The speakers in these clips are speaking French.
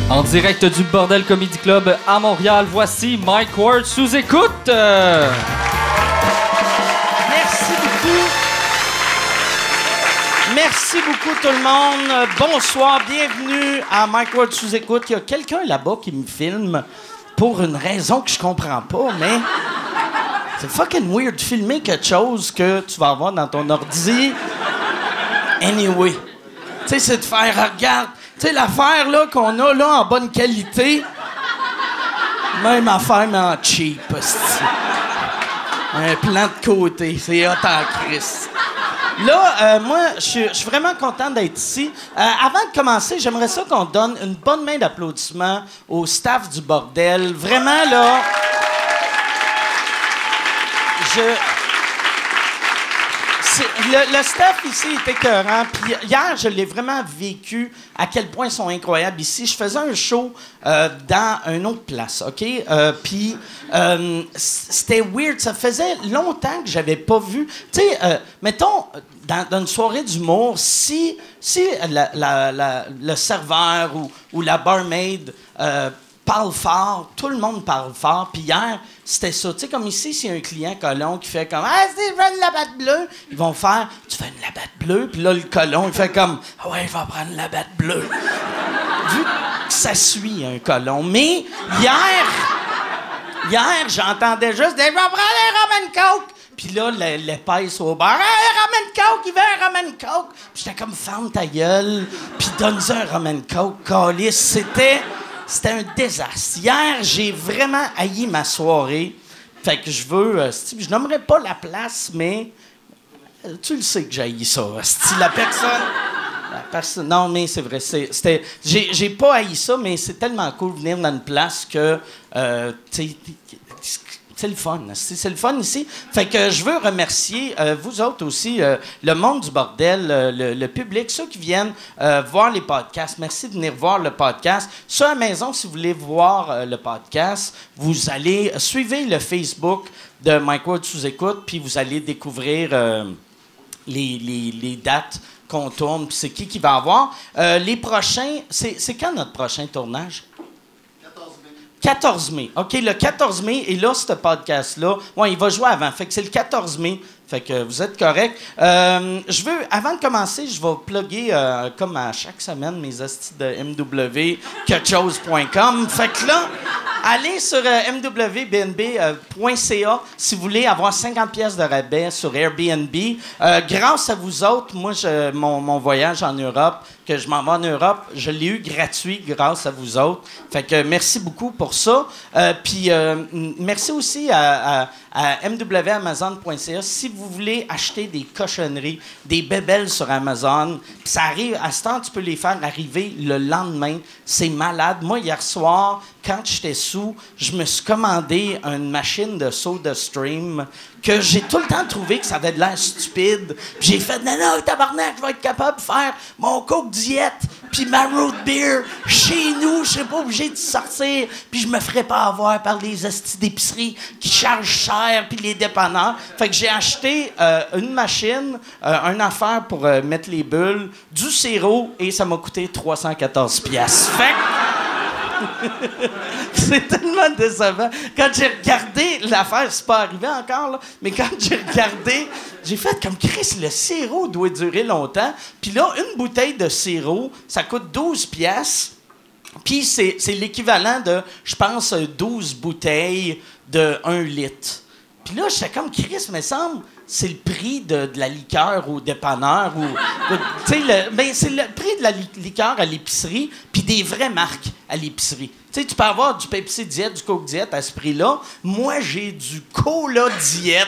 En direct du Bordel Comedy Club à Montréal, voici Mike Ward sous écoute. Merci beaucoup. Merci beaucoup tout le monde. Bonsoir, bienvenue à Mike Ward sous écoute. Il y a quelqu'un là-bas qui me filme pour une raison que je comprends pas, mais c'est fucking weird de filmer quelque chose que tu vas avoir dans ton ordi. Anyway. Tu sais, c'est de faire, regarde, tu sais, l'affaire là qu'on a là en bonne qualité, même affaire, mais en cheap, hostie. Un plan de côté, c'est hot en Christ. Là, moi, je suis vraiment content d'être ici. Avant de commencer, j'aimerais ça qu'on donne une bonne main d'applaudissements au staff du bordel. Vraiment, là, le staff ici est écœurant. Puis hier, je l'ai vraiment vécu à quel point ils sont incroyables ici. Je faisais un show dans une autre place, OK? Puis c'était weird. Ça faisait longtemps que j'avais pas vu. Tu sais, mettons, dans une soirée d'humour, si le serveur ou la barmaid parle fort, tout le monde parle fort. Puis hier, c'était ça. Tu sais, comme ici, s'il y a un client colon qui fait comme « Ah, je veux une labatte bleue », ils vont faire « Tu fais une labatte bleue », puis là, le colon, il fait comme « Ah ouais, il va prendre une labatte bleue ». Vu que ça suit un colon. Mais hier, j'entendais juste « Je vais prendre un rum and coke ». Puis là, l'épaisse au bar, « Hey, rum and coke, il veut un rum and coke ». Puis j'étais comme « Ferme ta gueule », puis donne-y un rum and coke, calice. C'était un désastre. Hier, j'ai vraiment haï ma soirée. Fait que je veux... je nommerai pas la place, mais... tu le sais que j'ai haï ça. La personne... Non, mais c'est vrai. J'ai pas haï ça, mais c'est tellement cool de venir dans une place que... c'est le fun. C'est le fun ici. Fait que je veux remercier vous autres aussi, le monde du bordel, le public, ceux qui viennent voir les podcasts. Merci de venir voir le podcast. Sur la maison, si vous voulez voir le podcast, vous allez suivre le Facebook de Mike Ward sous écoute, puis vous allez découvrir les dates qu'on tourne, puis c'est qui va avoir. Les prochains, c'est quand notre prochain tournage? 14 mai. OK, le 14 mai, et là, ce podcast-là, ouais, il va jouer avant. Fait que c'est le 14 mai. Fait que vous êtes correct. Avant de commencer, je vais plugger, comme à chaque semaine, mes hosties de mwquechose.com. Fait que là, allez sur mwbnb.ca si vous voulez avoir 50 pièces de rabais sur Airbnb. Grâce à vous autres, moi, mon voyage en Europe, que je m'en vais en Europe, je l'ai eu gratuit grâce à vous autres. Fait que merci beaucoup pour ça. Puis merci aussi à mwamazon.ca si vous voulez acheter des cochonneries, des bébelles sur Amazon. Puis ça arrive, à ce temps, tu peux les faire arriver le lendemain. C'est malade. Moi, hier soir, quand j'étais sous, je me suis commandé une machine de SodaStream que j'ai tout le temps trouvé que ça avait de l'air stupide. Puis j'ai fait « Non, tabarnak, je vais être capable de faire mon Coke Diet puis ma root beer chez nous. Je serais pas obligé de sortir puis je me ferais pas avoir par les hosties d'épicerie qui chargent cher puis les dépanneurs. » Fait que j'ai acheté une machine, une affaire pour mettre les bulles, du sirop et ça m'a coûté 314 piastres. Fait que c'est tellement décevant. Quand j'ai regardé l'affaire, c'est pas arrivé encore, là, mais quand j'ai regardé, j'ai fait comme Chris, le sirop doit durer longtemps. Puis là, une bouteille de sirop, ça coûte 12 piastres. Puis c'est l'équivalent de, je pense, 12 bouteilles de 1 litre. Puis là, j'étais comme Chris, mais semble... c'est le prix de la liqueur au dépanneur. C'est le prix de la liqueur à l'épicerie, puis des vraies marques à l'épicerie. Tu peux avoir du Pepsi Diet, du Coke Diet à ce prix-là. Moi, j'ai du Cola Diet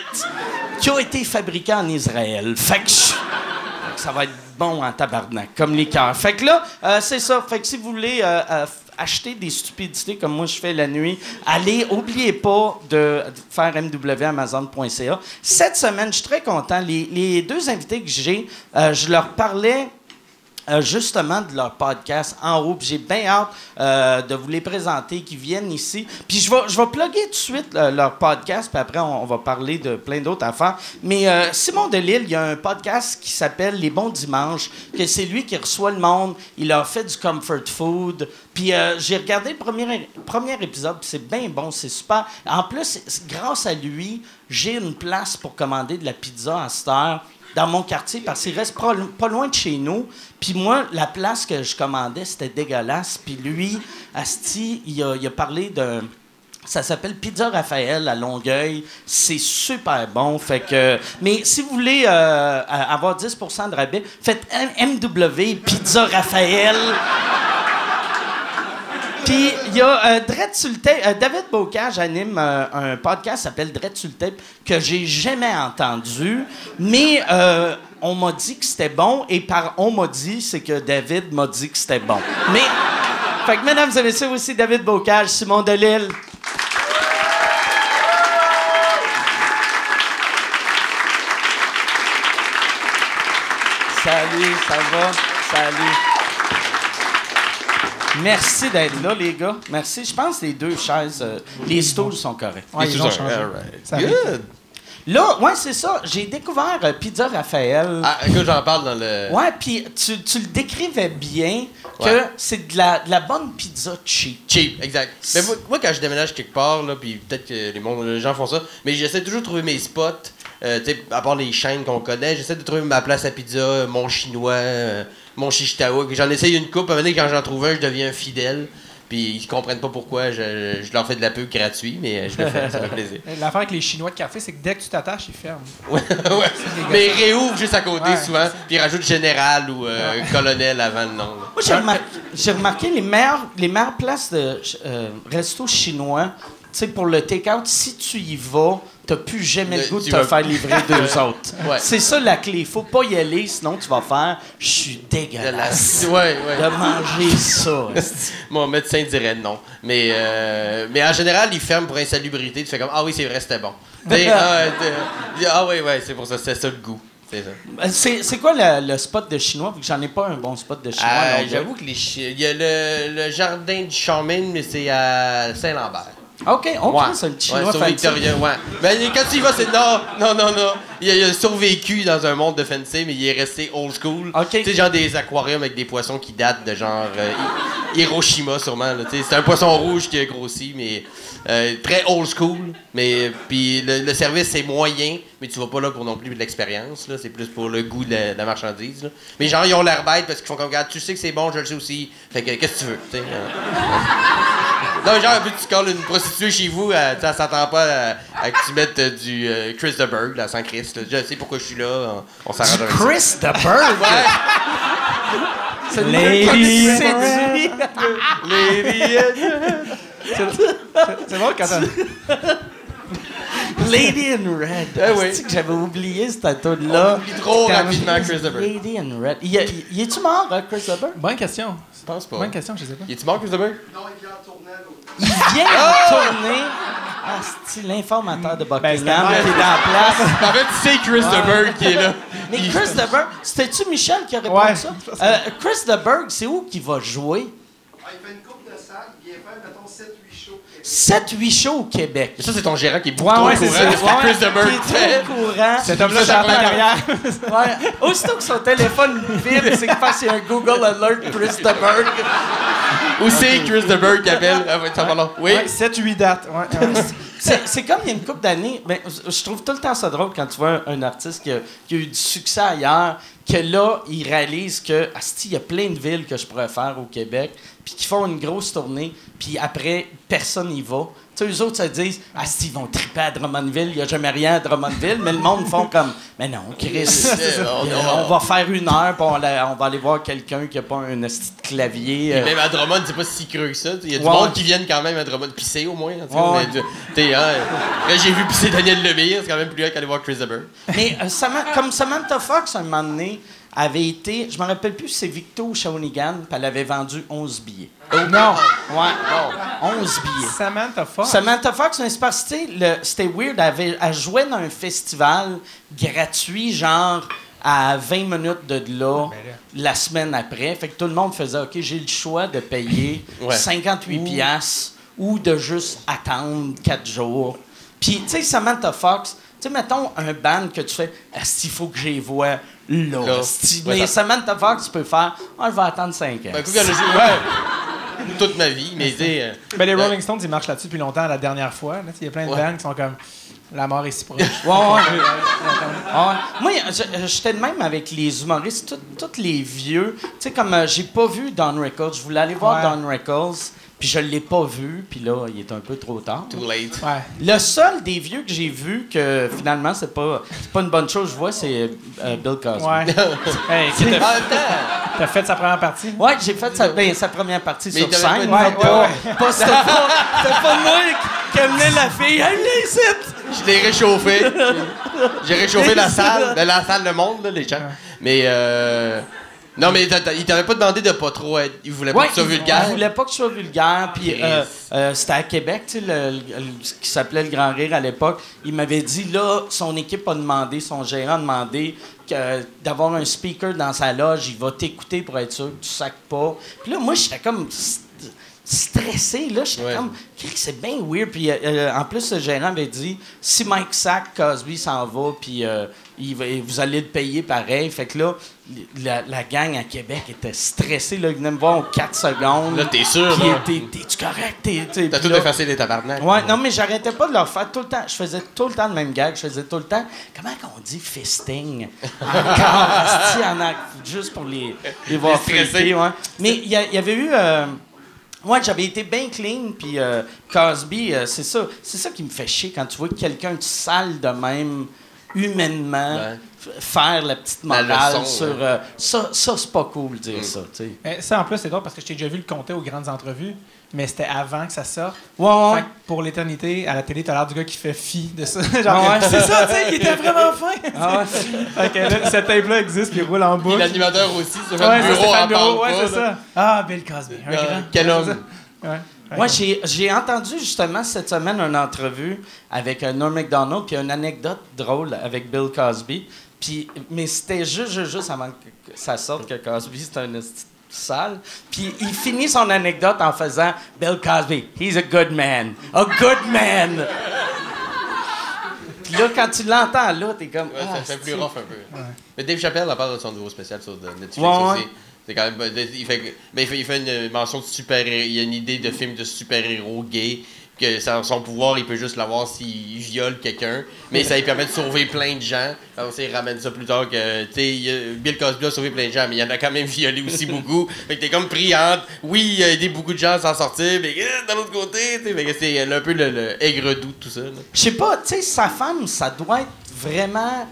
qui a été fabriqué en Israël. Fait que ça va être bon en tabarnak, comme liqueur. Fait que là, c'est ça. Fait que si vous voulez... acheter des stupidités comme moi je fais la nuit, allez, oubliez pas de faire mwamazon.ca. Cette semaine, je suis très content. Les deux invités que j'ai, je leur parlais justement de leur podcast en haut. Puis j'ai bien hâte de vous les présenter, qu'ils viennent ici. Puis je vais plugger tout de suite leur podcast, puis après on va parler de plein d'autres affaires. Mais Simon Delille, il y a un podcast qui s'appelle Les Bons Dimanches, que c'est lui qui reçoit le monde. Il a fait du comfort food. Puis j'ai regardé le premier épisode, puis c'est bien bon, c'est super. En plus, grâce à lui, j'ai une place pour commander de la pizza à cette heure dans mon quartier, parce qu'il reste pas loin de chez nous. Puis moi, la place que je commandais, c'était dégueulasse. Puis lui, asti, il a parlé de... Ça s'appelle Pizza Raphaël à Longueuil. C'est super bon. Fait que, mais si vous voulez avoir 10% de rabais, faites MW Pizza Raphaël. Puis, il y a Drette sur le tape. David Bocage anime un podcast qui s'appelle Drette sur le tape que j'ai jamais entendu, mais on m'a dit que c'était bon, et par on m'a dit, c'est que David m'a dit que c'était bon. Mais, fait que, mesdames et messieurs, aussi David Bocage, Simon Delille. Salut, ça va? Salut. Merci d'être là, les gars. Merci. Je pense que les deux chaises, les stools sont corrects. Ouais, ils ont changé. Good. Là, ouais, c'est ça. J'ai découvert Pizza Raphaël. Ah, écoute, j'en parle dans le... Ouais, puis tu le décrivais bien que Ouais. c'est de la bonne pizza cheap. Cheap, exact. Mais moi, quand je déménage quelque part, là, puis peut-être que les gens font ça, mais j'essaie toujours de trouver mes spots. Tu sais, à part les chaînes qu'on connaît, j'essaie de trouver ma place à pizza, mon chinois, mon chichitawa. J'en essaye une coupe, à un moment donné, quand j'en trouve un, je deviens fidèle. Puis ils comprennent pas pourquoi je leur fais de la pub gratuite, mais je le fais, ça fait plaisir. L'affaire avec les Chinois de café, c'est que dès que tu t'attaches, ils ferment. Ouais, ouais. Mais ils réouvrent juste à côté Ouais. souvent, puis ils rajoutent général ou colonel avant le nom. Là. Moi, j'ai remarqué les meilleures places de resto chinois, tu sais, pour le take-out, si tu y vas, t'as plus jamais le goût de Tu te vas- faire livrer deux autres. Ouais. C'est ça la clé. Faut pas y aller, sinon tu vas faire « Je suis dégueulasse Ouais. de manger ça. » Mon médecin dirait non. Mais en général, ils ferment pour insalubrité. Tu fais comme, ah oui, c'est vrai, c'était bon. Ouais, c'est pour ça, c'est ça le goût. C'est ça. C'est quoi le spot de chinois? Vu que j'en ai pas un bon spot de chinois. à Longueuil. J'avoue que il y a le jardin du Charmin, mais c'est à Saint-Lambert. OK, on Ouais. prend un petit chinois sur fancy. Victoria, ouais. Mais quand tu y vas, c'est non. Il a survécu dans un monde de fancy, mais il est resté old school. OK. Tu sais, genre des aquariums avec des poissons qui datent de genre Hiroshima, sûrement. Là, tu sais, c'est un poisson rouge qui a grossi, mais très old school. Mais puis le service, c'est moyen, mais tu vas pas là pour non plus de l'expérience. Là, c'est plus pour le goût de la marchandise. Là. Mais genre, ils ont l'air bêtes parce qu'ils font comme, regarde, tu sais que c'est bon, je le sais aussi. Fait que, qu'est-ce que tu veux? Tu sais, non, genre, vu que tu colles une prostituée chez vous, ça s'entend pas à que tu mettes du Chris de Berg, là, sans Chris. Là. Je sais pourquoi je suis là, on s'arrange avec ça. Chris the Bird. Ouais. C'est le Lady gars qui in séduit. C'est bon quand t'as... Lady in Red. Eh oui. C'est que j'avais oublié cette tune-là. On oublie trop rapidement Chris de Berg. Lady in Red. Il est-tu mort, Chris the Bird? Bonne question. Je pense pas. Bonne question, je sais pas. Il est-tu mort, Chris de Berg? Il vient de tourner. Ah, c'est l'informateur de Buckingham qui est dans la place. En fait, c'est Chris de Berg qui est là. Mais Chris de Berg, c'était-tu Michel qui a répondu Ouais. ça? Chris de Berg, c'est où qu'il va jouer? Il fait une coupe de salle, il vient faire, mettons, 7-8 shows. 7-8 shows au Québec. Ça, c'est ton gérant qui est beaucoup Ouais, trop ouais, au c'est courant ça. de ce que Chris de Qui Berg est fait. trop au courant. Cet homme-là, Ça, j'ai en ça carrière. Ouais. Aussitôt que son téléphone vibre, c'est que c'est un Google Alert Chris de Berg. Où c'est Chris de Berg qui appelle? Ah, ouais, ça va là. Oui. Ouais, 7-8 dates. Ouais. C'est comme il y a une couple d'années, ben, je trouve tout le temps ça drôle quand tu vois un artiste qui a eu du succès ailleurs, que là, il réalise que, asti, il y a plein de villes que je pourrais faire au Québec, puis qui font une grosse tournée, puis après, personne n'y va. Tu sais, eux autres se disent, asti, ils vont triper à Drummondville, il n'y a jamais rien à Drummondville, mais le monde font comme, mais non, Chris, on va faire 1 heure, puis on va aller voir quelqu'un qui n'a pas un asti de clavier. Et même à Drummond, c'est pas si creux que ça. Il y a du Ouais. monde qui viennent quand même à Drummond pisser au moins. Ouais. Là, j'ai vu pisser Daniel Lemire, c'est quand même plus rien qu'aller voir Chris de Berg. Mais comme Samantha Fox, un moment donné, avait été, je me rappelle plus si c'est Victo ou Shawinigan, puis elle avait vendu 11 billets. Non. Ouais, 11 billets. Samantha Fox. Samantha Fox, mais c'est parce que c'était weird, elle jouait dans un festival gratuit, genre à 20 minutes de là, Ben là. la semaine après. Fait que tout le monde faisait, OK, j'ai le choix de payer 58 piastres ou de juste attendre 4 jours. Puis, tu sais, Samantha Fox, tu sais, mettons un band que tu fais, est-ce qu'il faut que j'y vois là? asti. Ouais, Mais ça- Samantha Fox, tu peux faire, je vais attendre 5 ans. Ben, écoute, elle a joué, ouais, toute ma vie, mais tu sais. Ben, les Rolling Stones, ils marchent là-dessus depuis longtemps, la dernière fois. Là. Il y a plein de bands qui sont comme la mort est si proche. Ouais. Ouais. Moi, j'étais de même avec les humoristes, tous les vieux. Tu sais, comme j'ai pas vu Don Rickles, je voulais aller voir Ouais. Don Rickles, puis je l'ai pas vu, puis là, il est un peu trop tard. Too late. Ouais. Le seul des vieux que j'ai vu que finalement c'est pas une bonne chose, je vois, c'est Bill Cosby. Ouais. Hey, En même temps, t'as fait sa première partie? Ouais, j'ai fait sa première partie Mais sur t'avais scène. pas mais dit- c'était pas moi qui amenais la fille. Elle est ici! je l'ai réchauffé. J'ai réchauffé la salle. Ben, la salle de monde, là, les gens. Mais, non, mais il t'avait pas demandé de pas trop être. Il voulait pas que tu sois vulgaire. Il voulait pas que je sois vulgaire. Puis Chris. c'était à Québec, tu sais, ce qui s'appelait le Grand Rire à l'époque. Il m'avait dit, là, son équipe a demandé, son gérant a demandé d'avoir un speaker dans sa loge. Il va t'écouter pour être sûr que tu sacs pas. Puis là, moi, j'étais comme stressé, là. J'étais comme, c'est bien weird. Puis en plus, le gérant avait dit, si Mike sac, Cosby s'en va, puis vous allez le payer pareil. Fait que là, la gang à Québec était stressée, là. Ils venaient me voir en 4 secondes. Là, t'es sûr, Puis, là. t'es-tu correct? T'as tout effacé les tabarnak. Ouais, non, mais j'arrêtais pas de leur faire tout le temps. Je faisais tout le temps le même gag. Je faisais tout le temps. Comment qu'on dit fisting? Encore, asti, juste pour les voir stressés. friper, ouais. Mais il y avait eu. Ouais, j'avais été bien clean, puis Cosby, c'est ça qui me fait chier quand tu vois quelqu'un de sale de même, humainement, Ouais. faire la petite La morale leçon, sur ça, c'est pas cool de dire ça, tu sais. Eh, ça, en plus, c'est drôle parce que je t'ai déjà vu le compter aux grandes entrevues, mais c'était avant que ça sorte. Ouais. Fait que pour l'éternité, à la télé, t'as l'air du gars qui fait fi de ça. Genre, Ah ouais. c'est ça, tu sais, il était vraiment fin. Ah ouais. Fait que là, cette tape-là existe, puis il roule en Puis boucle. l'animateur aussi, ça fait Ouais, le c'est bureau en Stéphane parle Bureau, ouais, pas, c'est là. ça. Ah, Bill Cosby, un grand. Quel Ouais, homme. c'est ça. Ouais. Moi, j'ai entendu justement cette semaine une entrevue avec Norm Macdonald, puis une anecdote drôle avec Bill Cosby. Mais c'était juste avant que ça sorte que Cosby, c'était un esti de sale. Puis il finit son anecdote en faisant Bill Cosby, he's a good man. A good man! Puis là, quand tu l'entends là, t'es comme. Ouais, ça fait plus c'est- rough un peu. Mais Dave Chappelle en parle de son nouveau spécial sur Netflix Ouais, aussi. ouais. C'est quand même. Il fait une mention de super. Il y a une idée de film de super-héros gay. Que son pouvoir, il peut juste l'avoir s'il viole quelqu'un. Mais ça lui permet de sauver plein de gens. Alors, il ramène ça plus tard que. Tu sais, Bill Cosby a sauvé plein de gens, mais il y en a quand même violé aussi beaucoup. Fait que t'es comme pris entre. Oui, il a aidé beaucoup de gens à s'en sortir, mais de l'autre côté, tu sais. Fait que c'est un peu le aigre-doux de tout ça. là. Je sais pas, tu sais, sa femme, ça doit être vraiment.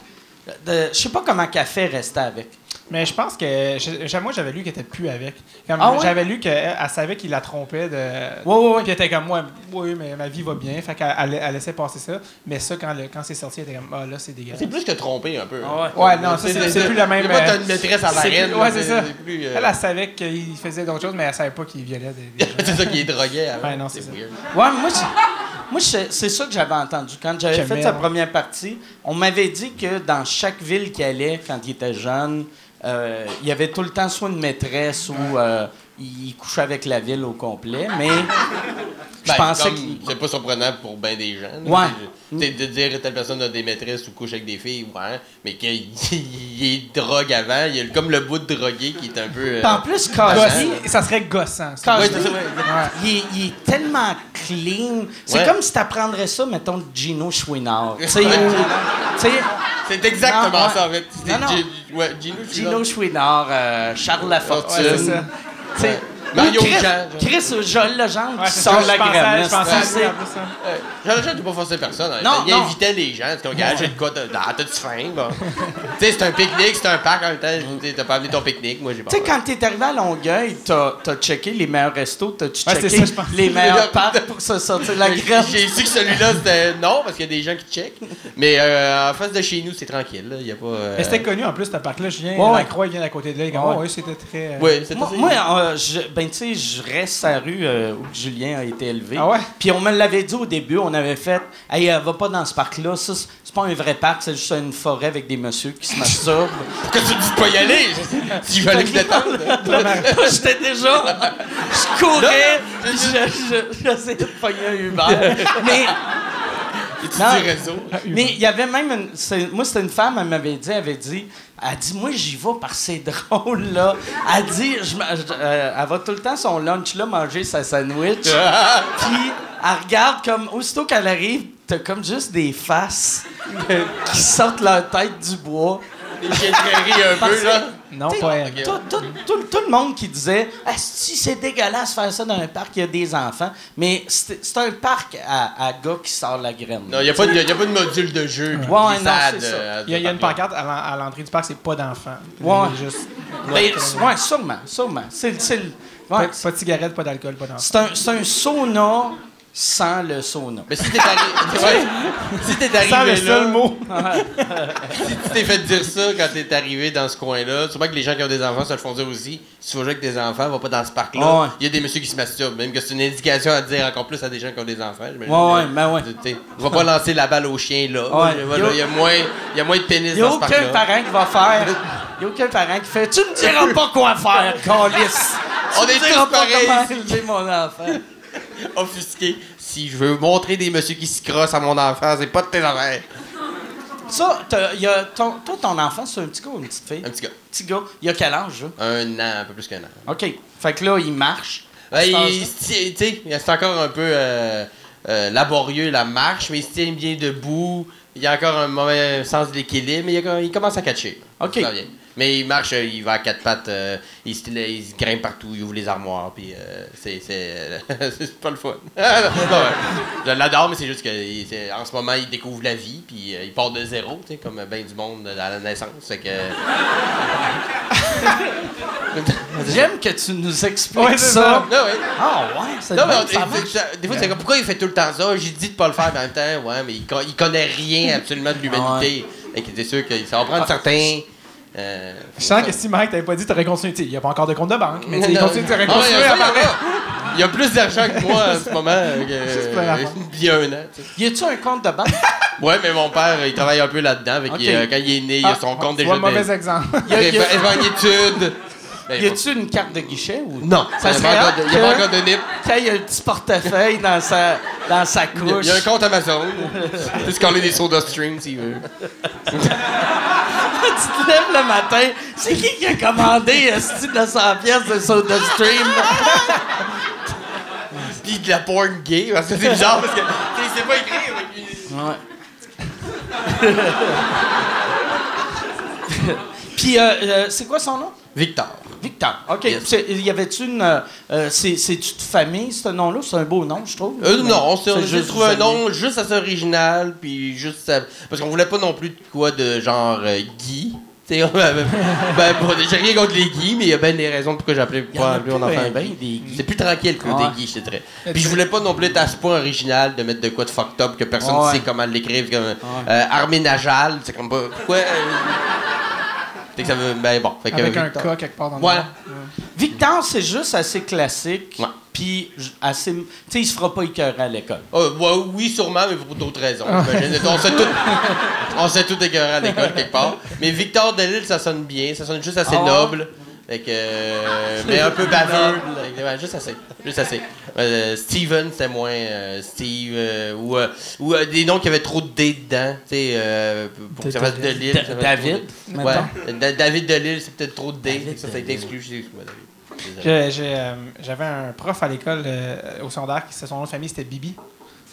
Je sais pas comment qu'elle fait rester avec. Mais je pense que. Moi, j'avais lu qu'elle était plus avec. Comme, Ah ouais? J'avais lu qu'elle savait qu'il la trompait. Ouais. Puis elle était comme, moi, oui, mais ma vie va bien. Fait qu'elle laissait passer ça. Mais ça, quand c'est sorti, elle était comme, ah là, c'est dégueulasse. C'est plus que tromper un peu. Ah Ouais, non, ça, c'est plus la même. C'est pas t'as une maîtresse à la c'est reine. plus- là, Ouais, c'est ça. plus, Elle savait qu'il faisait d'autres choses, mais elle savait pas qu'il violait des gens. c'est ça qui est drogué avant. Ouais, non, c'est ça. weird. Ouais, moi, c'est ça que j'avais entendu. Quand j'avais Quelle fait sa merde. première partie, on m'avait dit que dans chaque ville qu'il allait, quand il était jeune, il y avait tout le temps soit une maîtresse ou il couchait avec la ville au complet, mais je pensais comme, qu'il... c'est pas surprenant pour bien des gens. là. Ouais. C'est de dire telle personne a des maîtresses ou couche avec des filles, ouais. Mais qu'il il drogue avant, il y a comme le bout de drogué qui est un peu. En plus, Cosby, Ça serait gossant. ça. Cosby, Ouais, c'est ça, ouais. il est tellement clean. C'est Ouais. comme si tu apprendrais ça, mettons, de Gino Chouinard. Tu sais, ou- tu sais, C'est exactement Non, ouais. ça, en fait. Non, non. Gino Chouinard, Charles Lafortune. Ouais, c'est ça. Tu sais, Mario Chris, Jean. Chris Joël Legendre Ouais, qui c'est sort ça, la je pensais graine. à c'est- lui en plus, ça. Jean-Jean, tu pas forcer personne. Hein. Non, Il non. invitait les gens. C'est comme, gars, j'ai de quoi. T'as-tu faim? Bon. Tu sais, c'est un pique-nique, c'est un parc en même temps. T'as pas amené ton pique-nique. Moi, j'ai pas. Tu sais, quand t'es arrivé à Longueuil, t'as checké les meilleurs restos, t'as-tu Ouais, checké c'est ça, je pense. les meilleurs parcs pour se sortir la graine? J'ai su que celui-là, c'était non, parce qu'il y a des gens qui checkent. Mais en face de chez nous, c'est tranquille. Là. Il y a pas. Mais c'était connu en plus, ce parc-là. Je viens, Ouais. La Croix, il vient à côté de là. Il dit, Ouais. oh, oui, c'était très. Ouais, c'est Moi, assez- moi, ben, tu sais, je reste à la rue où Julien a été élevé. Ah ouais? Puis on me l'avait dit au début, on avait fait « Hey, va pas dans ce parc-là, ça, c'est pas un vrai parc, c'est juste une forêt avec des messieurs qui se masturbent. » Pourquoi tu me dis de pas y aller? Si je veux aller me détendre. J'étais déjà... Je courais, puis j'essayais de pogner un Uber. Mais... Et tu Non. dis réseau. Mais il y avait même moi, c'était une femme, elle avait dit, moi, j'y vais parce que c'est drôle, là. Elle dit, elle va tout le temps son lunch, là, manger sa sandwich. Puis, elle regarde comme, aussitôt qu'elle arrive, t'as comme juste des faces qui sortent leur tête du bois. Des chiens de prairie un peu, là. Non, T'sais, pas elle. tout le monde qui disait si c'est dégueulasse faire ça dans un parc, il y a des enfants. Mais c'est un parc à gars qui sort la graine. Non, il n'y a, pas de module de jeu. Ouais, non, c'est ça. Il y a une pancarte à l'entrée du parc, c'est pas d'enfants. Ouais. Il y a juste... Ouais, sûrement. Ouais. Pas de cigarette, pas d'alcool, pas d'enfants. C'est un sauna sans le sauna. Mais si t'es arrivé, si t'es Sans arrivé le là, seul mot. si tu t'es fait dire ça quand t'es arrivé dans ce coin-là, sûrement que les gens qui ont des enfants se le font dire aussi. Si tu vas jouer avec des enfants, va pas dans ce parc-là. Ouais. Il y a des messieurs qui se masturbent, même que c'est une indication à dire encore plus à des gens qui ont des enfants. Ouais. Va pas lancer la balle au chien là. Ouais. Il y a moins de pénis Il n'y a dans ce aucun parc-là. parent qui va faire. Il n'y a aucun parent qui fait tu me diras pas quoi faire, câlisse. On Tu est me diras tous pas comment pareils. élever mon enfant. Offusqué. Si je veux montrer des messieurs qui se crossent à mon enfant, c'est pas de tes affaires. Ça, toi, ton enfant, c'est un petit gars ou une petite fille? Un petit gars. Petit gars. Il a quel âge, là? 1 an, un peu plus qu'un an. OK. Fait que là, il marche. Ouais, À cet tu sais, c'est encore un peu laborieux la marche, mais il se tient bien debout. Il a encore un mauvais sens de l'équilibre, mais il commence à catcher. OK. Ça va bien. Mais il marche, il va à 4 pattes, il se grimpe partout, il ouvre les armoires, puis c'est pas le fun. Non, ouais. Je l'adore, mais c'est juste qu'en ce moment, il découvre la vie, puis il part de zéro, tu sais, comme ben du monde à la naissance. Fait que... J'aime que tu nous expliques Ouais, c'est ça. ça. Non, ouais. Ah ouais, c'est Non, de même mais que ça marche. des fois, c'est comme, pourquoi il fait tout le temps ça? J'ai dit de pas le faire, mais en même temps, ouais, mais il connaît rien absolument de l'humanité. Et que c'est sûr que ça va prendre certains... Je sens que si Mike t'avait pas dit, t'aurais continué. Il n'y a pas encore de compte de banque, mais il Non. continue de Ah ouais, reconstruire ça, à parler. il y a plus d'argent que moi en ce moment Juste plein d'argent. il y a 1 an. Tu sais. Y a-tu un compte de banque? Ouais, mais mon père, il travaille un peu là-dedans. Avec Ok. Quand il est né, il a son compte Tu déjà vois le mauvais exemple. études. Y a-tu une carte de guichet ou Non, Ça il n'y serait a hâte pas que- encore de NIP. Quand il y a un petit portefeuille dans sa couche. Il y a un compte Amazon. Tu peux se coller des soda stream s'il veut. Tu te lèves le matin, c'est qui a commandé un style de 100 pièces de SodaStream? Puis de la porn gay, parce que c'est bizarre, parce que c'est pas écrit. Ouais. Puis, c'est quoi son nom? Victor. Victor. OK. Yes. Y avait-tu une... c'est-tu de famille, ce nom-là? C'est un beau nom, je trouve. Non, j'ai juste trouvé un vous nom juste assez original, puis juste parce qu'on voulait pas non plus de quoi de genre Guy. T'sais, j'ai rien contre les Guy, mais il y a bien des raisons pourquoi j'ai appelé Il y en a appeler mon plus, enfant ben, Guy. des Guy. C'est plus tranquille que Ouais. des Guy, je te dirais. Puis je voulais pas non plus être à ce point original de mettre de quoi de fucked up que personne ne Ouais. sait comment l'écrire. Comme Armée Najal, c'est comme pas. Pourquoi Fait que ça veut. Ben bon. Fait que, Avec un Victor. cas quelque part dans le Voilà. monde. Victor, c'est juste assez classique. Ouais. Puis, assez... Tu sais, il se fera pas écœurer à l'école. Oui, sûrement, mais pour d'autres raisons. On s'est tout écœuré à l'école quelque part. Mais Victor Delisle, ça sonne bien. Ça sonne juste assez Ah. noble. Fait que, mais un peu baveux. Noble. Fait que, ouais, juste assez. Juste assez. Steven, c'était moins Steve. Ou des noms qui avaient trop de D dedans. Tu sais, pour que ça fasse Delisle. ça fasse David, trop de- mettons. Ouais. David Delisle, c'est peut-être trop de D. David Ça a été Delisle. exclu. Excuse-moi, David. Désolé. J'avais un prof à l'école, au secondaire, qui son nom de famille, c'était Bibi.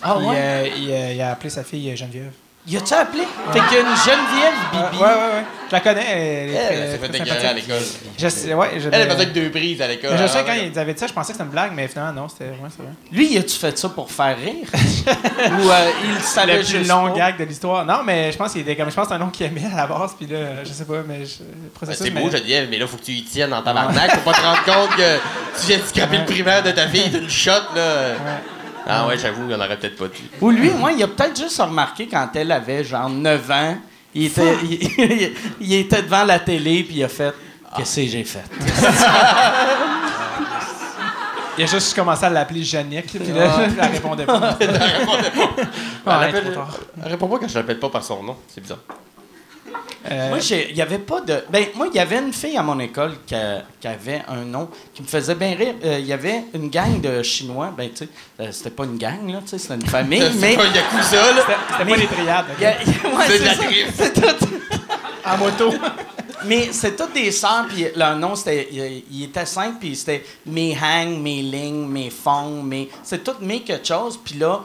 Ah Puis, ouais? il a appelé sa fille Geneviève. Y a-tu appelé? Fait qu'il y a une Geneviève Bibi. Ouais. Je la connais. Elle est Elle très- s'est fait très écœurer à sympathique. l'école. Je sais, ouais, je Elle l'ai- faisait que 2 prises à l'école. Mais je sais, Alors, quand ils avaient dit ça, je pensais que c'était une blague, mais finalement, non, c'était vraiment c'est vrai. Lui, y a-tu fait ça pour faire rire? Ou il savait Le plus juste long pas? gag de l'histoire. Non, mais je pense qu'il était comme. Je pense que c'est un nom qu'il aimait à la base, puis là, je sais pas, mais le Ben, processus. c'est mais- beau, Geneviève, mais là, faut que tu y tiennes en tabarnak. Faut pas te rendre compte que tu viens de scraper le primaire de ta fille d'une shot, là. Ah ouais, j'avoue, on aurait peut-être pas dû. Ou lui, moi, il a peut-être juste remarqué quand elle avait genre 9 ans, il était, il était devant la télé puis il a fait « Qu'est-ce que j'ai fait? » Il a juste commencé à l'appeler Jannick, puis là, elle répondait pas. Elle répondait pas. Ouais, Elle trop tard. elle répond pas quand je l'appelle pas par son nom. C'est bizarre. Moi, il y avait pas de. Ben, moi, il y avait une fille à mon école qui avait un nom qui me faisait bien rire. Il y avait une gang de Chinois. Ben, tu sais, c'était pas une gang, là, tu sais, c'était une famille, mais. Il y a Yakuza, là. C'était pas les triades. Ouais, C'est de la ça. drift. C'est tout. En moto. Mais c'est toutes des sœurs, puis leur nom, c'était. Il était simple, puis c'était Mei Hang, Mei Ling, Mei Fong, Mei. C'est tout Mei quelque chose, puis là,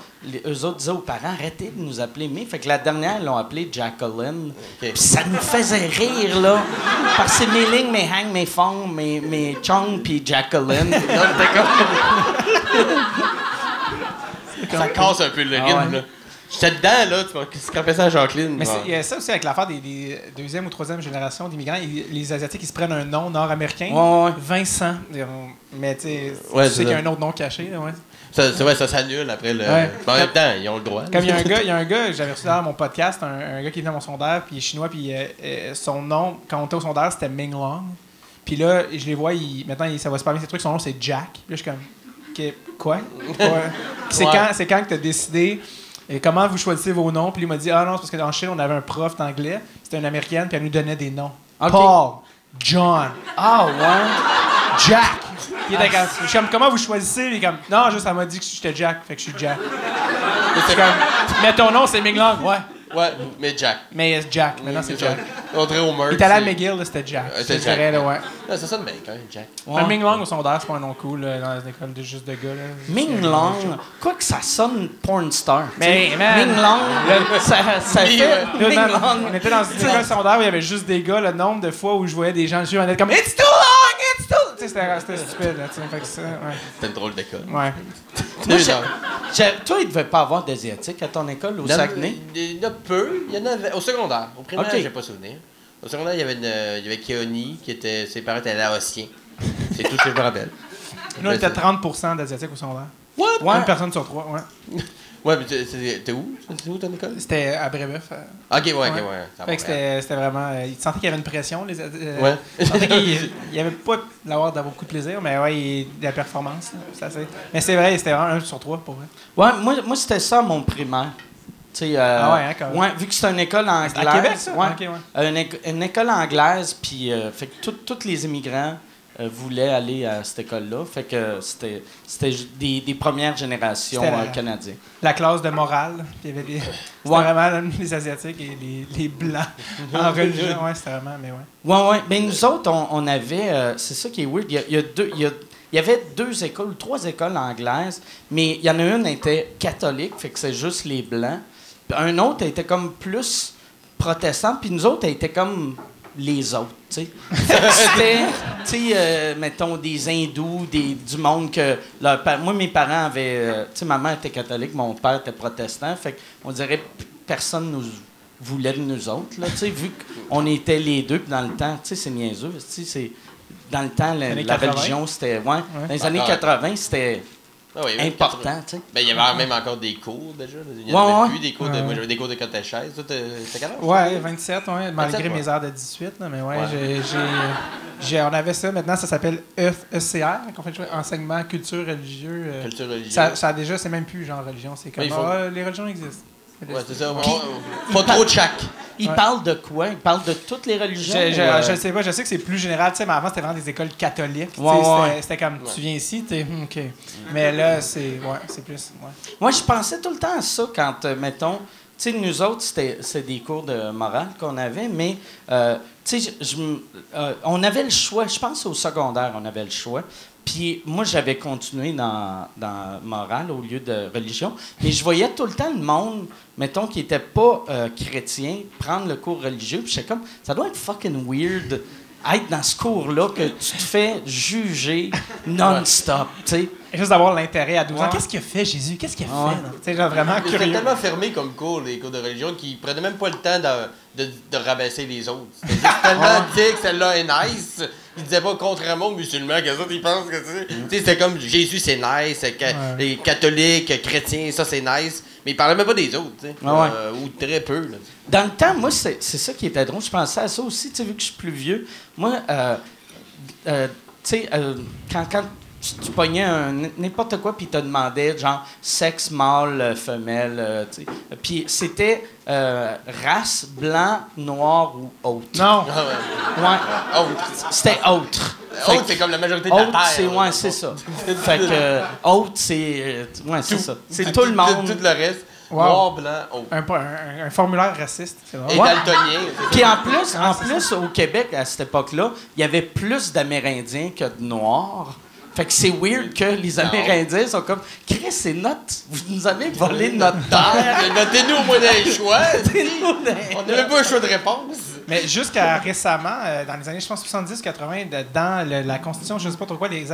eux autres disaient aux parents, arrêtez de nous appeler Mei. Fait que la dernière, ils l'ont appelée Jacqueline. Puis ça nous faisait rire, là. Parce que c'est Mei Ling, Mei Hang, Mei Fong, Mei Chong, puis Jacqueline. Là, Ça casse un peu le rythme, ouais. là. J'étais dedans, là. Tu m'as fait ça à Jacqueline. Mais genre. il y a ça aussi avec l'affaire des deuxième ou troisième génération d'immigrants. Les Asiatiques, ils se prennent un nom nord-américain. Ouais. Vincent. Mais tu sais, Ouais, tu c'est sais qu'il y a ça. un autre nom caché. Là, ouais. C'est vrai, ça s'annule après le. Ouais. Mais en même temps, ils ont le droit. Comme il y a un gars, j'avais reçu dans mon podcast, un gars qui est venu à mon secondaire, puis il est chinois, puis son nom, quand on était au secondaire, c'était Ming Long. Puis là, je les vois, maintenant, ça va super bien, ces trucs, son nom, c'est Jack. Puis là, je suis comme, quoi? C'est quand que tu as décidé, comment vous choisissez vos noms? Puis il m'a dit, ah non, c'est parce qu'en Chine, on avait un prof d'anglais, c'était une américaine, puis elle nous donnait des noms. Ok. Paul, John, Ah, ouais. Jack. Puis il était comme, je suis comme, comment vous choisissez? Il est comme, non, juste, elle m'a dit que j'étais Jack, fait que je suis Jack. C'est comme, mais ton nom, c'est Ming Long, ouais. Ouais, mais Jack. Mais c'est Jack, maintenant c'est Jack. Audrey Homer. Il était allé à McGill, là, c'était Jack. C'était Je dirais, là, ouais. Ah, c'est ça de bien, quand même, Jack. Ouais. Un Ming Long au secondaire, c'est pas un nom cool, là, dans une école de juste de gars, là. Ming Long, quoi que ça sonne porn star. Mais, tu sais. man, Ming Long, ça Oui, fait ouais. Là, Ming non, Long. on était dans une école secondaire où il y avait juste des gars, le nombre de fois où je voyais des gens dessus, on était comme It's too long! It's too. Tu sais, c'était stupide, là, tu sais. Fait que ça, ouais. C'était une drôle d'école. Ouais. Moi, toi, il devait pas avoir d'Asiatiques à ton école au Saguenay? Il y en a peu. Il y en avait au secondaire. Au primaire, Ok. j'ai pas souvenir. Au secondaire, il y avait Keoni, ses parents étaient laotiens. C'est tout ce que je me rappelle. Nous, on était 30% d'Asiatiques au secondaire. Ouais. Une personne sur trois, ouais. Ouais, mais t'es où? C'est où ton école? C'était à Brébeuf. Ok, ouais, ok, Ouais. ouais. Ça Fait que va, c'était vraiment. Ils sentaient qu'il y avait une pression. Ouais. Ils sentaient qu'il n'y avait pas d'avoir beaucoup de plaisir, mais ouais, de la performance. Là, c'est assez. Mais c'est vrai, c'était vraiment 1 sur 3 pour vrai. Ouais, moi c'était ça mon primaire. Tu sais, Ah ouais, hein, quand même. ouais, vu que c'est une école anglaise. À Québec, ça? Ouais. Ok, ouais. Une école anglaise, puis fait que tous les immigrants voulaient aller à cette école-là. Fait que c'était des premières générations C'était canadiennes. La classe de morale. Puis il y avait des. C'était vraiment les Asiatiques et les Blancs en religion. Ouais, c'était vraiment. Mais ouais. Ouais, ouais. Mais nous autres, on avait. C'est ça qui est weird. Il y avait 2 écoles, 3 écoles anglaises, mais il y en a une qui était catholique, fait que c'est juste les Blancs. Puis un autre était comme plus protestant, puis nous autres, elle était comme les autres, tu sais. Fait que c'était, tu sais, mettons, des hindous, du monde que... Moi, mes parents avaient... tu sais, ma mère était catholique, mon père était protestant, fait qu'on dirait personne nous voulait de nous autres, là, tu sais, vu qu'on était les deux, puis dans le temps, tu sais, c'est niaiseux, tu sais, c'est... Dans le temps, la 80. religion, c'était... Ouais, dans les années Encore. 80, c'était Ah oui, important, tu sais. Ben, il y avait même encore des cours déjà. Il y Ouais, en avait ouais. plus des cours de. Ouais. Moi, j'avais des cours de catéchèse. Toi, c'était quel âge? Ouais, 27, ouais, malgré 27, mes ouais. heures de 18, là, mais ouais, Ouais. on avait ça. Maintenant, ça s'appelle ECR, qu'on fait enseignement culture religieux. Culture religieuse. Ça a déjà, c'est même plus genre religion, c'est comme Ouais, il faut- les religions existent. Ouais, c'est ça. Puis- Pas trop de chaque. Ils Ouais. parlent de quoi? Ils parlent de toutes les religions? Je sais pas, je sais que c'est plus général, tu sais, mais avant c'était vraiment des écoles catholiques. Tu sais, Ouais, ouais. C'était comme tu viens ici, t'es OK. Mais là, c'est plus. Ouais. Moi, je pensais tout le temps à ça quand, mettons, tu sais, nous autres, c'est des cours de morale qu'on avait, mais, tu sais, on avait le choix. Je pense au secondaire, on avait le choix. Puis moi, j'avais continué dans morale au lieu de religion. Mais je voyais tout le temps le monde, mettons, qui n'était pas chrétien, prendre le cours religieux. Puis j'étais comme, ça doit être fucking weird être dans ce cours-là que tu te fais juger non-stop, tu sais. Et juste d'avoir l'intérêt à 12 ans. Ouais. Qu'est-ce qu'il a fait, Jésus? Qu'est-ce qu'il a Ouais. fait? Tu sais, genre vraiment C'était curieux. tellement fermé comme cours, les cours de religion, qu'ils prenaient même pas le temps de rabaisser les autres. C'était juste tellement dit que celle-là est nice. Ils disaient pas contrairement aux musulmans, que les autres ils pensent que tu sais, c'était comme Jésus c'est nice, les catholiques, chrétiens, ça c'est nice. Mais ils parlaient même pas des autres, tu sais. Ouais. Ou très peu. Là. Dans le temps, moi, c'est ça qui était drôle. Je pensais à ça aussi, tu sais, vu que je suis plus vieux. Moi, tu sais, quand tu pognais n'importe quoi, puis tu te demandais, genre, sexe, mâle, femelle, tu sais. Puis c'était race, blanc, noir ou autre. Non. Ouais. Autre. C'était autre. Autre, c'est comme la majorité de la Autre, Terre. c'est, ouais, c'est ça. Fait que, autre, c'est. Ouais, c'est ça. C'est tout le monde. Tout le reste. Wow. Noir, blanc, autre. Un formulaire raciste. C'est Et drôle. daltonien. Puis en plus, au Québec, à cette époque-là, il y avait plus d'Amérindiens que de Noirs. Fait que c'est weird que les Amérindiens sont comme « Chris, c'est notre... Vous nous avez volé notre terre! Notez-nous au moins des choix. Notez-nous des- On n'avait pas un choix de réponse. » Mais jusqu'à récemment, dans les années, je pense, 70-80, dans la Constitution, je ne sais pas trop quoi, les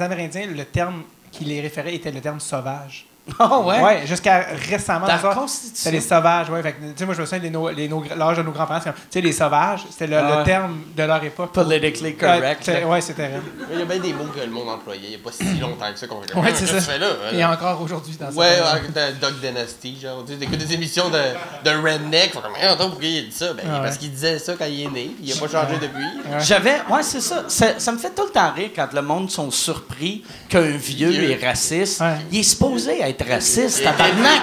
Amérindiens, le terme qui les référait était le terme « sauvage ». Ah ouais? Ouais, jusqu'à récemment. Dans la ça, Constitution. c'était les sauvages, ouais. Fait que, tu sais, moi, je me souviens de l'âge de nos grands-parents. Tu sais, les sauvages, c'était le terme de leur époque. Politically correct. Ouais, c'était vrai. Il y a bien des mots que le monde employait. Il n'y a pas si longtemps que ça qu'on fait. Ouais, c'est ça. Tu fais là? Et encore aujourd'hui dans Ouais, ça. avec Dog Dynasty, genre, tu sais, t'écoutes des émissions de redneck, faut comme, attends, pourquoi il a dit ça? Ben, parce qu'il disait ça quand il est né, puis il a pas changé depuis. Ouais, c'est ça. Ça me fait tout le temps rire quand le monde sont surpris qu'un vieux est raciste. Ouais. Il est supposé être raciste, Il était tabarnak!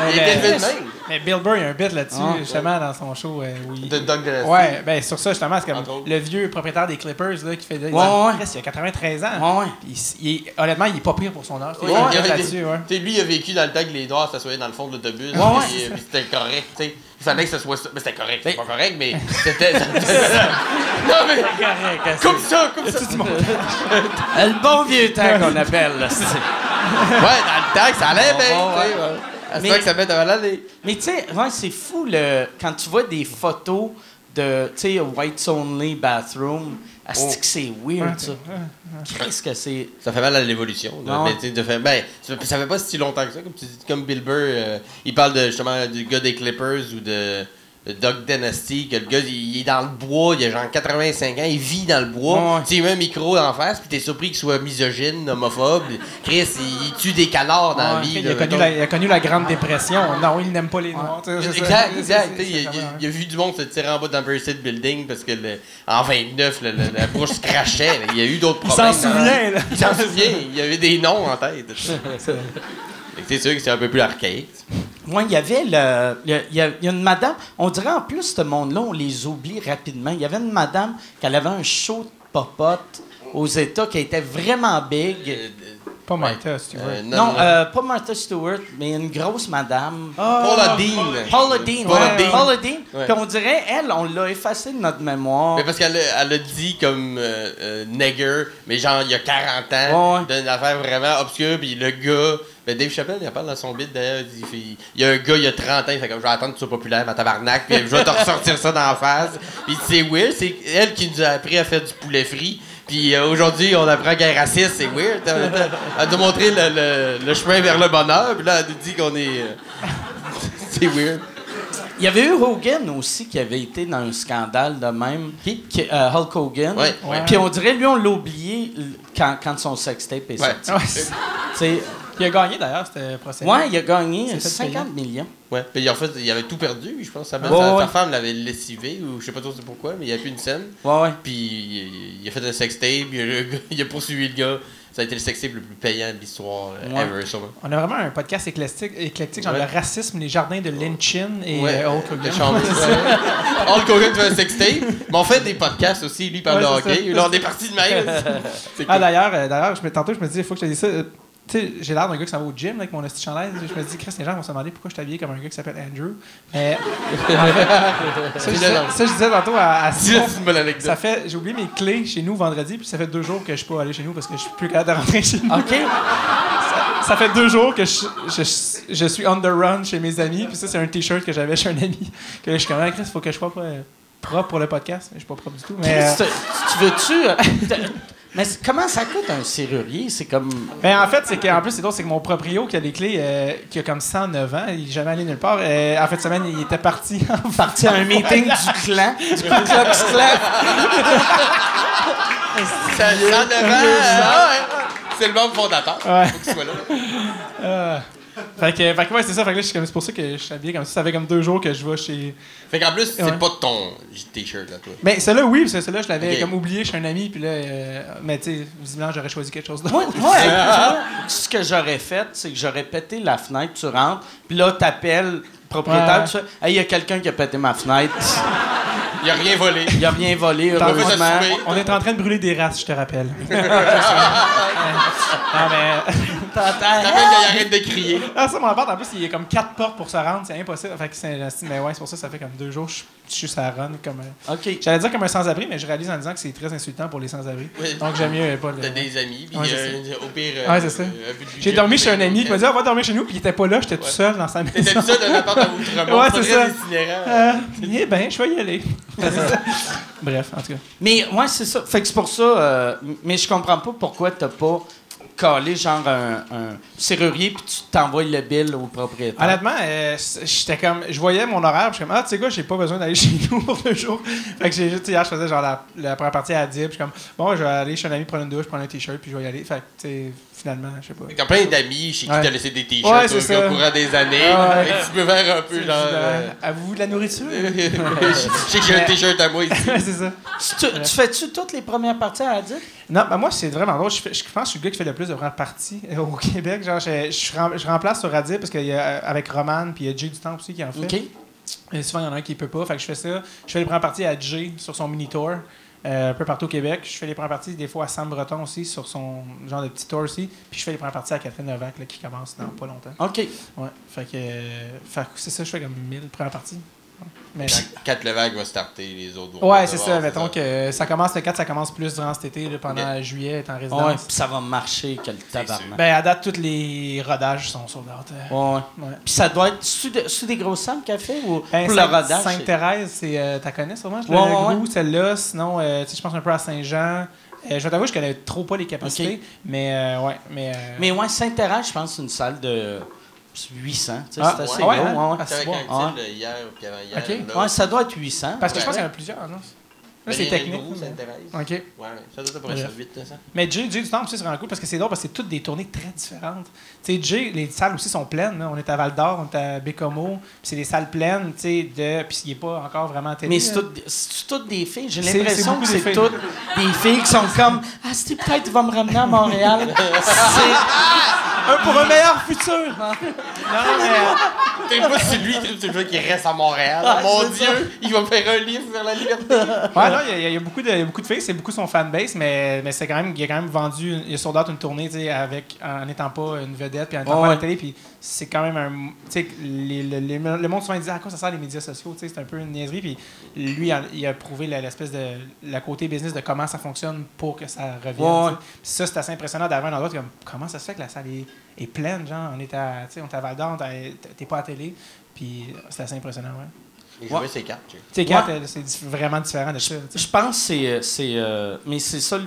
Il était élevé de même. Mais Bill Burr, il y a un bit là-dessus, Ah. justement, dans son show. Où il... De Dog Dynasty. Ouais, ben sur ça, justement, c'est Entre comme autres. le vieux propriétaire des Clippers là, qui fait. Il ouais. a 93 ans. Ouais. Puis honnêtement, il est pas pire pour son âge. Ouais, Il il est avait là-dessus, ouais. Tu sais, lui, il a vécu dans le temps que les Noirs s'assoyaient dans le fond de l'autobus. Ouais, ouais. Puis c'était correct, tu sais. Il fallait que ce soit ça. Mais c'était correct, c'était pas correct, mais c'était. Non, mais. Coupe ça, coupe ça. Le bon vieux temps qu'on appelle, là, c'est- Ouais, dans le temps que ça allait bien, Ouais, tu sais. ouais. C'est Mais- ça que ça met devant l'année. Mais tu sais, ouais, c'est fou quand tu vois des photos de, tu sais, whites only bathroom. Est-ce que c'est weird, ça? Qu'est-ce que c'est? Ça fait mal à l'évolution. là. Non. Mais tu sais, ça fait pas si longtemps que ça. Comme tu dis, comme Bill Burr, il parle justement du gars des Clippers ou de Dog Dynasty, que le gars, il est dans le bois, il a genre 85 ans, il vit dans le bois. Ouais. Tu sais, il met un micro en face, puis t'es surpris qu'il soit misogyne, homophobe. Chris, il tue des canards dans la vie. Il a connu la Grande Dépression. Non, il n'aime pas les Noirs. tu sais, c'est ça. Exact. C'est- Il c'est- a vu du monde se tirer en bas d'Empire State Building parce que en 29, la bouche se crachait. Là. Il y a eu d'autres Il problèmes. s'en souvient, là. Il s'en souvient. Il y avait des noms en tête. C'est sûr que c'est un peu plus archaïque. Moi, il y avait il y a une madame, on dirait en plus, ce monde-là, on les oublie rapidement. Il y avait une madame qui avait un show de popote aux États qui était vraiment big. Pas Martha, si tu veux. Non, pas Martha Stewart, mais une grosse madame. Paula Dean. Paula Dean. Paula Dean. Paula Dean. Ouais. Puis on dirait, elle, on l'a effacée de notre mémoire. Mais parce qu'elle a dit comme nigger, mais genre il y a 40 ans, Ouais. d'une affaire vraiment obscure, puis le gars. Ben Dave Chappelle, il en parle dans son bit d'ailleurs. Il y a un gars, il y a 30 ans, il fait comme je vais attendre que tu sois populaire, ma tabarnak, puis je vais te ressortir ça dans la face. Puis c'est weird, c'est elle qui nous a appris à faire du poulet frit. Puis aujourd'hui, on apprend qu'elle est raciste, c'est weird. Elle nous a montré le chemin vers le bonheur, puis là, elle nous dit qu'on est. C'est weird. Il y avait eu Hogan aussi qui avait été dans un scandale de même. Qui? Hulk Hogan. Ouais. Puis on dirait, lui, on l'a oublié quand son sextape est Ouais. sorti. Ouais. Tu sais, Il a gagné d'ailleurs, ce procès. ouais, il a gagné C'est fait 50 millions. Ouais, puis en fait, il avait tout perdu, je pense. Sa Ouais. femme l'avait lessivé, ou je sais pas trop c'est pourquoi, mais il n'y a plus une scène. Ouais. Puis il a fait un sextape, il a poursuivi le gars. Ça a été le sextape le plus payant de l'histoire ever, sûrement. On a vraiment un podcast éclectique genre Ouais. le racisme, les jardins de Lynchon et Ouais. Hulk Hogan. Le chambre. Hulk Hogan fait un sextape, mais on fait des podcasts aussi, lui il parle Ouais, de c'est hockey, ça. lors des parties de même. C'est Ah cool. d'ailleurs, tantôt je me dis, il faut que je te dise ça. Tu sais, j'ai l'air d'un gars qui s'en va au gym là, avec mon esti chandail. Je me dis, Chris, les gens vont se demander pourquoi je suis habillé comme un gars qui s'appelle Andrew. Mais. ça, je disais tantôt à Simon. C'est une bonne anecdote. Ça fait, j'ai oublié mes clés chez nous vendredi, puis ça fait 2 jours que je suis pas allé chez nous parce que je suis plus capable de rentrer chez nous. OK? Ça fait 2 jours que je suis on the run chez mes amis, puis ça, c'est un t-shirt que j'avais chez un ami. Que là, je suis comme, Chris, il faut que je sois propre pour le podcast. Je suis pas propre du tout. Mais, Tu veux-tu... mais comment ça coûte un serrurier? C'est comme... en fait, c'est qu'en plus, c'est drôle, c'est que mon proprio qui a les clés, qui a comme 109 ans, il n'est jamais allé nulle part. En fait, semaine, il était parti Parti à un meeting du clan, du Ku Klux Klan. Ça 109 ans, ah ouais. C'est le membre fondateur. Ouais. Faut qu'il soit là. Fait que ouais, c'est ça. Fait que là, c'est pour ça que je suis habillé comme ça. Ça fait comme 2 jours que je vais chez. Fait qu'en plus, c'est Ouais. pas ton t-shirt, là, toi. Mais celui-là, oui, parce que celui-là, je l'avais Ok. comme oublié chez un ami. Puis là, mais tu sais, visiblement, j'aurais choisi quelque chose d'autre. Moi, tu vois, ce que j'aurais fait, c'est que j'aurais pété la fenêtre, tu rentres, puis là, t'appelles le propriétaire, Ouais. tu fais « Hey, il y a quelqu'un qui a pété ma fenêtre. Il a rien volé. Il a rien volé, T'en fais heureusement. assumer. On est en train de brûler des races, je te rappelle. non, mais. T'appelles qu'il arrête de crier. Ah, ça, mon appart, en plus, il y a comme 4 portes pour se rendre. C'est impossible. Fait que mais ouais, c'est pour ça que ça fait comme 2 jours que je suis sur la run. Comme, OK. j'allais dire comme un sans-abri, mais je réalise en disant que c'est très insultant pour les sans-abri. Oui. Donc, j'aime mieux pas le. T'as des amis, puis Ouais, c'est au pire... Ouais, c'est ça. J'ai dormi chez un ami qui m'a dit, on va dormir chez nous, puis il était pas là, j'étais tout seul dans sa maison. T'étais ça d'un appart à Outremont. Ouais, pas c'est très ça. itinérant. Eh ben, je vais y aller. Bref, en tout cas. Mais ouais, c'est ça. Fait que c'est pour ça. Mais je comprends pas pourquoi t'as pas calé genre un serrurier puis tu t'envoies le bill au propriétaire. Honnêtement, j'étais comme, je voyais mon horaire, puis je suis comme, ah, tu sais quoi, j'ai pas besoin d'aller chez nous pour 2 jours. Fait que j'ai juste, hier, je faisais genre la première partie à 10, puis je suis comme, bon, je vais aller chez un ami prendre une douche, prendre un t-shirt, puis je vais y aller. Fait que, tu sais, finalement, je sais pas. T'as plein d'amis chez qui Ouais. t'as laissé des t-shirts Ouais, c'est ça. au courant des années. Ouais. Et tu peux faire un peu genre... Avez-vous de la nourriture? Je sais que j'ai un t-shirt à moi ici. Ouais, c'est ça. Tu fais-tu toutes les premières parties à dire? Non, ben moi, c'est vraiment drôle. Je pense que je suis le gars qui fait le plus de premières parties au Québec. Genre, je remplace sur Radib parce qu'il y a avec Roman puis il y a Jay du Temple aussi qui en fait. OK. Et souvent, il y en a un qui peut pas. Fait que je fais ça. Je fais les premières parties à Jay sur son mini-tour. Un peu partout au Québec. Je fais les premières parties des fois à Sam Breton aussi sur son genre de petit tour aussi. Puis je fais les premières parties à Catherine Levac là, qui commence dans pas longtemps. OK. Ouais. Fait que c'est ça, je fais comme 1000 premières parties. Mais, Quand le vague va starter, les autres vont... ouais, c'est ça. Mettons que ça commence le 4, ça commence plus durant cet été, là, pendant juillet, être en Ouais, résidence. puis ça va marcher que le tabarnak. Ben, à date, tous les rodages sont sold out. Ouais. Ouais. Puis ça doit être sous des grosses salles qu'elle fait ou Ben, pour le rodage? Sainte-Thérèse, c'est, t'as connais sûrement, Ouais, ouais, le Grou, celle-là. Sinon, tu sais, je pense un peu à Saint-Jean. Je vais t'avouer, je connais trop pas les capacités. Ok. Mais, ouais. Mais ouais, Sainte-Thérèse, je pense que c'est une salle de 800. Tu sais, Ah, c'est assez ouais, gros. hein? Ouais, ouais. Ah, J'étais avec c'est un bon. petit hier puis avant-hier. Ok. là. Ouais, ça doit être 800. Parce que Ouais, je pense qu'il y en ouais. a plusieurs, non? Ben, Là, c'est il y a technique. le gros, mais- Sainte-Thérèse. OK. Ouais, ça doit être pour ça vite, ça. Mais Jay du Temple, c'est vraiment cool parce que c'est drôle parce que c'est toutes des tournées très différentes. Tu sais, Jay, les salles aussi sont pleines. Là. On est à Val d'Or, on est à Bécomo, puis c'est des salles pleines, tu sais, puis il n'est pas encore vraiment télé. Mais c'est là. toutes des filles. J'ai C'est l'impression beaucoup que des c'est filles. toutes des filles qui sont comme Ah, c'est peut-être tu vas me ramener à Montréal. Pour un meilleur futur! non, mais. T'es pas sur lui, c'est le gars qui reste à Montréal. Ah, Mon c'est Dieu, il va faire un livre vers la liberté. Ouais, non, il y a beaucoup de filles, c'est beaucoup son fanbase, mais c'est quand même, il a quand même vendu, il a sold out une tournée, tu sais, en n'étant pas une vedette, puis en n'étant pas à la télé, puis c'est quand même un, tu sais, le monde souvent dit à quoi ça sert les médias sociaux, tu sais, c'est un peu une niaiserie, puis lui, il a prouvé l'espèce de, la côté business de comment ça fonctionne pour que ça revienne. Ouais. Tu sais. Puis ça, c'est assez impressionnant d'avoir un endroit comme, comment ça se fait que la salle est pleine, genre, on est à Val d'Or, t'es pas à la télé, puis c'est assez impressionnant, ouais. Il jouait ses cartes, tu sais. Tu sais, Kat, c'est vraiment différent de ça. tu sais. Je pense que mais c'est ça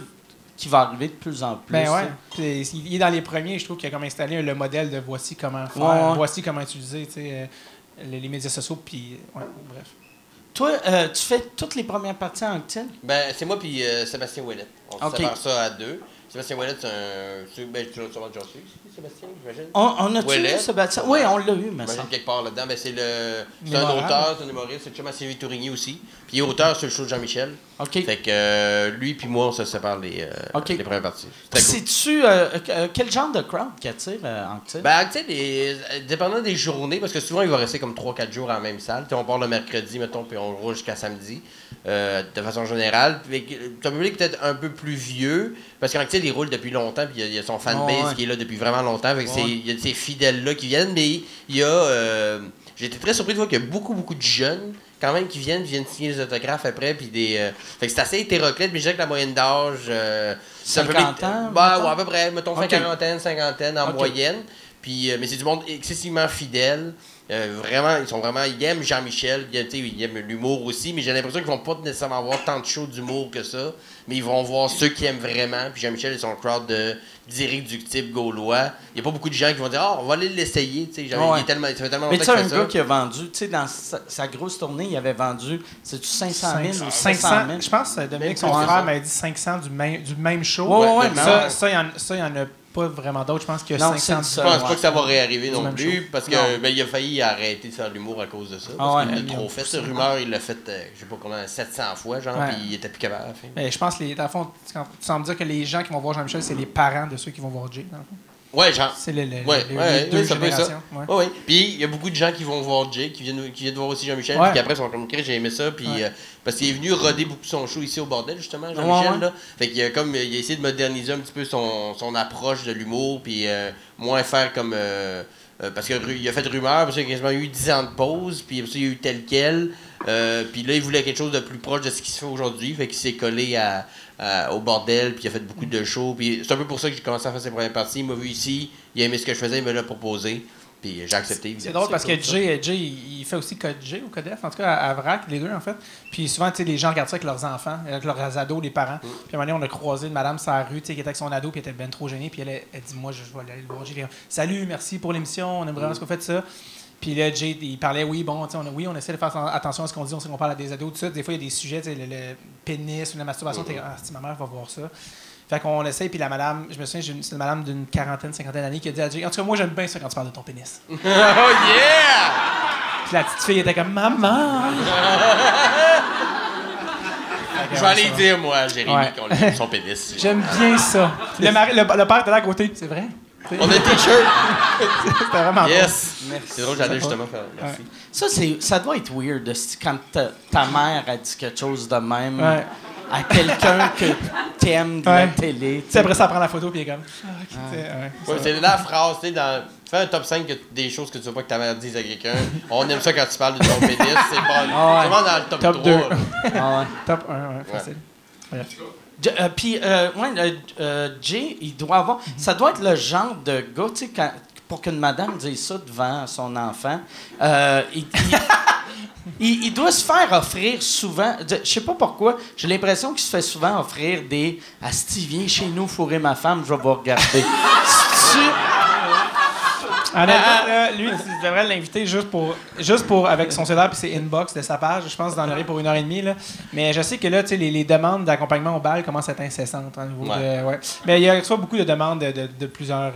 qui va arriver de plus en plus. Ben ouais. ça. Puis il est dans les premiers, je trouve, qu'il a comme installé le modèle de voici comment faire, Ouais. voici comment utiliser, tu sais, les médias sociaux, puis ouais, bref. Toi, tu fais toutes les premières parties en Octile? Ben, c'est moi puis Sébastien Ouellet. On se Ok. sépare ça à deux. Sébastien Ouellet, ben, tu l'as sûrement déjà su, Sébastien, j'imagine. On a-tu Ouellet. eu Sébastien? Oui, on l'a eu, mais ça. J'imagine quelque part là-dedans. Ben, c'est un Mémorable. auteur, c'est un humoriste, c'est le chum à Sylvie Tourigny aussi. Puis il est auteur sur le show de Jean-Michel. OK. Fait que lui puis moi, on se sépare les premières parties. C'est très cool. Sais-tu quel genre de crowd qui attire en Octile? Ben, tu sais, dépendant des journées, parce que souvent, il va rester comme 3-4 jours en même salle. Tu sais, on part le mercredi, mettons, puis on roule jusqu'à samedi, de façon générale. C'est un public peut-être un peu plus vieux, parce qu'en il roule depuis longtemps, puis il y a son fanbase Ouais. qui est là depuis vraiment longtemps. Fait que Ouais. il y a ces fidèles-là qui viennent, mais il y a... j'ai été très surpris de voir qu'il y a beaucoup, beaucoup de jeunes, quand même, qui viennent signer les autographes après, puis fait que c'est assez hétéroclite, mais je dirais que la moyenne d'âge... c'est un 50 public- ans, Ben, mettons? ouais, à peu près, mettons, fin Ok. quarantaine, cinquantaine en Ok. moyenne. Puis, mais c'est du monde excessivement fidèle. Vraiment, ils aiment Jean-Michel, ils aiment l'humour aussi, mais j'ai l'impression qu'ils vont pas nécessairement avoir tant de shows d'humour que ça, mais ils vont voir ceux qui aiment vraiment. Puis Jean-Michel et son crowd d'irréductible gaulois. Il n'y a pas beaucoup de gens qui vont dire « Ah, on va aller l'essayer. » Ça fait tellement Mais longtemps tu sais, qu'il un fait ça. gars qui a vendu, tu sais, dans sa grosse tournée, il avait vendu, c'est-tu 500 000 ou 500, 700 000? je pense, Dominique, son Même frère plus, m'avait dit 500 du même show. Ouais, ça, mais ça, il y en a pas vraiment d'autres. Je pense qu'il y a Non, 500 c'est Je pense pas que ça va réarriver Du non même plus, show. parce que ben, il a failli arrêter de faire de l'humour à cause de ça. Parce qu'il l'a trop fait. Cette rumeur, il l'a fait, je sais pas combien, 700 fois, genre, puis il était plus capable à la fin. Mais je pense que, dans le fond, tu sembles dire que les gens qui vont voir Jean-Michel, c'est les parents de ceux qui vont voir Jay, dans le fond. Ouais, genre. C'est les deux ça peut être ça. Ouais. Ouais. Puis il y a beaucoup de gens qui vont voir Jay, qui viennent voir aussi Jean-Michel, Ouais. puis après ils sont comme Chris, j'ai aimé ça, puis parce qu'il est venu roder beaucoup son show ici au bordel justement, Ouais, Jean-Michel ouais. là. Fait qu'il a comme il a essayé de moderniser un petit peu son approche de l'humour, puis moins faire comme parce qu'il a fait rumeur, parce qu'il a quasiment eu 10 ans de pause, puis après ça, il y a eu tel quel. Puis là, il voulait quelque chose de plus proche de ce qui se fait aujourd'hui, fait qu'il s'est collé au bordel, puis il a fait beaucoup de shows. Puis c'est un peu pour ça que j'ai commencé à faire ses premières parties. Il m'a vu ici, il a aimé ce que je faisais, il me l'a proposé, puis j'ai accepté. C'est drôle parce que Jay, il fait aussi Code J ou Codef, en tout cas à Vrac, les deux en fait. Puis souvent, tu sais, les gens regardent ça avec leurs enfants, avec leurs ados, les parents. Puis à un moment donné, on a croisé une madame sur la rue, tu sais, qui était avec son ado, puis elle était ben trop gênée. Puis elle dit, moi, je vais aller le voir. Jay. Salut, merci pour l'émission, on aime vraiment ce qu'on fait de ça. Puis là, Jay, il parlait, oui, bon, on essaie de faire attention à ce qu'on dit, on sait qu'on parle à des ados, tout ça. Des fois, il y a des sujets, tu sais, le pénis ou la masturbation, t'es si ma mère va voir ça. Fait qu'on essaie, puis la madame, je me souviens, c'est une madame d'une quarantaine, cinquantaine d'années qui a dit à Jay, en tout cas, moi, j'aime bien ça quand tu parles de ton pénis. Oh yeah! Puis la petite fille était comme, maman! Je vais aller dire, moi, à Jérémy, Ouais. qu'on aime son pénis. J'aime bien ça. Le père était là à côté, c'est vrai. On a un t-shirt! C'était vraiment Yes! Merci. C'est drôle, j'allais justement faire. Merci. Ça doit être weird quand ta mère a dit quelque chose de même Ouais. à quelqu'un que t'aimes de la télé. Tu sais, après ça, elle prend la photo, puis il est comme. Ouais, c'est la phrase, tu sais, fais un top 5 des choses que tu veux pas que ta mère dise à quelqu'un. On aime ça quand tu parles de ton pénis, c'est pas vraiment dans le top 3. Top 2. Ah ouais. Top 1, ouais, facile. Bref. Puis, Jay, il doit avoir. Ça doit être le genre de gars, tu sais, pour qu'une madame dise ça devant son enfant, il doit se faire offrir souvent. Je sais pas pourquoi, j'ai l'impression qu'il se fait souvent offrir des Asti, viens chez nous fourrer ma femme, je vais vous regarder. Honnêtement, là, lui, tu devrais l'inviter juste pour avec son cellulaire puis ses inbox de sa page. Je pense d'en aurait pour 1h30. Là. Mais je sais que là, tu sais, les demandes d'accompagnement au bal commencent à être incessantes. Au niveau de. Mais il y a reçoit beaucoup de demandes de plusieurs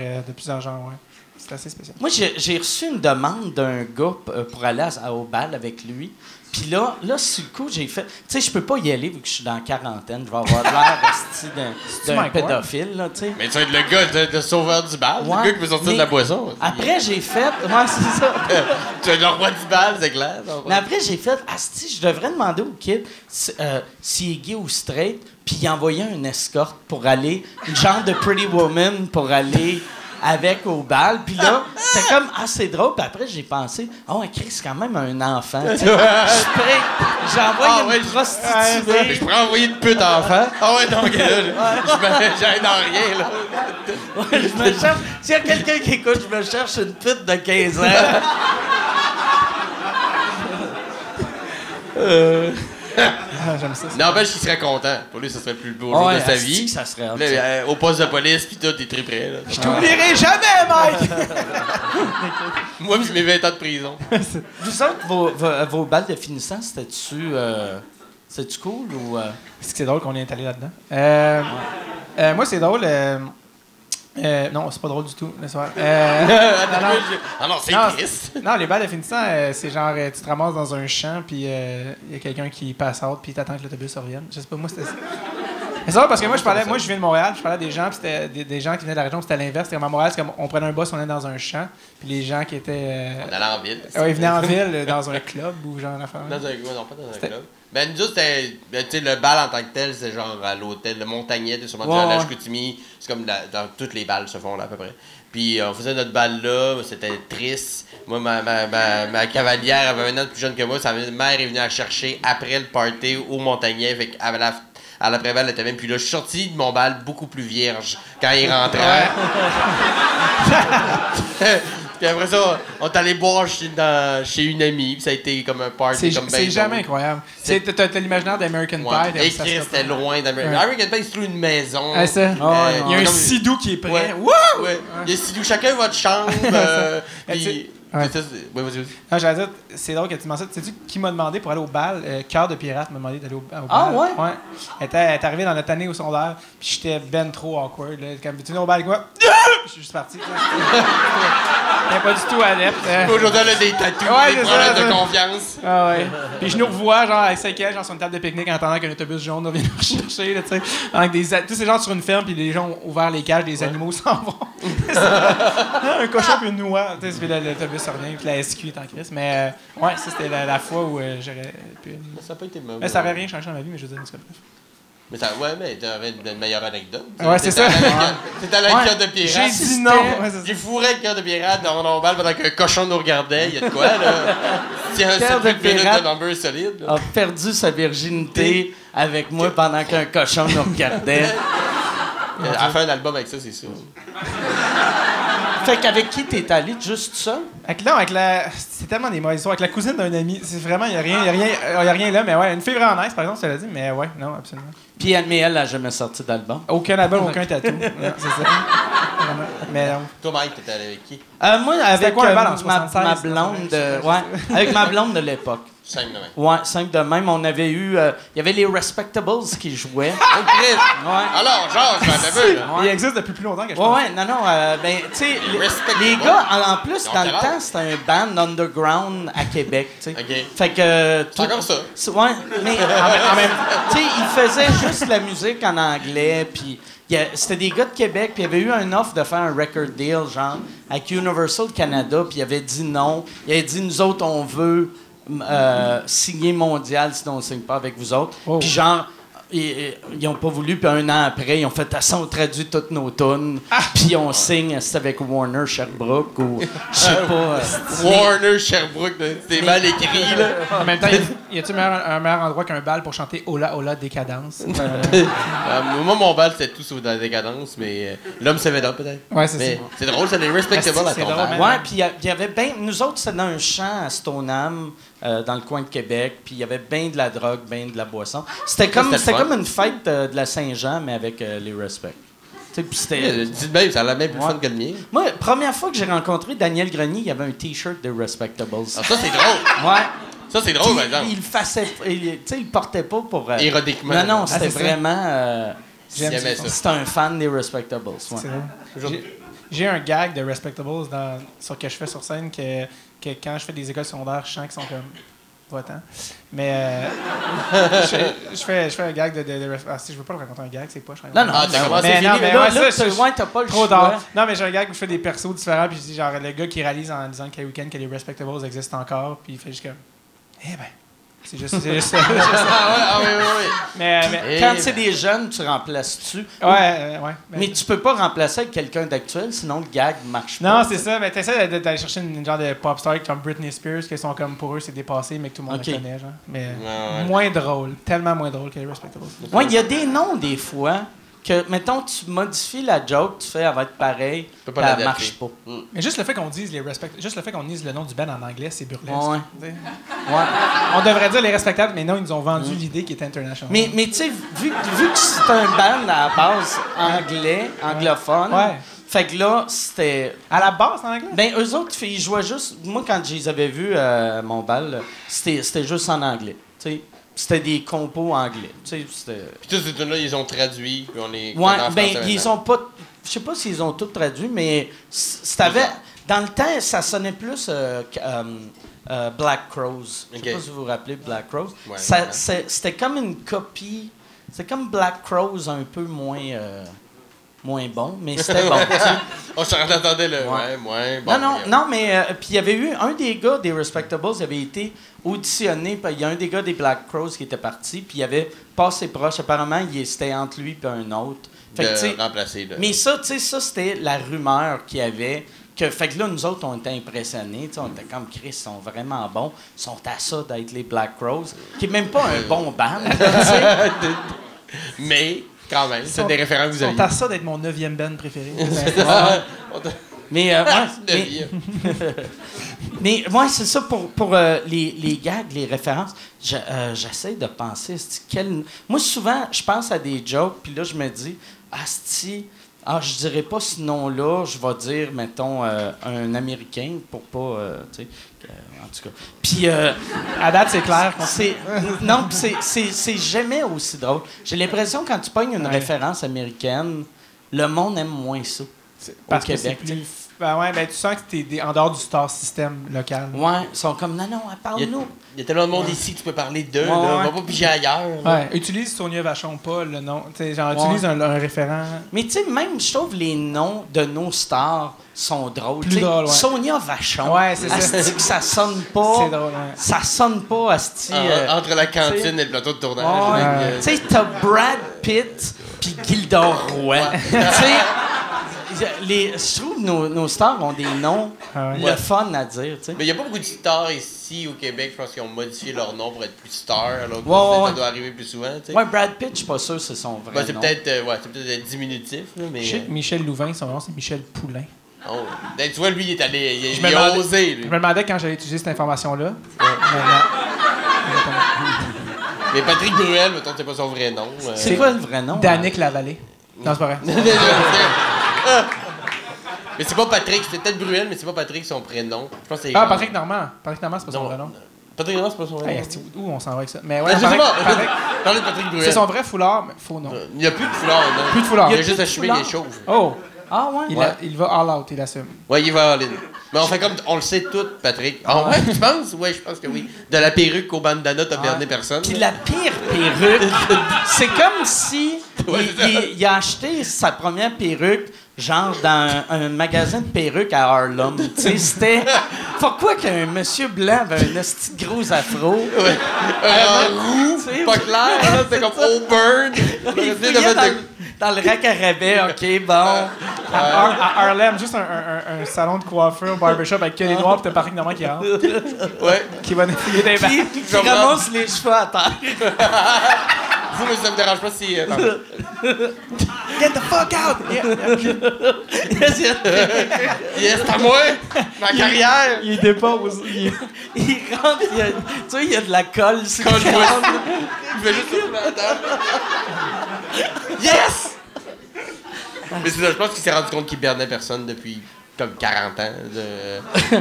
genres. Ouais. C'est assez spécial. Moi, j'ai reçu une demande d'un gars pour aller au bal avec lui. Puis là, sur le coup, j'ai fait... Tu sais, je peux pas y aller vu que je suis dans la quarantaine. Je vais avoir l'air d'un pédophile, là, tu sais. Mais tu vas être le gars, le sauveur du bal, Ouais, le gars qui peut sortir de la boisson. Après, j'ai fait... Ouais, c'est ça. Tu es le roi du bal, c'est clair. Mais après, j'ai fait... Asti, je devrais demander au kid s'il est gay ou straight, puis il envoyait une escorte pour aller... Une genre de Pretty Woman pour aller... avec au bal. Puis là, c'était comme, c'est drôle. Puis après, j'ai pensé, Chris, c'est quand même un enfant. Tu sais. J'envoie une prostituée. Je pourrais envoyer une pute enfant. Ah ouais, donc là, j'aide dans rien, là. Ouais, je me cherche. S'il y a quelqu'un qui écoute, je me cherche une pute de 15 ans. J'aime ça. N'empêche qu'il serait content. Pour lui, ce serait le plus beau jour de sa vie. Que ça serait Là, au poste de police, puis tout, t'es très prêt. Là. Je t'oublierai jamais, Mike! Moi, puis mes 20 ans de prison. Vous autres, vos balles de finissant, c'était-tu cool ou... Est-ce que c'est drôle qu'on est allé là-dedans? Moi, c'est drôle. Non, c'est pas drôle du tout, le soir. Non, c'est triste. Non, les balles de finissant, c'est genre, tu te ramasses dans un champ, puis il y a quelqu'un qui passe out, puis t'attends que l'autobus revienne. Je sais pas, moi, c'était ça. Mais c'est vrai parce que moi, je viens de Montréal, je parlais à des gens, puis c'était des gens qui venaient de la région, puis c'était l'inverse. C'était comme à Montréal, c'est comme on prenait un bus, on allait dans un champ, puis les gens qui étaient. On allait en ville. Ils venaient en ville, dans un club ou genre la famille. Non, pas dans un club. Ben, nous autres, c'était. Tu sais, le bal en tant que tel, c'est genre à l'hôtel, le Montagnet, t'es sûrement déjà à la Chicoutimi. C'est comme dans toutes les balles se font là, à peu près. Puis on faisait notre bal là, c'était triste. Moi, ma cavalière avait 1 an de plus jeune que moi. Sa mère est venue la chercher après le party au Montagnet. Fait qu'à l'après-balle, elle était même plus là. Je suis sorti de mon bal beaucoup plus vierge quand il rentrait. Puis après ça, on est allé boire chez une amie. Puis ça a été comme un party. C'est jamais incroyable. T'as l'imaginaire d'American Pie. Et Chris, c'était loin d'American Pie. American Pie, c'est une maison. Il y a un sidou qui est prêt. Ouais. Il y a sidou. Chacun votre chambre. Puis Ouais. Ouais, vas-y. Non, j'allais dire, c'est drôle que tu m'en sais. Sais-tu qui m'a demandé pour aller au bal? Cœur de pirate m'a demandé d'aller au bal. Ah, ouais? Ouais. Elle est arrivée dans notre année au secondaire, puis j'étais ben trop awkward. Là. Comme, tu viens au bal avec moi? Je suis juste parti. J'étais pas du tout adepte. Aujourd'hui, elle a des tatous, Ouais, des c'est problèmes ça, de ça. confiance. Ah ouais. Puis je nous revois, genre, avec 5 genre, sur une table de pique-nique en attendant qu'un autobus jaune vienne nous rechercher, là, tu sais. Avec tous ces gens sur une ferme, puis les gens ont ouvert les cages, les animaux s'en vont. Un cochon puis une noix. Tu sais, puis l'autobus revient, puis la SQ est en crise. Mais, ouais, ça, c'était la fois où j'aurais pu. Ça n'a pas été mauvais. Mais ça n'aurait rien changé dans ma vie, mais je veux dire, c'est bref. Mais mais t'avais une meilleure anecdote. Ouais, c'est ça. C'était à la cœur de pirate. J'ai dit non. Ouais, c'est ça. J'ai fourré le cœur de pirate dans mon balle pendant qu'un cochon nous regardait. Il y a de quoi, là? Tiens, un Cœur de 7 minutes pirate. de number solide. Là. A perdu sa virginité avec moi pendant qu'un cochon nous regardait. Elle a fait un album avec ça, c'est sûr. Fait qu'avec qui t'es allé juste ça? C'est tellement des mauvaises histoires. Avec la cousine d'un ami, c'est vraiment, il n'y a rien là, mais ouais, une fille vraiment nice, par exemple, ça l'a dit, mais ouais, non, absolument. Puis elle n'a jamais sorti d'album. Aucun album, aucun tatou. Non, c'est ça. Vraiment. Mais non. Toi, Mike, t'étais allé avec qui? Moi, avec quoi un bal en ma 76? blonde de... Ouais, avec ma blonde de l'époque. Simple de même. Ouais, simple de même. On avait eu... Il y avait les Respectables qui jouaient. Oh, Chris! Ouais. Alors, genre, je m'en vu, là. Il existe depuis plus longtemps que je Ouais, pense. ouais, non, ben, tu sais, Respectable. les gars, en plus, Ils ont dans le quel âge? temps, c'était un band underground à Québec, tu sais. OK. Fait que... C'est encore ça. Ouais, mais en même tu sais, ils faisaient juste la musique en anglais, puis c'était des gars de Québec, puis il y avait eu un offre de faire un record deal, genre, avec Universal Canada, puis il avait dit non. Il avait dit, nous autres, on veut signer mondial, sinon on ne signe pas avec vous autres. Oh. Puis genre, ils n'ont pas voulu, puis un an après, ils ont fait ça, on traduit toutes nos tunes, puis on signe, c'est avec Warner Sherbrooke, ou je sais pas. Warner Sherbrooke, c'est mal écrit, là. En même temps, y a-tu un meilleur endroit qu'un bal pour chanter Ola Ola Décadence? Moi, mon bal, c'était tout sur la décadence, mais l'homme se là, peut-être. Ouais, c'est Mais ça. c'est drôle, c'est des respectable à C'est ton drôle, bal. Ouais, puis il y avait bien. Nous autres, c'était dans un champ à Stoneham, dans le coin de Québec, puis il y avait bien de la drogue, bien de la boisson. C'était comme une fête de la Saint-Jean, mais avec les respects. Tu sais, puis c'était. Dites bien, ça a l'air même plus Ouais. fun que le mien. Moi, première fois que j'ai rencontré Daniel Grenier, il y avait un T-shirt de Respectables. Ah, ça, c'est drôle. Ouais. Ça, c'est drôle, par Puis, exemple. il le faisait. Tu sais, il le portait pas pour. Ironiquement. Non, c'était c'est ça. vraiment. J'aime Il aimait ça. ça. C'était un fan des Respectables. Ouais. C'est vrai. J'ai un gag de Respectables sur que je fais sur scène que quand je fais des écoles secondaires, je sens qu'ils sont comme va-t'en. Mais je fais un gag de si je veux pas le raconter un gag, c'est pas je Non, non, Ah, t'as commencé, mais c'est non, fini. mais là, ouais, là, ça, t'as pas le trop choix. tard. Non, mais j'ai un gag où je fais des persos différents, puis je dis genre le gars qui réalise en disant que week-end que les Respectables existent encore, puis il fait juste comme eh ben, c'est juste ça. Ah oui. Mais Quand Eh c'est ben. des jeunes, tu remplaces-tu? ouais. Mais tu peux pas remplacer avec quelqu'un d'actuel, sinon le gag marche pas. Non, c'est ça. Mais t'essaies d'aller chercher une genre de pop star comme Britney Spears, qui sont comme pour eux, c'est dépassé, mais que tout le monde Ok. le connaît, genre. Mais Ouais. moins drôle. Tellement moins drôle que les Respectables. Ouais, il y a des noms, des fois, que, mettons, tu modifies la joke, tu fais, elle va être pareille, peux pas puis elle l'adapter. marche pas. Mais juste le fait qu'on dise juste le fait qu'on dise le nom du band en anglais, c'est burlesque. Ouais. T'sais. Ouais. On devrait dire les respectables, mais non, ils nous ont vendu l'idée qui est international. Mais tu sais, vu que c'est un band à la base anglophone, Ouais. fait que là, c'était... À la base, en anglais? Ben, eux autres, ils jouaient juste... Moi, quand je les avais vus, mon bal, c'était juste en anglais, tu sais. C'était des compos anglais, tu sais, c'était... Puis tous ces tunes-là, ils ont traduit, puis on les connaît Ouais, en ben, français ils maintenant. ont pas... Je sais pas s'ils ont tout traduit, mais dans le temps, ça sonnait plus Black Crowes. Je sais Ok. pas si vous vous rappelez Black Crowes. Ouais, C'était comme une copie... C'est comme Black Crowes un peu moins bon, mais c'était bon. tu sais. On s'en attendait le. Ouais. Ouais, bon. Non, mais puis il y avait eu un des gars des Respectables, il avait été auditionné, puis il y a un des gars des Black Crowes qui était parti, puis il avait passé proche. Apparemment, c'était entre lui et un autre. Fait que, tu sais, De remplacer. mais ça, tu sais, ça, c'était la rumeur qu'il y avait. Fait que là, nous autres, on était impressionnés. Tu sais, on était comme Chris, ils sont vraiment bons. Ils sont à ça d'être les Black Crowes, qui est même pas un bon band. là, tu sais. Mais, quand même, c'est des références que vous Ils sont avez. à ça d'être mon 9e band préféré. Mais, Neuvième. mais ouais, c'est ça pour les gags, les références. J'essaie de penser. Moi, souvent, je pense à des jokes, puis là, je me dis, asti, Ah, je dirais pas ce nom-là, je vais dire, mettons, un Américain, pour pas, tu sais, en tout cas. Puis, À date, c'est clair. non, pis c'est jamais aussi drôle. J'ai l'impression que quand tu pognes une référence américaine, le monde aime moins ça. Parce au que c'est Québec, plus... Ben ouais, ben tu sens que t'es en dehors du star system local. Ouais, ils sont comme, non, parle-nous. Il y a tellement de monde ici que tu peux parler d'eux. Ouais, là. ouais. On va pas piger ailleurs. là. Ouais, utilise Sonia Vachon pas le nom. T'sais, genre, utilise un référent. Mais tu sais, même, je trouve les noms de nos stars sont drôles. Plus T'sais, drôles, ouais. Sonia Vachon. Ouais, c'est ça. Asti que ça sonne pas. C'est drôle, ouais. Ça sonne pas, Asti. Entre la cantine t'sais- et le plateau de tournage. Ouais. avec, Tu sais, t'as Brad Pitt puis Gildor Roy. Tu sais, je trouve que nos stars ont des noms Ah ouais. le fun à dire, tu sais. Mais il n'y a pas beaucoup de stars ici au Québec, je pense qu'ils ont modifié leur nom pour être plus stars, alors que Ouais. ça doit arriver plus souvent. Tu sais. Ouais, Brad Pitt, je suis pas sûr que c'est son vrai Ben, c'est nom. peut-être diminutif, là, mais. Je sais que Michel Louvain, son nom, c'est Michel Poulain. Oh. Ben, tu vois, lui, il est allé. Je Il me a demandais- osé, lui. Je me demandais quand j'allais utiliser cette information-là. Mais Patrick Bruel, mettons, c'est pas son vrai nom. C'est quoi le vrai nom? Danick Lavallée. Non, c'est pas vrai. Mais c'est pas Patrick, c'est peut-être Bruel, mais c'est pas Patrick son prénom. Je pense que c'est. Ah, genre- Patrick Normand. Patrick Normand, c'est pas son Non. vrai nom. Patrick Normand, c'est pas son vrai Hey, nom. esti, où on s'en va avec ça? Mais Ouais, ouais, je sais Patrick- pas. Patrick- Parlez de Patrick Bruel. c'est son vrai foulard, mais faux nom. Il n'y a plus de foulard, non. Plus de foulard. Il a Il y a juste plus de assumé foulard. les choses. Oh! Ah ouais? Il va all out, il assume. Ouais, il va all in. Mais on fait comme. On le sait tout, Patrick. Ah ouais, tu penses? Ouais, je pense que oui. De la perruque au bandana, t'as berné personne. Puis la pire perruque, c'est comme si il a acheté sa première perruque, genre dans un magasin de perruques à Harlem. Tu sais, c'était. Pourquoi qu'un monsieur blanc avait un hostie de gros afro? Ouais. Roux, Tu sais, pas clair, là, c'était comme Auburn. Il fouillait dans le rack à rabais, OK, bon. À Harlem, juste un salon de coiffure, barbershop avec que les noirs, pis t'as Patrick Normand qui rentre, Ouais. qui va fouiller des Puis bacs. il ramasse les cheveux à terre. Vous, mais ça me dérange pas si. Pardon. Get the fuck out! Yes, Yes, c'est à moi! Ma carrière! Il dépose. il rentre, tu sais, il y a de la colle sur le Colle-moi. crâne. Il fait juste sur la table. Yes! Mais c'est ça, je pense qu'il s'est rendu compte qu'il bernait personne depuis comme 40 ans.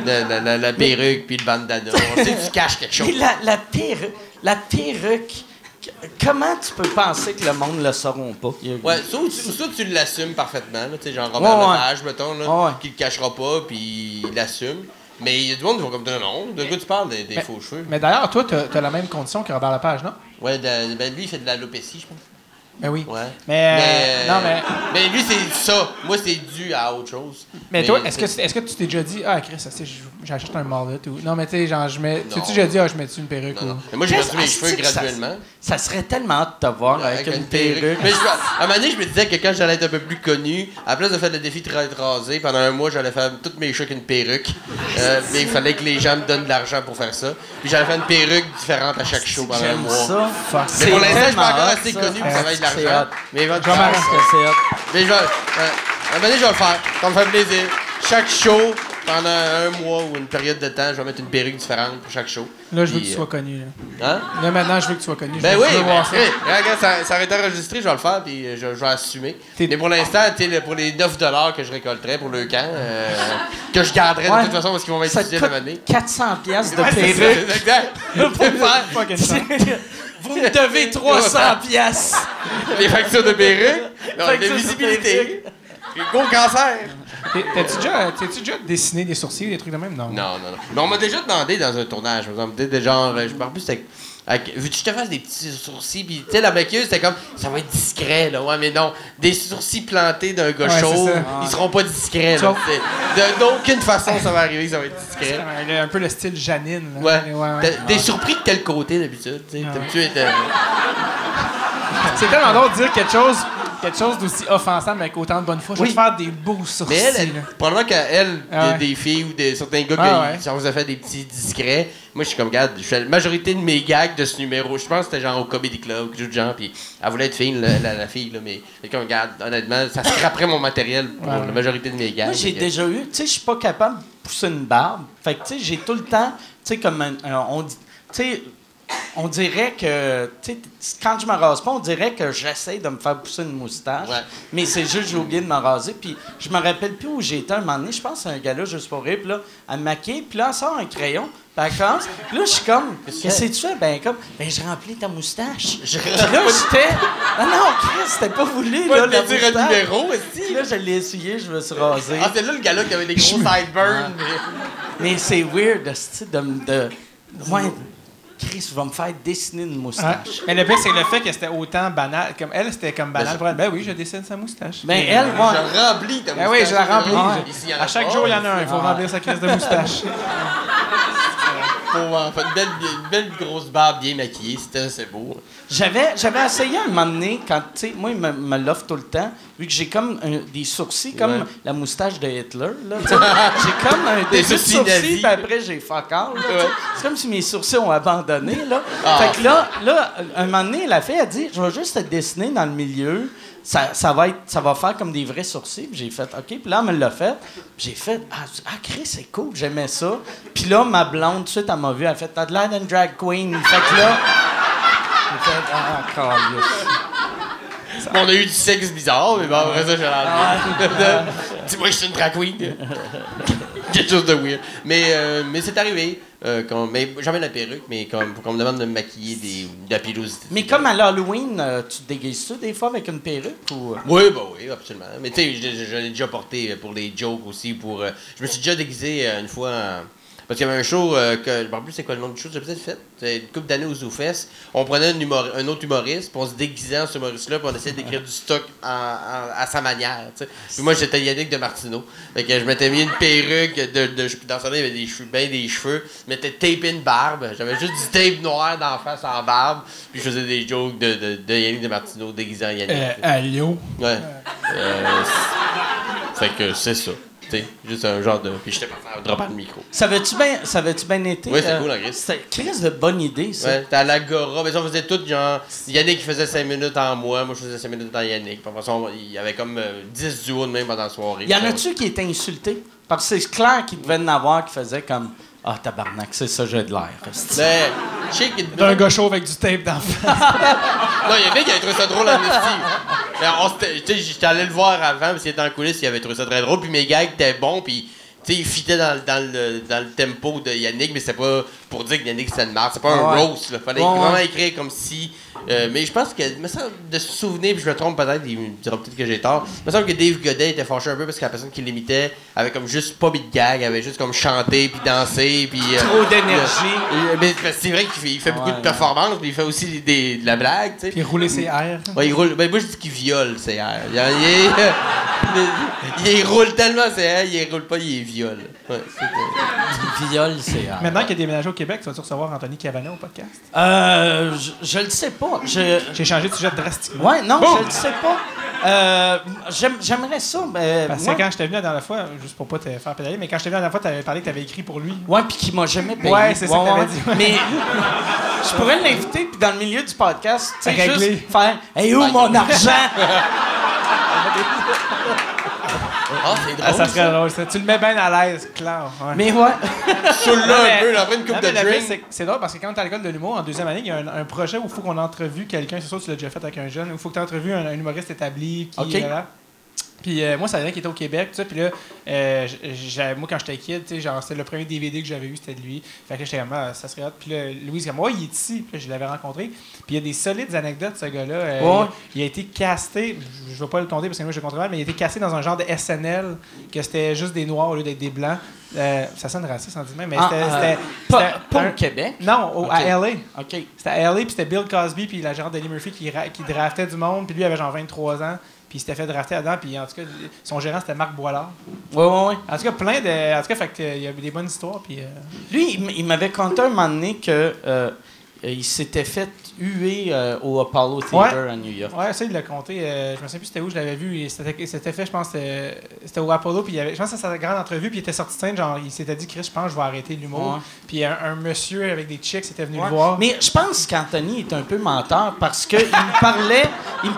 La perruque puis le bandana. On sait que tu caches quelque chose. Et la perruque, comment tu peux penser que le monde le sauront pas? Ouais, soit tu l'assumes parfaitement, là, tu sais, genre Robert Ouais, ouais. Lepage, mettons, là, Ouais. qui le cachera pas, puis il l'assume. Mais il y a du monde qui vont comme non, de quoi tu parles des faux cheveux? Mais d'ailleurs, toi, t'as la même condition que Robert Lepage, non? Ouais, ben lui, il fait de l'alopécie, je pense. Ben oui. Ouais. Mais, non, mais. Mais lui, c'est ça. Moi, c'est dû à autre chose. Mais toi, est-ce que tu t'es déjà dit, ah, Chris, ça, c'est, j'achète un mullet ou. Non, mais tu sais, genre, je mets. Tu t'es déjà dit, ah, je mets-tu une perruque Non, non. ou. Mais moi, j'ai perdu mes Qu'est-ce cheveux que ça- graduellement. Ça serait tellement hâte de te voir avec une perruque. Mais à un moment donné, je me disais que quand j'allais être un peu plus connu, à la place de faire le défi de être rasé, pendant un mois, j'allais faire toutes mes cheveux avec une perruque. Mais il fallait que les gens me donnent de l'argent pour faire ça. Puis j'allais faire une perruque différente à chaque show pendant un J'aime mois. ça. Fuck. Mais pour l'instant, je suis tellement pas encore hot, assez ça. connu pour que ça vaille de C'est l'argent. hot. Mais Je éventuellement, pense que c'est hot. mais je vais. À un moment donné, je vais le faire. Ça me fait plaisir. Chaque show, pendant un mois ou une période de temps, je vais mettre une perruque différente pour chaque show. Là, je veux que Puis, tu sois connu. Là. Hein? Là, maintenant, je veux que tu sois connu. Ben je oui, veux voir ça. regarde, ça aurait été enregistré, je vais le faire, puis je vais assumer. T'es- Mais pour l'instant, tu sais, pour les 9$ que je récolterais pour le camp, que je garderais Ouais. de toute façon parce qu'ils vont Ça m'étudier te la coûte année. 400 piastres de Ouais, c'est ça, perruque. exact. Pour faire Fucking ça. Vous me devez 300 piastres. Les factures de perruque, non, Factures de de visibilité. Gros cancer. T'as-tu déjà dessiné des sourcils ou des trucs de même? Non. Non. Mais on m'a déjà demandé dans un tournage, par exemple, genre, je me rappelle, c'était. Veux-tu que je te fasse des petits sourcils? Puis, tu sais, la maquilleuse, c'était comme, ça va être discret, là. Ouais, mais non. Des sourcils plantés d'un gars Ouais, chauve, c'est ça. ils seront pas discrets, là. D'aucune façon, ça va arriver, ça va être discret. Il a un peu le style Janine. Là. Ouais. T'es surpris de quel côté, d'habitude, tu sais. T'aimes-tu être. C'est tellement drôle de dire quelque chose d'aussi offensant, mais avec autant de bonne foi. Je vais Oui. te faire des beaux sourcils. Mais elle, là. probablement qu'elle, Ah ouais. des filles ou certains gars Ah qui vous a fait des petits discrets, moi je suis comme, regarde, je fais la majorité de mes gags de ce numéro, je pense que c'était genre au Comedy Club, quelque chose de genre, puis elle voulait être fine, la fille, là, mais c'est comme, regarde, honnêtement, ça scraperait mon matériel pour Ouais. la majorité de mes gags. Moi, j'ai Fait que- déjà eu, tu sais, je suis pas capable de pousser une barbe. Fait que, tu sais, j'ai tout le temps, tu sais, comme on dit, tu sais, on dirait que, tu sais, quand je me rase pas, on dirait que j'essaie de me faire pousser une moustache. Ouais. Mais c'est juste, j'ai oublié de me raser. Puis je me rappelle plus où j'étais un moment donné. Je pense à un gars-là, juste pour rire. Puis là, elle me maquille. Puis là, elle sort un crayon. Puis elle commence. Puis là, je suis comme, qu'est-ce que tu fais? Ben, je remplis ta moustache. Puis là, j'étais. Non, Chris, c'était pas voulu, là, la dire un moustache. numéro, aussi. Puis là, je l'ai essuyé, je me suis rasé. Ah, c'est là le gars-là qui avait des gros sideburns. Mais c'est weird, de. Ouais. Chris, je vais me faire dessiner une moustache. Mais le pire, c'est le fait que c'était autant banal. Comme elle, c'était comme banal pour elle. Ben oui, je dessine sa moustache. Ben, elle, moi. Je remplis ta moustache. Ben oui, je la remplis. Ici, il y en a À chaque pas. jour, il y en a un. Il faut remplir sa crise de moustache. Une belle grosse barbe bien maquillée, c'est beau. J'avais essayé un moment donné, quand, tu sais, moi, il me l'offre tout le temps, vu que j'ai comme des sourcils, comme la moustache de Hitler, là, tu sais. J'ai comme un début de sourcils sourcils, nazis. puis après, j'ai fuck all, là, tu sais. C'est comme si mes sourcils ont abandonné, là. Ah. Fait que là, un moment donné, la fille a dit, je vais juste te dessiner dans le milieu, ça va faire comme des vrais sourcils. Puis j'ai fait, OK. Puis là, elle me l'a fait. Puis j'ai fait, Chris, c'est cool, j'aimais ça. Puis là, ma blonde, tout de suite, elle m'a vu, elle a fait, t'as de l'air d'une drag queen. Fait que là, j'ai fait, câlisse. On a eu du sexe bizarre, mais bon, après ça, j'ai l'air. Dis-moi que je suis une drag queen. Quelque chose de weird. Mais c'est arrivé. Mais jamais la perruque, mais qu'on me demande de me maquiller de la pilosité. Mais comme à l'Halloween, tu te déguises-tu des fois avec une perruque ou. Oui, oui, absolument. Mais tu sais, je l'ai déjà porté pour les jokes aussi. Je me suis déjà déguisé une fois parce qu'il y avait un show que. Je ne me rappelle plus c'est quoi le nom du show, j'ai peut-être fait. C'était une couple d'années aux ZooFest. On prenait un autre humoriste, puis on se déguisait en ce humoriste-là, puis on essayait d'écrire du stock à sa manière. T'sais. Puis moi, j'étais Yannick de Martineau. Fait que je m'étais mis une perruque, dans ce temps-là, il y avait des cheveux. Je m'étais tapé une barbe. J'avais juste du tape noir d'en face en barbe, puis je faisais des jokes de Yannick de Martineau déguisé en Yannick. Allô? Ouais. Fait que c'est ça. T'sais, juste un genre de. Puis j'étais parti à dropper le micro. Ça avait-tu bien été? Oui, c'était cool, la Chris. C'était Chris de bonne idée, ça. Ouais, c'était à l'Agora. Mais ça, on faisait tout, genre. Yannick faisait 5 minutes en moi je faisais 5 minutes en Yannick. Puis, de toute façon, il y avait comme 10 duos de même pendant la soirée. Y en a-tu qui étaient insultés? Parce que c'est clair qu'il devait en avoir qui faisait comme ah, tabarnak, c'est ça, j'ai de l'air. Mais, je sais qu'il. D'un gars chaud avec du tape dans le face. Non, Yannick, il avait trouvé ça drôle en esti. Tu sais, j'étais allé le voir avant, parce qu'il était en coulisses, il avait trouvé ça très drôle. Puis mes gags étaient bons, puis. Tu sais, il fitait dans le tempo de Yannick, mais c'était pas pour dire que Yannick c'était une marque. C'est pas un roast, là. Fallait vraiment écrire comme si. Mais je pense que, me semble de se souvenir, puis je me trompe peut-être, il me dira peut-être que j'ai tort. Il me semble que Dave Godet était fâché un peu parce que la personne qui l'imitait avait comme juste pas mis de gag, avait juste comme chanté puis dansé, puis. Trop d'énergie. Mais c'est vrai qu'il fait beaucoup de performances, puis il fait aussi de la blague, tu sais. Puis rouler ses airs. Ouais, il roule. Ben, moi, je dis qu'il viole ses airs. Il roule tellement ses airs, il roule pas, il viole. Ouais, Viol, c'est. Maintenant qu'il a déménagé au Québec, tu vas-tu recevoir Anthony Cavana au podcast? Je le sais pas. J'ai changé de sujet drastiquement. Ouais, non, je le sais pas. J'aimerais ça. Parce que quand j'étais venu la dernière fois, juste pour pas te faire pédaler, mais quand j'étais venu la dernière fois, tu avais parlé que tu avais écrit pour lui. Ouais, puis qu'il m'a jamais payé. Ouais, c'est ça que t'avais dit. Mais je pourrais l'inviter, puis dans le milieu du podcast, tu sais, Régler. juste faire « Hey, où mon argent? » Ah, c'est drôle. Ça serait drôle, ça. Tu le mets bien à l'aise, clair. Ouais. Mais ouais. Saoule-là un peu, après une coupe Non, de mais le pire, drink. c'est drôle parce que quand tu es à l'école de l'humour, en deuxième année, il y a un projet où il faut qu'on entrevue quelqu'un. C'est sûr que tu l'as déjà fait avec un jeune. Où il faut que tu entrevues un humoriste établi. Qui, OK. Puis moi, ça vient qui était au Québec, tout ça. Puis là, moi, quand j'étais kid, tu sais, genre, c'était le premier DVD que j'avais eu, c'était de lui. Fait que là, j'étais comme, ça serait hot. Puis là, Louise, comme, il est ici. Puis là, je l'avais rencontré. Puis il y a des solides anecdotes, ce gars-là. Il a été casté, je ne vais pas le compter parce que moi, je le compte mal, mais il a été casté dans un genre de SNL, que c'était juste des noirs au lieu d'être des blancs. Ça sonne raciste, en disant, mais c'était. Pas au Québec? Non, à LA. OK. C'était à LA, puis c'était Bill Cosby, puis la gérante Debbie Murphy qui draftait du monde. Puis lui, il avait genre 23 ans. Puis il s'était fait drafter là-dedans, puis en tout cas, son gérant, c'était Marc Boilard. Ouais. En tout cas, plein de. En tout cas, fait qu'il y avait des bonnes histoires, puis. Lui, il m'avait conté un moment donné que il s'était fait huer au Apollo Theater à New York. Ouais, ça, il l'a compté. Je me souviens plus c'était où, je l'avais vu. Il s'était fait, je pense, c'était au Apollo, puis je pense que c'était sa grande entrevue, puis il était sorti de scène, genre, il s'était dit, Chris, je pense que je vais arrêter l'humour. Ouais. Puis un monsieur avec des chicks était venu le voir. Mais je pense qu'Anthony est un peu menteur parce qu'il me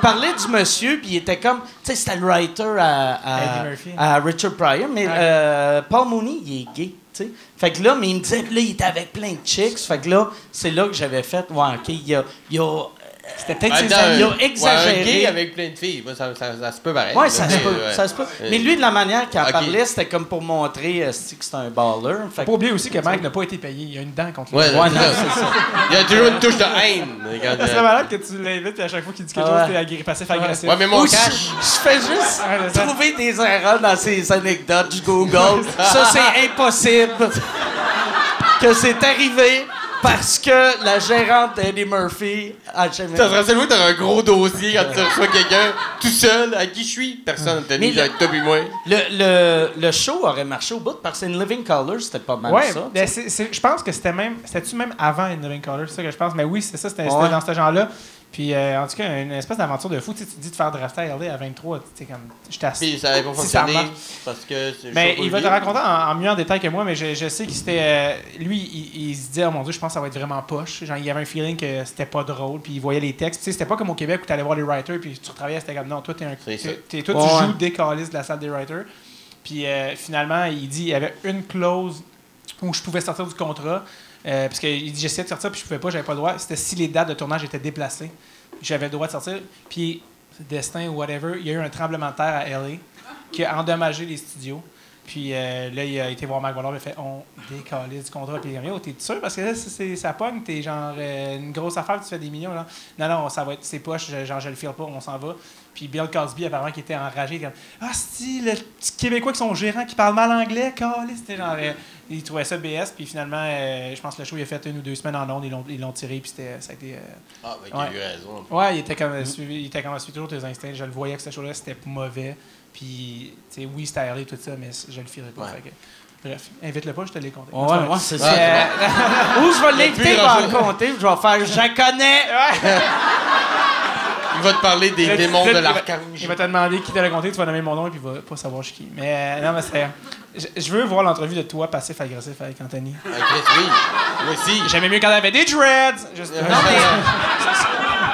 parlait du monsieur, puis il était comme, tu sais, c'était le writer à Richard Pryor, mais Paul Mooney, il est gay. sais. Fait que là, mais il me disait, là, il était avec plein de chicks. Fait que là, c'est là que j'avais fait, ouais, OK, il a c'était peut-être ses amis. Il a exagéré. Un gay avec plein de filles, moi, ça se peut pareil. Oui, ça se peut. Ouais. Ça se peut. Mais lui, de la manière qu'il en OK. parlait, c'était comme pour montrer que c'est un baller. Fait Faut pas oublier aussi que Mike n'a pas été payé. Il y a une dent contre lui. Ouais, Ouais, c'est non, ça. c'est ça. Il y a toujours une touche de haine. Quand, Ça serait malade que tu l'invites et à chaque fois qu'il dit quelque Ouais. chose, t'es passif agressif. Ouais, mais mon Ou cash. je fais juste Ouais, c'est ça. trouver des erreurs dans ces anecdotes. Je Google. Ça, c'est impossible que c'est arrivé parce que la gérante d'Eddie Murphy a jamais... Ça serait celui où t'as un gros dossier quand tu reçois quelqu'un tout seul. À qui je suis? Personne. T'as Mais mis avec toi puis moi. Le show aurait marché au bout parce que In Living Color, c'était pas mal Ouais, ça. ben je pense que c'était-tu même avant In Living Color, c'est ça que je pense. Mais oui, c'est ça, c'était Ouais. dans ce genre-là. Puis, en tout cas, une espèce d'aventure de fou. Tu sais, tu dis de faire drafter à LA à 23, tu sais, comme, je t'assure. Puis ça avait pas Si ça fonctionné marche. parce que. Mais il va te raconter en mieux en détail que moi, mais je sais que c'était. Lui, il se disait, oh mon Dieu, je pense que ça va être vraiment poche. Genre, il y avait un feeling que c'était pas drôle, puis il voyait les textes. Tu sais, c'était pas comme au Québec où tu allais voir les writers, puis tu retravaillais, c'était comme non, toi, toi, C'est ça. tu Ouais. joues des calices de la salle des writers. Puis finalement, il dit, il y avait une clause où je pouvais sortir du contrat. Parce qu'il dit, j'essayais de sortir, puis je pouvais pas, j'avais pas le droit. C'était si les dates de tournage étaient déplacées. J'avais le droit de sortir. Puis, destin ou whatever, il y a eu un tremblement de terre à LA qui a endommagé les studios. Puis là, il a été voir Marc Boilard, il a fait on décalise du contrat. Puis il a dit, oh, t'es sûr? Parce que là, ça pogne, t'es genre une grosse affaire, tu fais des millions. Là. Non, ça va être c'est poche, genre je le file pas, on s'en va. Puis Bill Cosby, apparemment, qui était enragé, comme ah, c'est le petit Québécois qui sont gérants qui parle mal anglais, caliste. C'était genre. Il trouvait ça BS, puis finalement, je pense que le show, il a fait 1 ou 2 semaines en ondes, ils l'ont tiré, puis ça a été. Ah, ben, il a eu raison. Ouais, il était comme à suivre toujours tes instincts. Je le voyais que ce show-là, c'était mauvais. Puis, tu sais, oui, c'était aéré tout ça, mais je le ferais pas. Ouais. Fait que, bref, invite-le pas, je te l'ai compté. Ouais, c'est ça. Ouais. Ou je vais l'inviter plus pour en grand-chose. compter, je vais faire je connais. Il va te parler des démons de Il l'archange. va te demander qui t'a raconté, tu vas nommer mon nom et puis il va pas savoir je suis qui. Mais non, mais c'est. Je veux voir l'entrevue de toi passif-agressif avec Anthony. Ok, oui. Moi aussi. J'aimais mieux quand elle avait des dreads. Juste, Non, mais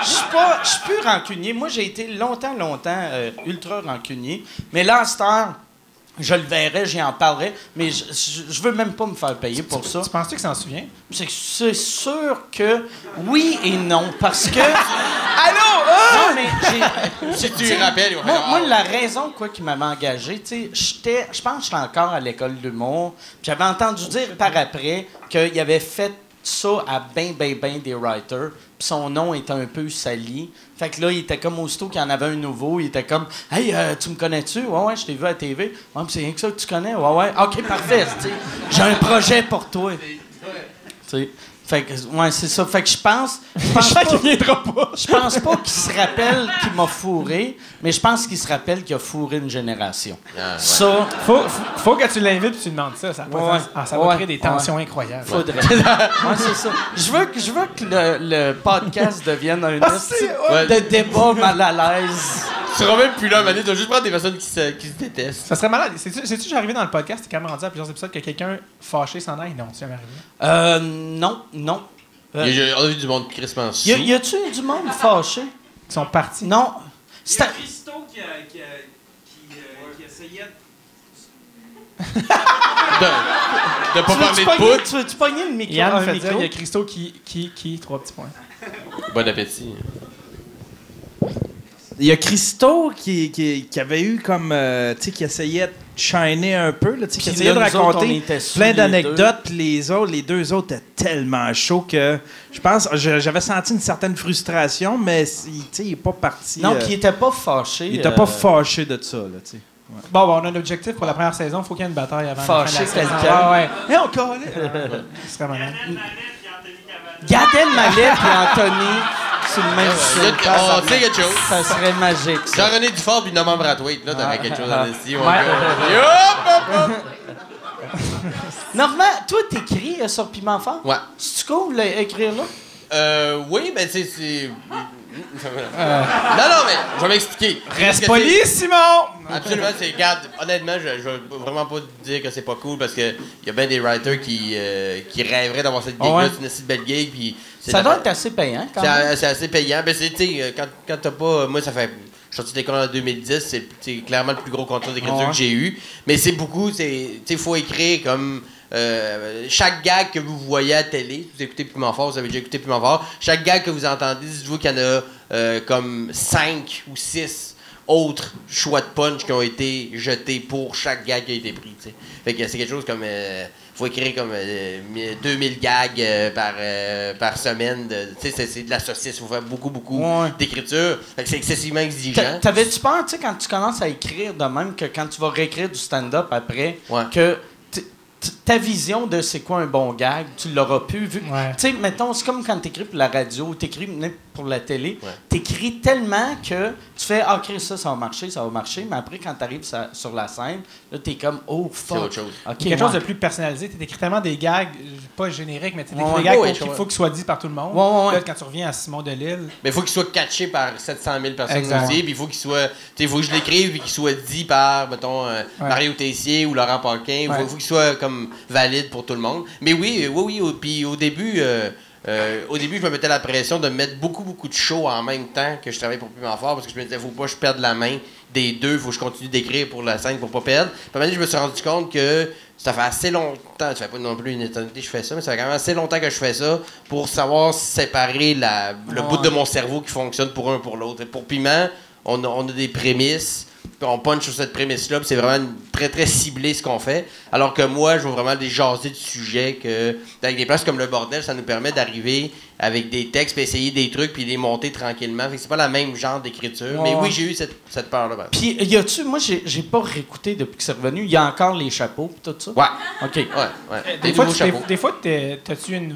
je suis plus rancunier. Moi, j'ai été longtemps, ultra rancunier. Mais là, à cette heure, je le verrai, j'y en parlerai, mais je veux même pas me faire payer pour ça. Tu penses-tu que ça s'en souvient? C'est sûr que oui et non, parce que... Allô? Non, mais Si tu lui rappelles, il va faire, moi, ah, la raison qui m'avait engagé, tu sais, je pense que j'étais encore à l'école d'humour. J'avais entendu dire par après qu'il avait fait ça à ben des writers. Puis son nom était un peu sali. Fait que là, il était comme aussitôt qu'il y en avait un nouveau, il était comme « Hey, tu me connais-tu? Ouais, je t'ai vu à la TV. Ouais, mais c'est rien que ça que tu connais? Ouais. OK, parfait. Tu sais, j'ai un projet pour toi. » Tu sais. Fait que, ouais, c'est ça. Fait que je pense pas qu'il viendra pas. je pense pas qu'il se rappelle qu'il m'a fourré, mais je pense qu'il se rappelle qu'il a fourré une génération. Ah, ouais. Ça, Faut que tu l'invites et tu demandes ça. Ça, a pas de Ouais. sens. Ça va Ouais. créer des tensions incroyables. faudrait. Ouais, c'est ça. Je veux que le podcast devienne un esti ouais. de débat mal à l'aise. Tu seras même plus là, Mané. Tu vas juste prendre des personnes qui se détestent. Ça serait malade. Sais-tu, j'ai arrivé dans le podcast, t'es quand même rendu à plusieurs épisodes que quelqu'un fâché s'en aille? Non, c'est jamais arrivé. Non. On a vu du monde crissement sous. Y a-tu du monde fâché? Ils sont partis. Non. Il y a Christo qui essayait De pas parler de poudre. Tu veux-tu pogner le micro? Yann un me fait dire, micro? il y a Christo qui 3 petits points. Bon appétit. Il y a Christo qui avait eu comme. Tu sais, qui essayait de shiner un peu, là, tu sais, qui Puis essayait de là, nous autres, on raconter était sous plein les d'anecdotes, puis les deux autres étaient tellement chauds que je pense. J'avais senti une certaine frustration, mais tu sais, il n'est pas parti. Non, qui était pas fâché. il était pas fâché de ça, là, tu sais. Bon, on a l'objectif pour la première saison. Il faut qu'il y ait une bataille avant Fâcher la fin de la saison. quelqu'un. Ah ouais. Et on colle. Ce serait malade. Gad Elmaleh et Anthony sur le même site. Oh, tu sais quelque chose. Ça serait magique, ça. Jean-René Dufort puis Norman Brathwaite, là, t'aurais quelque chose à laisser. Normand, toi, t'écris sur Piment Fort? Ouais. C'est-tu cool, écrire là? Oui, ben, tu sais, c'est. Non, mais je vais m'expliquer. Reste poli, Simon! Absolument, c'est. Regarde, honnêtement, je vais vraiment pas dire que c'est pas cool parce que y a bien des writers qui rêveraient d'avoir cette gig-là. Ouais. C'est une assez belle gig. Puis Ça doit être assez payant, quand même. C'est assez payant. Ben, c'est, tu sais, quand t'as pas. Moi, ça fait suis sorti d'école en 2010, c'est clairement le plus gros contrat d'écriture que j'ai eu. Mais c'est beaucoup, il faut écrire comme... chaque gag que vous voyez à la télé, vous écoutez Piment Fort, vous avez déjà écouté Piment Fort, chaque gag que vous entendez, dites-vous qu'il y en a comme 5 ou 6 autres choix de punch qui ont été jetés pour chaque gag qui a été pris. T'sais. Fait que c'est quelque chose comme... faut écrire comme 2000 gags par semaine. C'est de la saucisse. Il faut faire beaucoup d'écriture. Fait que c'est excessivement exigeant. T'avais-tu peur, tu sais, quand tu commences à écrire de même, que quand tu vas réécrire du stand-up après, que ta vision de c'est quoi un bon gag, tu l'auras plus vu. Tu sais, mettons, c'est comme quand t'écris pour la radio, t'écris pour la télé, t'écris tellement que tu fais « Ah, okay, ça va marcher, mais après, quand t'arrives sur la scène, là, t'es comme « Oh, fuck! » C'est autre chose. Okay, quelque chose de plus personnalisé. T'écris tellement des gags, pas génériques, mais t'écris des gags qu'il faut qu'ils soient dits par tout le monde. Là, quand tu reviens à Simon Delille... Mais il faut qu'il soit catché par 700 000 personnes aussi, puis il faut qu'il soit... Il faut que je l'écrive et qu'il soit dit par, mettons, Mario Tessier ou Laurent Paquin. Il faut qu'il soit comme valide pour tout le monde. Mais oui. Puis au début, je me mettais la pression de mettre beaucoup de shows en même temps que je travaillais pour Piment Fort parce que je me disais, faut pas que je perde la main des deux, faut que je continue d'écrire pour la scène pour pas perdre. Puis à un moment donné, je me suis rendu compte que ça fait assez longtemps, ça fait pas non plus une éternité que je fais ça, mais ça fait quand même assez longtemps que je fais ça pour savoir séparer le bout de mon cerveau qui fonctionne pour un pour l'autre. Et pour Piment, on a des prémices. On punch sur cette prémisse-là, puis c'est vraiment très, très ciblé ce qu'on fait. Alors que moi, je veux vraiment des jaser de sujets que, avec des places comme Le Bordel, ça nous permet d'arriver avec des textes, puis essayer des trucs, puis les monter tranquillement. Fait que c'est pas la même genre d'écriture. Mais oui, j'ai eu cette peur-là. Puis, y a-tu, moi, j'ai pas réécouté depuis que c'est revenu, il y a encore les chapeaux, tout ça? Ouais. OK. Ouais. Des fois, t'as-tu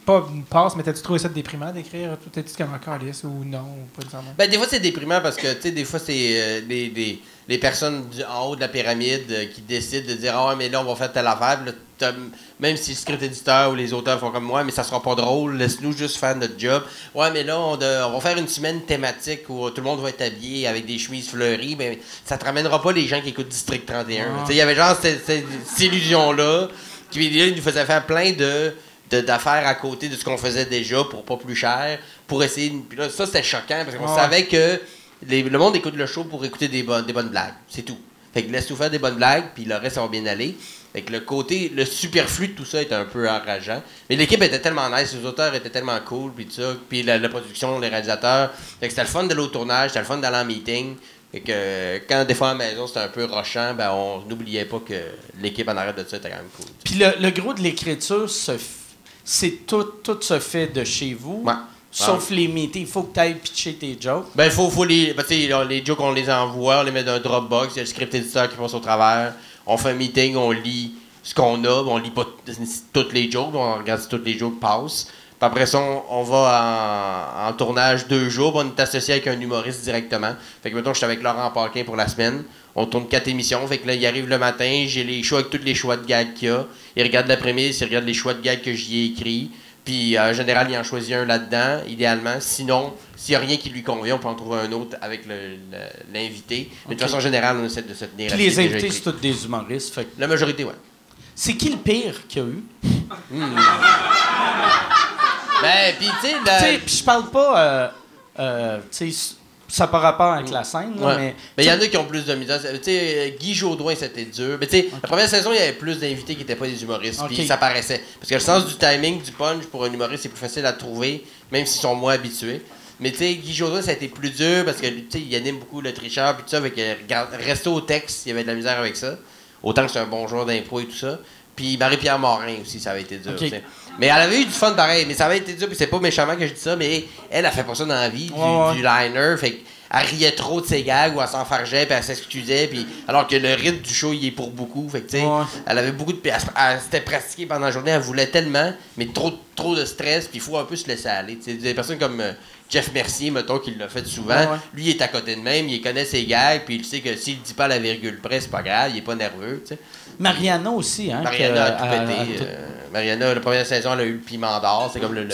pas une passe, mais t'as-tu trouvé ça déprimant d'écrire? T'es-tu comme encore lisse ou non? Ou pas nécessairement? Ben, des fois, c'est déprimant parce que, tu sais, des fois, c'est les personnes en haut de la pyramide qui décident de dire « Ah ouais, mais là, on va faire telle affaire. » Même si le script éditeur ou les auteurs font comme moi, mais ça sera pas drôle, laisse-nous juste faire notre job. Ouais, mais là, on va faire une semaine thématique où tout le monde va être habillé avec des chemises fleuries. Ben, ça te ramènera pas les gens qui écoutent District 31. Tu sais, il y avait genre cette illusion-là qui nous faisait faire plein d'affaires à côté de ce qu'on faisait déjà pour pas plus cher, pour essayer... Puis là, ça, c'était choquant, parce qu'on savait que le monde écoute le show pour écouter des bonnes blagues. C'est tout. Fait que laisse-nous faire des bonnes blagues, puis le reste, ça va bien aller. Fait que le superflu de tout ça était un peu enrageant. Mais l'équipe était tellement nice, les auteurs étaient tellement cool, puis tout ça, puis la production, les réalisateurs. Fait que c'était le fun d'aller au tournage, c'était le fun d'aller en meeting. Fait que quand des fois à la maison c'était un peu rushant, ben on n'oubliait pas que l'équipe en arrière de ça était quand même cool. Puis le gros de l'écriture, c'est tout se fait de chez vous. Ouais. Sauf les meetings. Il faut que tu ailles pitcher tes jokes. Ben, faut les jokes, on les envoie, on les met dans un Dropbox, il y a le script éditeur qui passe au travers. On fait un meeting, on lit ce qu'on a, on lit pas toutes les jokes, on regarde si toutes les jokes passent. Puis après ça, on va en tournage 2 jours, puis on est associé avec un humoriste directement. Fait que mettons, je suis avec Laurent Paquin pour la semaine. On tourne 4 émissions. Fait que là, il arrive le matin, j'ai les choix avec tous les choix de gags qu'il y a. Il regarde l'après-midi, il regarde les choix de gags que j'y ai écrits. Puis en général, il en choisit un là-dedans, idéalement. Sinon, s'il n'y a rien qui lui convient, on peut en trouver un autre avec l'invité. Mais de façon générale, on essaie de se tenir à Puis les invités, c'est tous des humoristes. Fait que... La majorité, ouais. C'est qui le pire qu'il y a eu? Ben, puis tu sais... Puis je parle pas... tu sais, ça n'a pas rapport avec la scène, là, mais... il y en a qui ont plus de misère. Tu sais, Guy Jodoin, c'était dur. Mais tu sais, la première saison, il y avait plus d'invités qui n'étaient pas des humoristes. Puis ça paraissait. Parce que le sens du timing, du punch, pour un humoriste, c'est plus facile à trouver, même s'ils sont moins habitués. Mais tu sais, Guy Jodoin, ça a été plus dur parce que, tu sais, il anime beaucoup le tricheur, puis tout ça. Avec rester au texte, il y avait de la misère avec ça. Autant que c'est un bon joueur d'impro et tout ça. Puis Marie-Pierre Morin aussi, ça avait été dur. Okay. Mais elle avait eu du fun pareil. Mais ça avait été dur, puis c'est pas méchamment que je dis ça, mais elle a fait pas ça dans la vie, du liner. Fait qu'elle riait trop de ses gags ou elle s'enfargeait, puis elle s'excusait. Puis alors que le rythme du show, il est pour beaucoup. Fait que, tu sais, elle avait beaucoup de. Elle s'était pratiquée pendant la journée, elle voulait tellement, mais trop de stress, puis il faut un peu se laisser aller. Tu sais, des personnes comme Jeff Mercier, mettons, qui l'a fait souvent. Lui, il est à côté de même, il connaît ses gags, puis il sait que s'il dit pas la virgule près, c'est pas grave, il est pas nerveux, tu sais. Mariana aussi, hein? Mariana a tout pété. Mariana, la première saison, elle a eu le piment d'or. C'est comme le...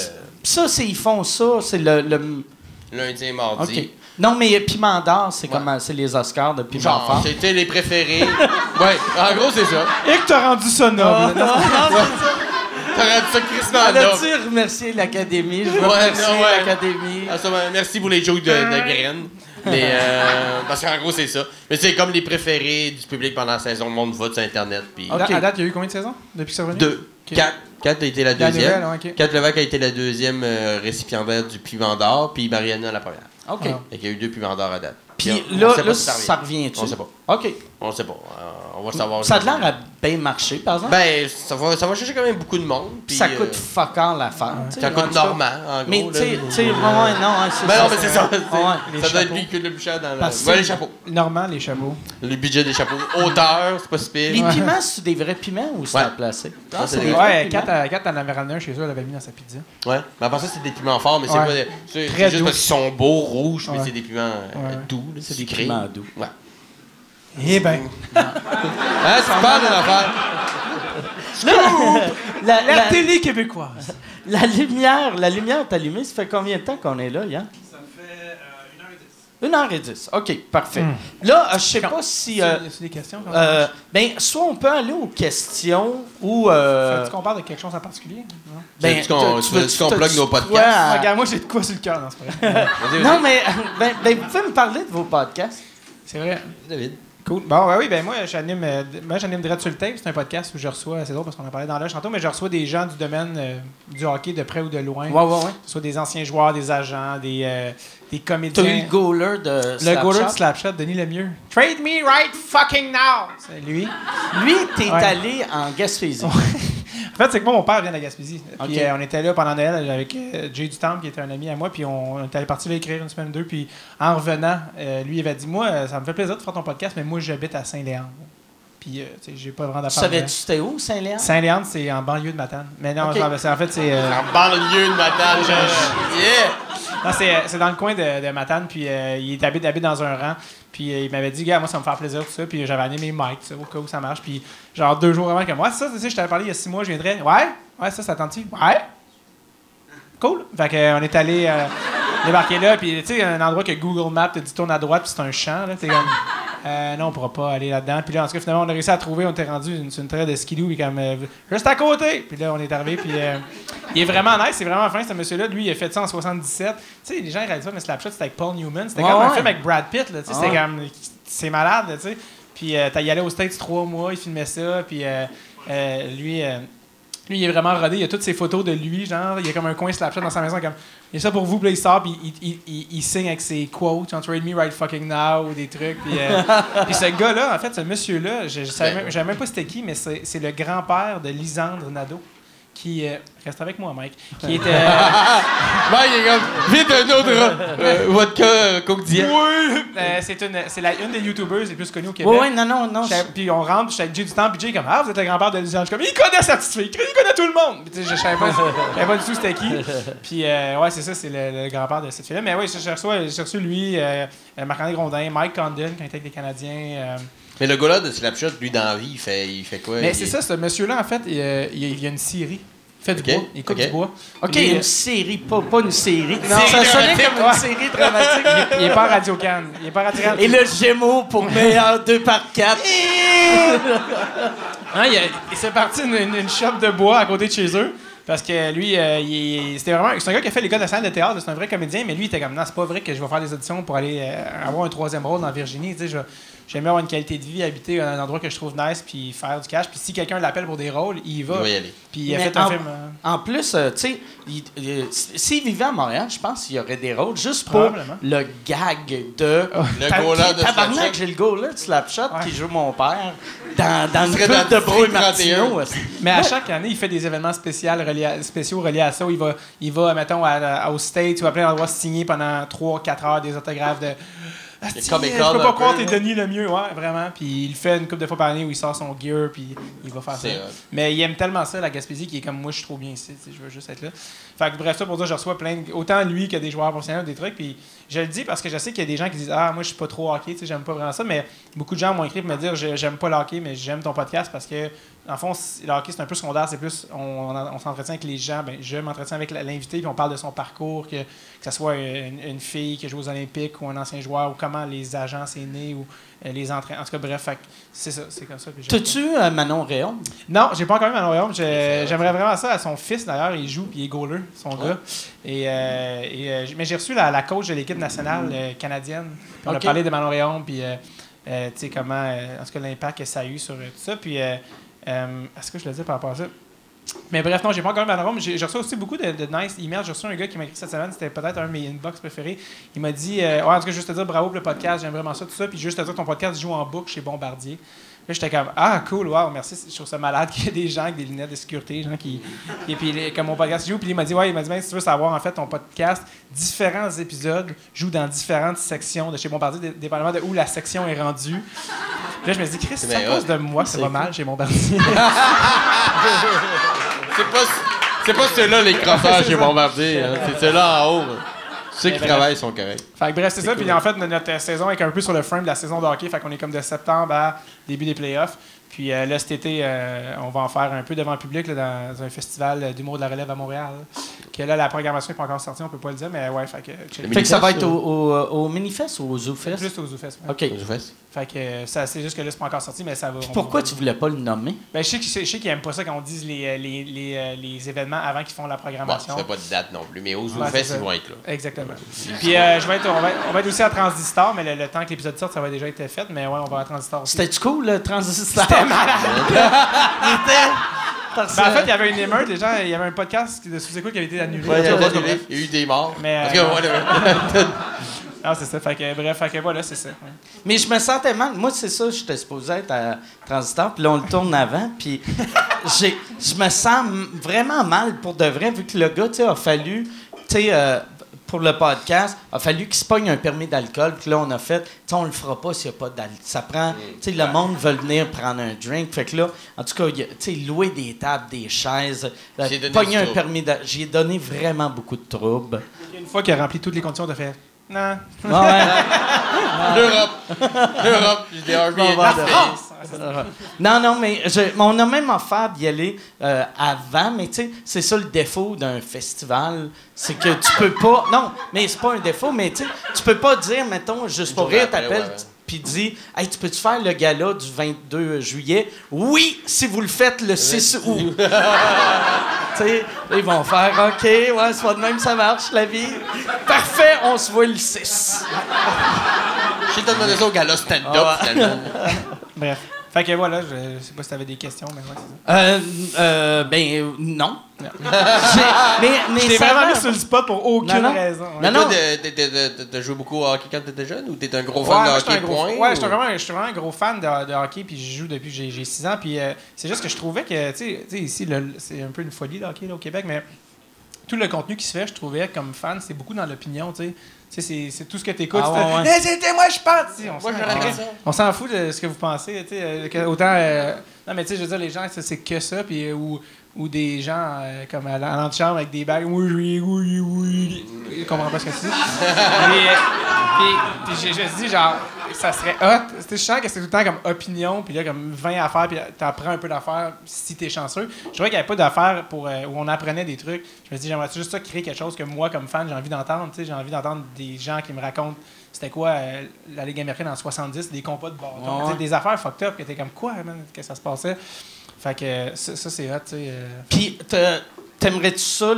Ça, ils font ça, c'est le... Lundi et mardi. Okay. Non, mais Piment d'or, c'est comme c'est les Oscars de Piment fort. C'était les préférés. Ouais, en gros, c'est ça. Et que t'as rendu ça noble. T'as rendu ça crissement noble. As-tu remercié l'Académie? Je veux remercier l'Académie. Merci pour les jokes de graines. Mais, parce qu'en gros, c'est ça. Mais c'est comme les préférés du public pendant la saison. Le monde vote sur Internet. Puis À date, il y a eu combien de saisons depuis que c'est revenu? 2. Ok. 4 a été la La deuxième. nouvelle, ok. 4 Levac a été la deuxième récipiendaire du Piment d'or. Puis Mariana la première. OK. Ah. Fait qu'il y a eu 2 Piments d'or à date. Puis on là, sait pas là si ça revient-tu? On sait pas. OK. On sait pas. On va le savoir. Ça a l'air à bien marcher, par exemple. Ben, ça va chercher quand même beaucoup de monde. Puis, ça coûte fuck all l'affaire. tu sais, ça en coûte tout cas. normand, en gros. Mais là. tu sais, c'est Ben non, mais c'est ça. Ouais. Les Ça doit être chapeaux. lui qui coûte le plus cher dans la... Parce Ouais, que- les chapeaux. Normand, les chapeaux. Le budget des chapeaux. Hauteur, c'est pas si pire. Les piments, c'est des vrais piments ou c'est Ouais. à placer? Ah, c'est des- Ouais, piments. Kat en avait ramené un chez eux, elle l'avait mis dans sa pizza. Ouais. Mais après ça, c'est des piments forts, mais c'est Ouais. pas des... C'est Très juste doux. parce qu'ils sont beaux, rouges, mais Ouais. c'est des piments Ouais. doux. là, C'est des sucrés. piments doux. Ouais. Eh ben, Hein, c'est pas d'une affaire. la télé québécoise. La lumière est allumée. Ça fait combien de temps qu'on est là, Yann? Ça me fait 1h10. 1h10. OK, parfait. Là, je sais pas si... C'est des questions? comment ça marche? ben, soit on peut aller aux questions ou... Fais-tu qu'on parle de quelque chose en particulier? Non? ben, Veux-tu qu'on plug nos podcasts? quoi à- Regarde, moi, j'ai de quoi sur le cœur, non, c'est pas vrai. Vas-y, Non, mais ben, vous pouvez me parler de vos podcasts. C'est vrai. David. Cool. Bon, ben oui, ben moi, j'anime Direct sur le tape. C'est un podcast où je reçois, c'est drôle parce qu'on en parlait dans l'âge tantôt, mais je reçois des gens du domaine du hockey de près ou de loin. Ouais. Que ce soit des anciens joueurs, des agents, des T'as comédiens. eu le goaler de Le Slapshot. goaler de Slapshot, Denis Lemieux. Trade me right fucking now! C'est lui. Lui, t'es Ouais. allé en Gaspésie. En fait, c'est que moi, mon père vient de la Gaspésie. Puis Ok. on était là pendant Noël avec Jay Dutemps, qui était un ami à moi, puis on était parti là écrire une semaine ou deux. Puis en revenant, lui, il avait dit Moi, ça me fait plaisir de faire ton podcast, mais moi, j'habite à Saint-Léandre. Puis, tu sais, j'ai pas vraiment Tu d'affaires. savais-tu c'était où, Saint-Léon? Saint-Léandre, c'est en banlieue de Matane. Mais non, Ok. en fait, c'est. En banlieue de Matane. Yeah! Non, c'est dans le coin de Matane, puis il habite dans un rang. Puis il m'avait dit, gars, moi, ça me fait plaisir, tout ça. Puis j'avais animé Mike, au cas où ça marche. Puis genre 2 jours avant, comme, ouais, c'est ça, tu sais, je t'avais parlé il y a 6 mois, je viendrais. Ouais, ça tente-tu? Ouais. Cool. Fait qu'on est allé débarquer là, puis tu sais, un endroit que Google Maps te dit tourne à droite, puis c'est un champ, là. T'es comme, non, on pourra pas aller là-dedans. Puis là, en tout cas, finalement, on a réussi à trouver, on était rendu sur une traite de skidoo, puis comme, juste à côté. Puis là, on est arrivé, puis il est vraiment nice, c'est vraiment fin, ce monsieur-là. Lui, il a fait ça en 77. Tu sais, les gens, ils réalisent pas, mais Slapshot, c'était avec Paul Newman. C'était comme un film avec Brad Pitt, là. Tu sais, c'était comme, c'est malade, là, tu sais. Puis t'as y allé aux States 3 mois, il filmait ça, puis lui, il est vraiment rodé. Il y a toutes ses photos de lui, genre. Il y a comme un coin Slapshot dans sa maison, comme. Il y a ça pour vous, puis là, il sort, puis il signe avec ses quotes, genre, Trade me right fucking now, ou des trucs. Puis, puis ce gars-là, en fait, ce monsieur-là, je savais même pas c'était qui, mais c'est le grand-père de Lisandre Nadeau, qui. Reste avec moi, Mike. Qui était. Ben, il est comme, vite un autre vodka Coke Diet. Oui! C'est une des YouTubers les plus connues au Québec. Ouais, non. Puis on rentre, puis j'étais avec Jay du temps, puis Jay comme vous êtes le grand-père de Lisandre. Je suis comme il connaît sa petite fille, il connaît tout le monde. Puis, tu sais, je savais pas du tout c'était qui. Puis ouais, c'est ça, c'est le grand-père de cette fille-là. Mais ouais, j'ai reçu lui, Marc-André Grondin, Mike Condon quand il était avec les Canadiens. Mais le gars-là de Slapshot, lui, dans la vie, il fait quoi? Mais c'est ça, ce monsieur-là, en fait, il y a une série. Il fait du bois, il coupe du bois. OK, Il est- une série, pas une série. Non, ça sonnait dramatique, comme une série dramatique. il est pas à Radio-Can. Il est pas à Radio-Can. Et le Gémeaux pour meilleur 2x4. Hein, il s'est parti une shop de bois à côté de chez eux. Parce que lui, c'était vraiment. C'est un gars qui a fait les gars de la scène de théâtre, c'est un vrai comédien, mais lui, il était comme non, c'est pas vrai que je vais faire des auditions pour aller avoir un 3e rôle dans Virginie. Tu sais, j'aime bien avoir une qualité de vie, habiter à un endroit que je trouve nice, puis faire du cash. Puis si quelqu'un l'appelle pour des rôles, il y va. Il va y aller. Puis il a Mais fait un film. En plus, tu sais, s'il vivait à Montréal, je pense qu'il y aurait des rôles juste pour Probablement. le gag de. Le goaler de Tabarnak, Slapshot. j'ai le goaler de Slapshot Ouais. qui joue mon père dans une serait pub dans de Bro et District Martineau. 31. Mais à chaque année, il fait des événements spéciaux reliés à ça. Où il va mettons, aux States ou à plein d'endroits signer pendant 3-4 heures des autographes de. Les Je Comic-Con peux un pas peu, croire, t'es là. Denis Lemieux, ouais, vraiment. Puis il le fait une couple de fois par année où il sort son gear, puis il va faire ça. C'est hot. Mais il aime tellement ça, la Gaspésie, qu'il est comme moi, je suis trop bien ici, tu sais, je veux juste être là. Fait que bref, ça pour dire, je reçois autant lui que des joueurs professionnels, des trucs. Puis je le dis parce que je sais qu'il y a des gens qui disent moi, je suis pas trop hockey, tu sais, j'aime pas vraiment ça. Mais beaucoup de gens m'ont écrit pour me dire, j'aime pas le hockey, mais j'aime ton podcast parce que en fond, le hockey, c'est un peu secondaire. C'est plus, on s'entretient avec les gens. Ben, je m'entretiens avec l'invité, puis on parle de son parcours, que ce soit une fille qui joue aux Olympiques ou un ancien joueur, ou comment les agents, c'est né, ou les entraîneurs. En tout cas, bref, c'est ça. C'est comme ça que j'ai. T'as-tu Manon Réaume? Non, j'ai pas encore eu Manon Réaume. J'aimerais vraiment ça. Son fils, d'ailleurs, il joue, puis il est goaler, son gars. Mais j'ai reçu la coach de l'équipe nationale canadienne. Puis on a parlé de Manon Réaume, puis tu sais, comment, en tout cas, l'impact que ça a eu sur tout ça. Puis, est-ce que je le dis par rapport à ça? Mais bref, non, j'ai pas encore eu Manon Réaume. J'ai reçu aussi beaucoup de nice emails. J'ai reçu un gars qui m'a écrit cette semaine, c'était peut-être un de mes inbox préférés. Il m'a dit, en tout cas, juste te dire bravo pour le podcast, j'aime vraiment ça, tout ça. Puis juste te dire que ton podcast joue en boucle chez Bombardier. Là, j'étais comme, cool, wow, merci. Je trouve ça malade qu'il y ait des gens avec des lunettes de sécurité, gens qui. Et puis, comme mon podcast joue, puis il m'a dit, ben, si tu veux savoir, en fait, ton podcast, différents épisodes jouent dans différentes sections de chez Bombardier, dépendamment de où la section est rendue. Puis là, je me dis, Chris, c'est à cause de moi que ça va mal chez Bombardier. C'est pas ceux-là, les crosseurs chez Bombardier. Hein. C'est ceux-là en haut. Ceux qui travaillent sont corrects. Fait que bref, c'est ça. Cool. Puis en fait, notre saison est un peu sur le frame de la saison de hockey. Fait qu'on est comme de septembre à début des playoffs. Puis là, cet été, on va en faire un peu devant le public là, dans un festival d'humour de la relève à Montréal. Que là, la programmation n'est pas encore sortie, on peut pas le dire, mais ouais, fait que ça va être au Minifest ou au ZooFest? Plus au ZooFest. OK. Au ZooFest. Fait que ça, c'est juste que là, c'est pas encore sorti, mais ça va. Pourquoi tu voulais pas le nommer? Ben, je sais qu'ils n'aiment pas ça quand on dise les événements avant qu'ils font la programmation. Bon, ça fait pas de date non plus, mais au ZooFest, ils vont être là. Exactement. Puis on va être aussi à Transistor, mais le temps que l'épisode sorte, ça va déjà être fait, mais ouais, on va à Transistor aussi. C'était cool, le Transistor? C'était malade! En fait, il y avait une émeute, les gens, il y avait un podcast de sous-écoute qui avait été annulé. Ouais, il y a eu des morts. Mais, parce que, non, c'est ça. Fait que voilà, c'est ça. Ouais. Mais je me sentais mal. Moi, c'est ça, j'étais supposé être à Transistor, puis là, on le tourne avant, puis je me sens vraiment mal pour de vrai, vu que le gars, tu sais, a fallu, tu sais, pour le podcast, a fallu qu'il se pogne un permis d'alcool. Puis là, on a fait, tu sais, on le fera pas s'il n'y a pas d'alcool. Ça prend, tu sais, le monde veut venir prendre un drink. Fait que là, en tout cas, tu sais, louer des tables, des chaises, pogner un permis d'alcool. J'ai donné vraiment beaucoup de troubles. Une fois qu'il a rempli toutes les conditions, on a fait, non. L'Europe, j'ai des Airbnb. Non, mais on a même offert d'y aller avant, mais tu sais, c'est ça le défaut d'un festival, c'est que tu peux pas... Non, mais c'est pas un défaut, mais tu sais, tu peux pas dire, mettons, juste pour rire, t'appelles, puis dis, « Hey, tu peux-tu faire le gala du 22 juillet? » Oui, si vous le faites le 6 août. Tu sais, ils vont faire, « OK, ouais, c'est pas de même, ça marche, la vie. Parfait, on se voit le 6. » Je sais que t'as demandé ça au gala stand-up, finalement. Bref. Fait que voilà, je sais pas si t'avais des questions, mais ouais, c'est ça. Ben, non. mais j'étais vraiment mis sur le spot pour aucune raison. Ouais. Non. T'as joué beaucoup au hockey quand t'étais jeune ou t'es un gros fan de hockey, point? Ouais, je suis vraiment un gros fan de hockey, puis je joue depuis que j'ai 6 ans. Puis c'est juste que je trouvais que, tu sais, ici, c'est un peu une folie, le hockey, là, au Québec, mais tout le contenu qui se fait, je trouvais, comme fan, c'est beaucoup dans l'opinion, tu sais. Tu sais, c'est tout ce que tu écoutes. C'était moi, je pense. On s'en fout de ce que vous pensez. Autant. Non, mais tu sais, je veux dire, les gens, c'est que ça. Puis, ou des gens comme à l'antichambre avec des bagues. Oui. Ils comprennent pas ce que c'est. Puis, je dis, genre, ça serait hot. Je sens que c'est tout le temps comme opinion. Puis là, comme 20 affaires. Puis t'apprends un peu d'affaires si t'es chanceux. Je trouvais qu'il n'y avait pas d'affaires où on apprenait des trucs. Je me dis, j'aimerais juste ça créer quelque chose que moi, comme fan, j'ai envie d'entendre. J'ai envie d'entendre des gens qui me racontent c'était quoi la Ligue américaine en 70, des combats de bâton, des affaires fucked up, qui étaient comme quoi, man, que ça se passait. Fait que ça c'est hot, tu sais. Puis t'aimerais-tu ça,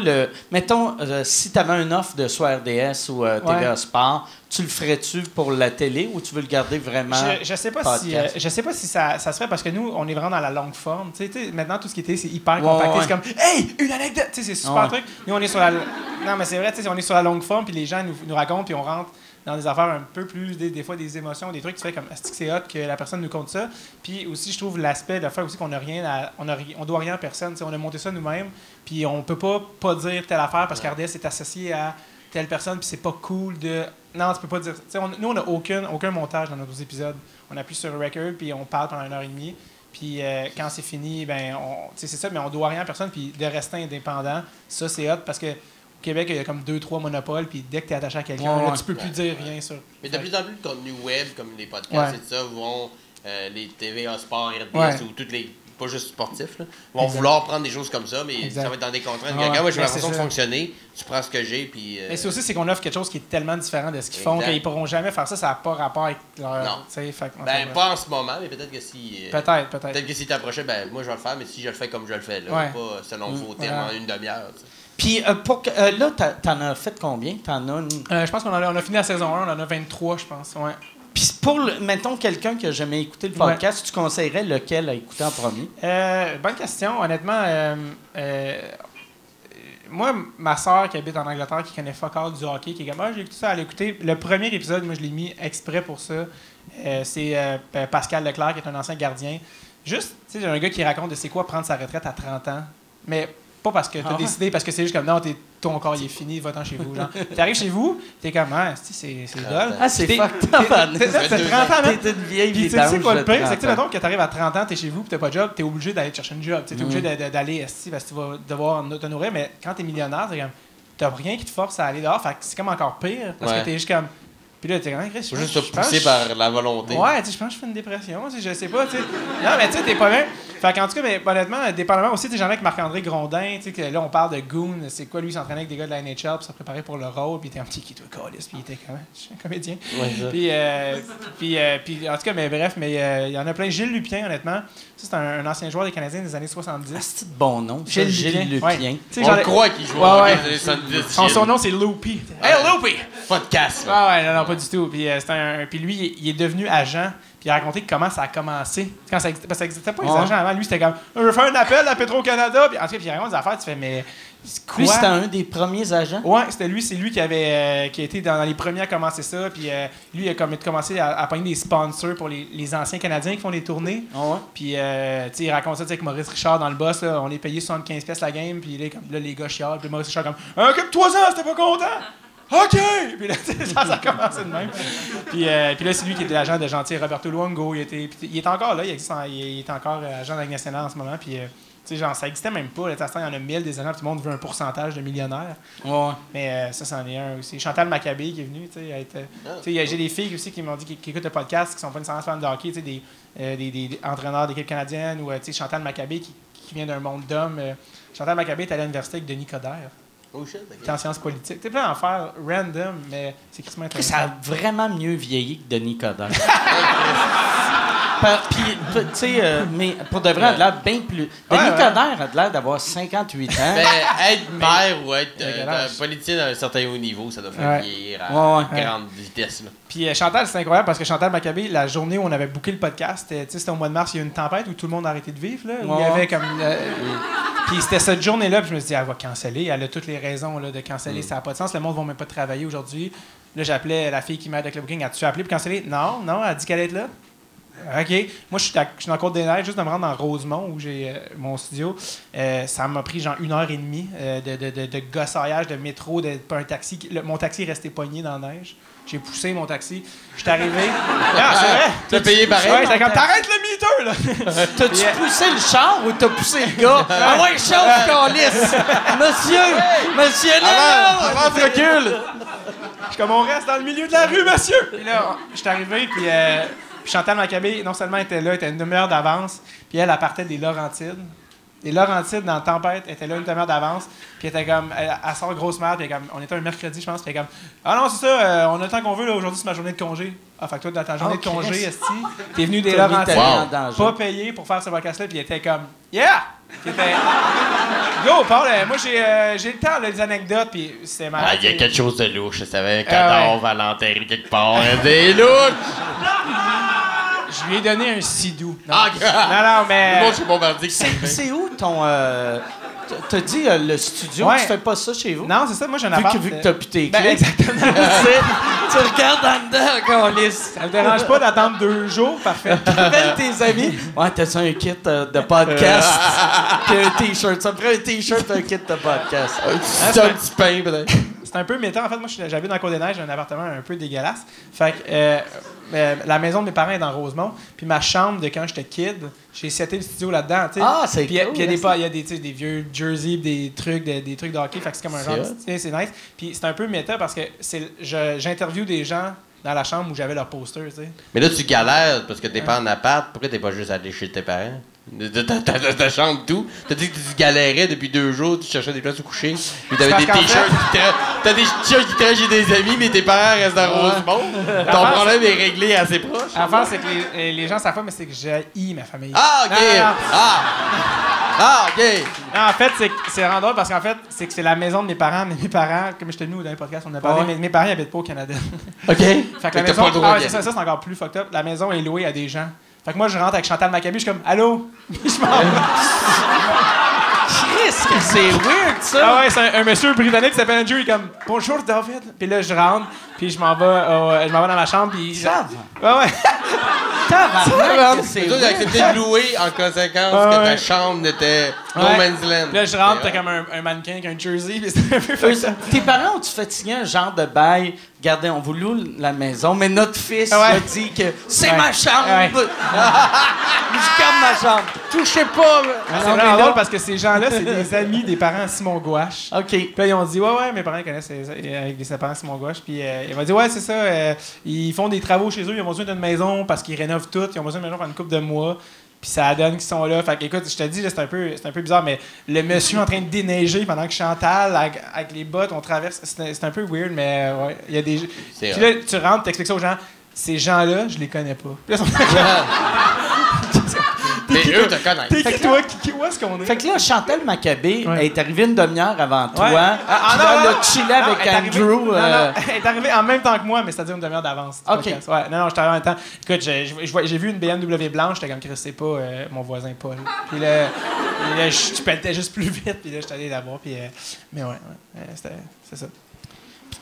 mettons, si t'avais un offre de soit RDS ou TVA Sport, tu le ferais-tu pour la télé ou tu veux le garder vraiment je sais pas si ça se fait parce que nous, on est vraiment dans la longue forme. Tu sais, maintenant, tout ce qui était, c'est hyper compacté. C'est comme, hey, une anecdote! Tu sais, c'est super truc. Nous, on est sur la... Non, mais c'est vrai, tu sais, on est sur la longue forme, puis les gens nous racontent, puis on rentre dans des affaires un peu plus, des fois des émotions, des trucs, tu fais comme, est-ce que c'est hot que la personne nous compte ça? Puis aussi, je trouve l'aspect de faire aussi qu'on n'a rien on doit rien à personne. On a monté ça nous-mêmes, puis on peut pas dire telle affaire parce qu'RDS est associé à telle personne, puis c'est pas cool de... Non, tu peux pas dire... Nous, on n'a aucun montage dans nos épisodes. On appuie sur record, puis on parle pendant 1h30. Puis quand c'est fini, ben c'est ça, mais on doit rien à personne, puis de rester indépendant, ça, c'est hot parce que au Québec, il y a comme 2-3 monopoles, puis dès que tu es attaché à quelqu'un, là, tu peux plus dire rien sur... Mais de plus en plus de contenu web, comme les podcasts et ça, vont les TVA Sport, RDS, ou toutes les... pas juste sportifs, là, vont vouloir prendre des choses comme ça, mais ça va être dans des contraintes. Ah ouais. Moi, j'ai ma Mais façon de c'est ça. fonctionner, tu prends ce que j'ai, puis... Mais c'est aussi qu'on offre quelque chose qui est tellement différent de ce qu'ils font Exact. qu'ils pourront jamais faire ça. Ça n'a pas rapport avec leur. Non. Tu sais, fait que- Ben, pas en ce moment, mais peut-être que si... Peut-être. Peut-être que si t'approchais, ben, moi, je vais le faire, mais si je le fais comme je le fais, là, Ouais. pas selon vos termes Voilà. en une demi-heure, tu sais. Puis là, t'en as fait combien? T'en as une... Je pense qu'on a fini la saison 1, on en a 23, je pense. Ouais. Puis pour, mettons, quelqu'un qui n'a jamais écouté le podcast, tu conseillerais lequel à écouter en premier? Bonne question. Honnêtement, moi, ma soeur qui habite en Angleterre, qui connaît fuck all du hockey, qui est comme, j'ai écouté ça, elle a écouté. Le premier épisode, moi, je l'ai mis exprès pour ça. C'est Pascal Leclerc, qui est un ancien gardien. Juste, tu sais, un gars qui raconte de c'est quoi prendre sa retraite à 30 ans. Mais pas parce que t'as décidé, parce que c'est juste comme, non, ton corps, il est fini, va-t'en chez vous. Genre, t'arrives chez vous, t'es comme, c'est dole. Ah, c'est T'es- fucked up, Anne. T'as 30 ans, man. T'es une vieille Puis tu sais vidange quoi le de pire, c'est que 30 tu sais, mettons que t'arrives à 30 ans, t'es chez vous, pis t'as pas de job, t'es obligé d'aller te chercher un job. T'es obligé d'aller esti parce que tu vas devoir te nourrir, mais quand t'es millionnaire, c'est comme, t'as rien qui te force à aller dehors, fait que c'est comme encore pire, parce Ouais. que t'es juste comme. Puis là, t'es comme, Chris, Faut juste te pousser par la volonté. Ouais, tu sais, je pense que je fais une dépression, tu sais, je sais pas, tu sais. Non, mais tu sais, t'es pas bien. Fait qu'en tout cas, mais honnêtement, dépendamment aussi, tu sais, j'en ai avec Marc-André Grondin, tu sais, que là, on parle de Goon, c'est quoi, lui, il s'entraînait avec des gars de la NHL, puis ça préparait pour le rôle, puis il était un petit qui toi, calice, puis il était quand même, je suis un comédien. Puis, en tout cas, mais bref, mais il y en a plein. Gilles Lupien, honnêtement, ça, c'est un ancien joueur des Canadiens des années 70. Ah, c'est de bon nom. Gilles Gilles Lupien. Lupien. Ouais. Tu sais, On genre- le croit qu'il joue Ouais, au ouais. hockey dans les 70. Son nom, c'est Loopy. Hey, Loopy! Podcast. Ah ouais, non, pas du tout. Puis, puis lui, il est devenu agent. Puis il a raconté comment ça a commencé. Quand ça parce que ça n'existait pas les agents avant. Lui, c'était comme, je veux faire un appel à Petro-Canada. Puis en tout cas, puis il raconte des affaires. Tu fais, mais quoi? Lui, c'était un des premiers agents. Ouais, c'est lui qui avait qui a été dans les premiers à commencer ça. Puis lui, il a commencé à pogner des sponsors pour les anciens Canadiens qui font des tournées. Ah ouais. Puis, tu sais, il raconte ça tu sais, avec Maurice Richard dans le boss. Là, on les payait 75$ la game. Puis là, les gars chialent. Puis Maurice Richard, comme, occupe-toi ça, c'était pas content. OK! Puis là, tu sais, ça a commencé de même. Puis là, c'est lui qui était l'agent de gentil Roberto Luongo. Il est encore là. Il est encore agent de la Ligue nationale en ce moment. Puis, tu sais, genre, ça existait même pas. Là, il y en a 1000 des agents. Tout le monde veut un pourcentage de millionnaires. Ouais. Mais ça, c'en est un aussi. Chantal Maccabé qui est venue, tu sais, j'ai des filles aussi qui m'ont dit qui écoutent le podcast, qui sont pas nécessairement fans de hockey, tu sais, des entraîneurs d'équipe canadienne ou, tu sais, Chantal Maccabé qui vient d'un monde d'hommes. Chantal Maccabé est allée à l'université avec Denis Coderre. Oh shit, T'es en sciences politiques. T'es plein d'en faire random, mais c'est crissement intéressant. Ça a vraiment mieux vieilli que Denis Coderre. Puis, tu sais, mais pour de vrai, elle a l'air bien plus. Denis Coderre a l'air d'avoir 58 ans. Ben, être maire ou être Dégueulasse. politicien à un certain haut niveau, ça doit faire Ouais. vieillir à Ouais. grande vitesse. Là. Puis Chantal, c'est incroyable parce que Chantal Maccabé, la journée où on avait booké le podcast, c'était au mois de mars, il y a eu une tempête où tout le monde a arrêté de vivre. Là, où il y avait comme. Puis c'était cette journée-là, puis je me suis dit, elle va canceller. Elle a toutes les raisons là, de canceller. Ça n'a pas de sens. Le monde ne va même pas travailler aujourd'hui. Là, j'appelais la fille qui m'aide avec le booking. As-tu appelé pour canceller? Non, elle a dit qu'elle allait être là. OK. Moi, je suis dans Côte-des-Neiges, juste de me rendre dans Rosemont, où j'ai mon studio. Ça m'a pris genre 1h30 de gossaillage, de métro, pas un taxi. Mon taxi est resté pogné dans la neige. J'ai poussé mon taxi. Je suis arrivé. Non, c'est vrai. T'as payé pareil? Ouais, j'étais comme, t'arrêtes le meter, là! T'as-tu poussé le char ou t'as poussé le gars? Ah ouais, chauffe, câlisse! Monsieur, non! Avance, recule! Je suis comme, on reste dans le milieu de la rue, monsieur! Puis là, je suis arrivé, puis Chantal Maccabé, non seulement était là, elle était une demi-heure d'avance, puis elle partait des Laurentides. Les Laurentides, dans la tempête, était là une demi-heure d'avance, puis elle était comme, elle sort grosse merde, puis comme, on était un mercredi, je pense, puis elle est comme, ah non, c'est ça, on a le temps qu'on veut, là, aujourd'hui, c'est ma journée de congé. Ah, fait que toi, dans ta journée de congé, Christ. esti, t'es venu des T'as mis Laurentides, ta vie en danger. pas payé pour faire ce podcast-là, puis il était comme, yeah! Puis il était, go, Paul, moi, j'ai le temps, là, les anecdotes, puis c'est malade. Ah, il y a quelque chose de louche. Je savais un Ah, cadavre à l'enterrer quelque part. Il y a des louches! Je lui ai donné un sidou. Non, Ah, non, mais... Moi, je suis bombardé. C'est où ton. T'as dit le studio, Ouais. tu fais pas ça chez vous? Non, c'est ça, moi, j'ai un Vu appart. que t'as plus tes Ben, clés. exactement. tu regardes en dedans, câlisse. Ça me dérange pas d'attendre 2 jours, parfait. Appelle tes amis. Ouais, t'as-tu un kit de podcast? Puis un t-shirt. Ça me prend un t-shirt, un kit de podcast. C'est un petit pain, peut-être. C'est un peu méta. En fait, moi, j'habite dans Côte-des-Neiges, j'ai un appartement un peu dégueulasse. Fait que la maison de mes parents est dans Rosemont. Puis ma chambre de quand j'étais kid, j'ai seté le studio là-dedans. Tu sais. Ah, c'est Puis cool. il y a des, tu sais, des vieux jerseys, des trucs de hockey. Fait que c'est comme un genre. hot. Tu sais, c'est nice. Puis c'est un peu méta parce que j'interviewe des gens dans la chambre où j'avais leur poster, tu sais. Mais là, tu galères parce que t'es pas en appart. Pourquoi t'es pas juste allé chez tes parents? De ta chambre, tout. T'as dit que tu galérais depuis 2 jours, tu cherchais des places où coucher. Puis t'avais des t-shirts t'as des t-shirts qui traînent chez des amis, mais tes parents restent dans Rosemont. Ton problème est réglé assez proche. L'affaire, c'est que les gens savent pas, mais c'est que j'ai ma famille. Ah, OK! Ah, OK! Non, en fait, c'est vraiment drôle parce qu'en fait, c'est que c'est la maison de mes parents. Mais mes parents, comme je te dis dans le podcast, on a parlé, mais mes parents n'habitent pas au Canada. OK. Fait que la T'as maison, pas le droit ça, c'est encore plus fucked up. La maison est louée à des gens. Fait que moi, je rentre avec Chantal Maccabi, je suis comme « Allô? » Je m'en vais. Qu'est-ce que c'est weird, ça? Ah ouais, c'est un monsieur britannique qui s'appelle Andrew, il est comme « Bonjour, David. » Puis là, je rentre, puis je m'en vais dans ma chambre, puis... Ça Ouais. Tabarnak, c'est C'est toi, t'as accepté de louer en conséquence que ta chambre n'était no man's land. Puis là, je rentre, t'as comme un mannequin avec un jersey, puis c'est un peu fucked up. Tes parents ont-tu fait signer un genre de bail? Regardez, on vous loue la maison, mais notre fils Ouais. a dit que c'est Ouais. ma chambre! Ouais. Je garde ma chambre! Touchez pas! C'est vraiment drôle parce que ces gens-là, c'est des amis des parents Simon Gouache. OK. Puis là, ils ont dit, ouais, mes parents connaissent avec des parents Simon Gouache. Puis ils m'ont dit, ouais, c'est ça, ils font des travaux chez eux, ils ont besoin d'une maison parce qu'ils rénovent tout, ils ont besoin d'une maison pendant une couple de mois. Puis ça donne qu'ils sont là. Fait que, écoute, je te dis, là, c'est un peu bizarre, mais le monsieur en train de déneiger pendant que Chantal, avec les bottes, on traverse, c'est un peu weird, mais ouais, il y a des... Puis là, tu rentres, t'expliques ça aux gens, ces gens-là, je les connais pas. Puis là, ils sont... Mais eux te connaissent. T'es qui, toi? Où est-ce qu'on est? Fait que là, Chantal Maccabé Ouais. est arrivée une demi-heure avant toi. Ouais. Puis là, elle a chillé avec elle est arrivée- Andrew. Non, elle est arrivée en même temps que moi, mais c'est-à-dire une demi-heure d'avance. OK. Podcast. Ouais, non, j'étais arrivé en même temps. Écoute, j'ai vu une BMW blanche, j'étais comme, Chris, c'est pas mon voisin Paul. Puis là, je pelletais juste plus vite, puis là, j'étais allé la voir, puis... mais ouais, c'est ça.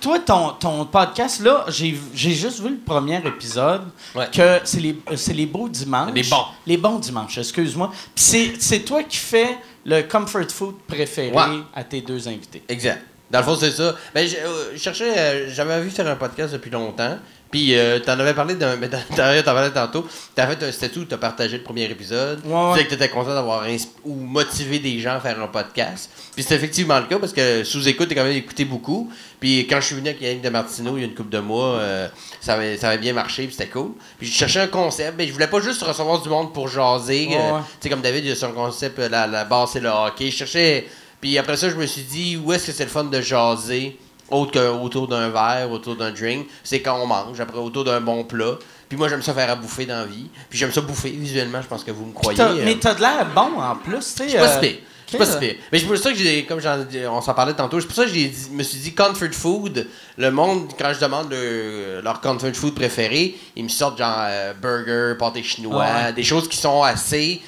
Toi, ton podcast, là, j'ai juste vu le premier épisode, Ouais. que c'est les beaux dimanches. Les bons. Les bons dimanches, excuse-moi. Puis c'est toi qui fais le comfort food préféré Ouais. à tes 2 invités. Exact. Dans le fond, c'est ça. Ben, je cherchais... j'avais vu faire un podcast depuis longtemps. Puis, t'en avais parlé d'un... Mais t'en parlais tantôt. T'as fait un statut où t'as partagé le premier épisode. Ouais. Tu disais que t'étais content d'avoir ou motivé des gens à faire un podcast. Puis c'est effectivement le cas parce que sous-écoute, t'as quand même écouté beaucoup. Puis quand je suis venu avec Yannick de Martineau il y a une couple de mois, ça avait bien marché puis c'était cool. Puis je cherchais un concept. Ben, je voulais pas juste recevoir du monde pour jaser. Ouais. Tu sais, comme David, il a son concept, la base, c'est le hockey. Je cherchais... Puis après ça, je me suis dit, où est-ce que c'est le fun de jaser? Autre qu'autour d'un verre, autour d'un drink, c'est quand on mange, après autour d'un bon plat. Puis moi, j'aime ça faire à bouffer dans la vie. Puis j'aime ça bouffer visuellement, je pense que vous me croyez. Mais t'as de l'air bon en plus, tu sais. C'est pas si pire. C'est pas si pire. Mais c'est pour ça que j'ai, comme on s'en parlait tantôt, c'est pour ça que me suis dit comfort food. Le monde, quand je demande leur comfort food préféré, ils me sortent genre burger, pâté chinois, des choses qui sont assez...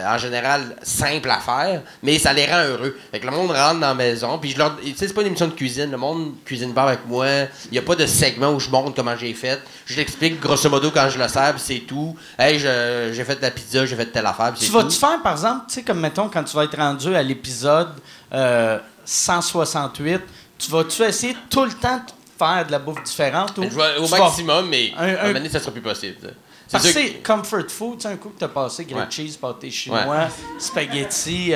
en général, simple à faire, mais ça les rend heureux. Fait que le monde rentre dans la maison, puis tu sais, c'est pas une émission de cuisine, le monde cuisine pas avec moi, il y a pas de segment où je montre comment j'ai fait. Je l'explique grosso modo quand je le sers, puis c'est tout. Hey, j'ai fait de la pizza, j'ai fait telle affaire, puis c'est Tu tout. vas-tu faire, par exemple, tu sais, comme mettons, quand tu vas être rendu à l'épisode 168, tu vas-tu essayer tout le temps de faire de la bouffe différente? Ou Je vais au tu vas- maximum, mais Un- à un moment donné, ça sera plus possible. Parce que sûr c'est comfort food, tu sais, un coup que t'as passé grilled Ouais. cheese, pâté chinois, spaghetti,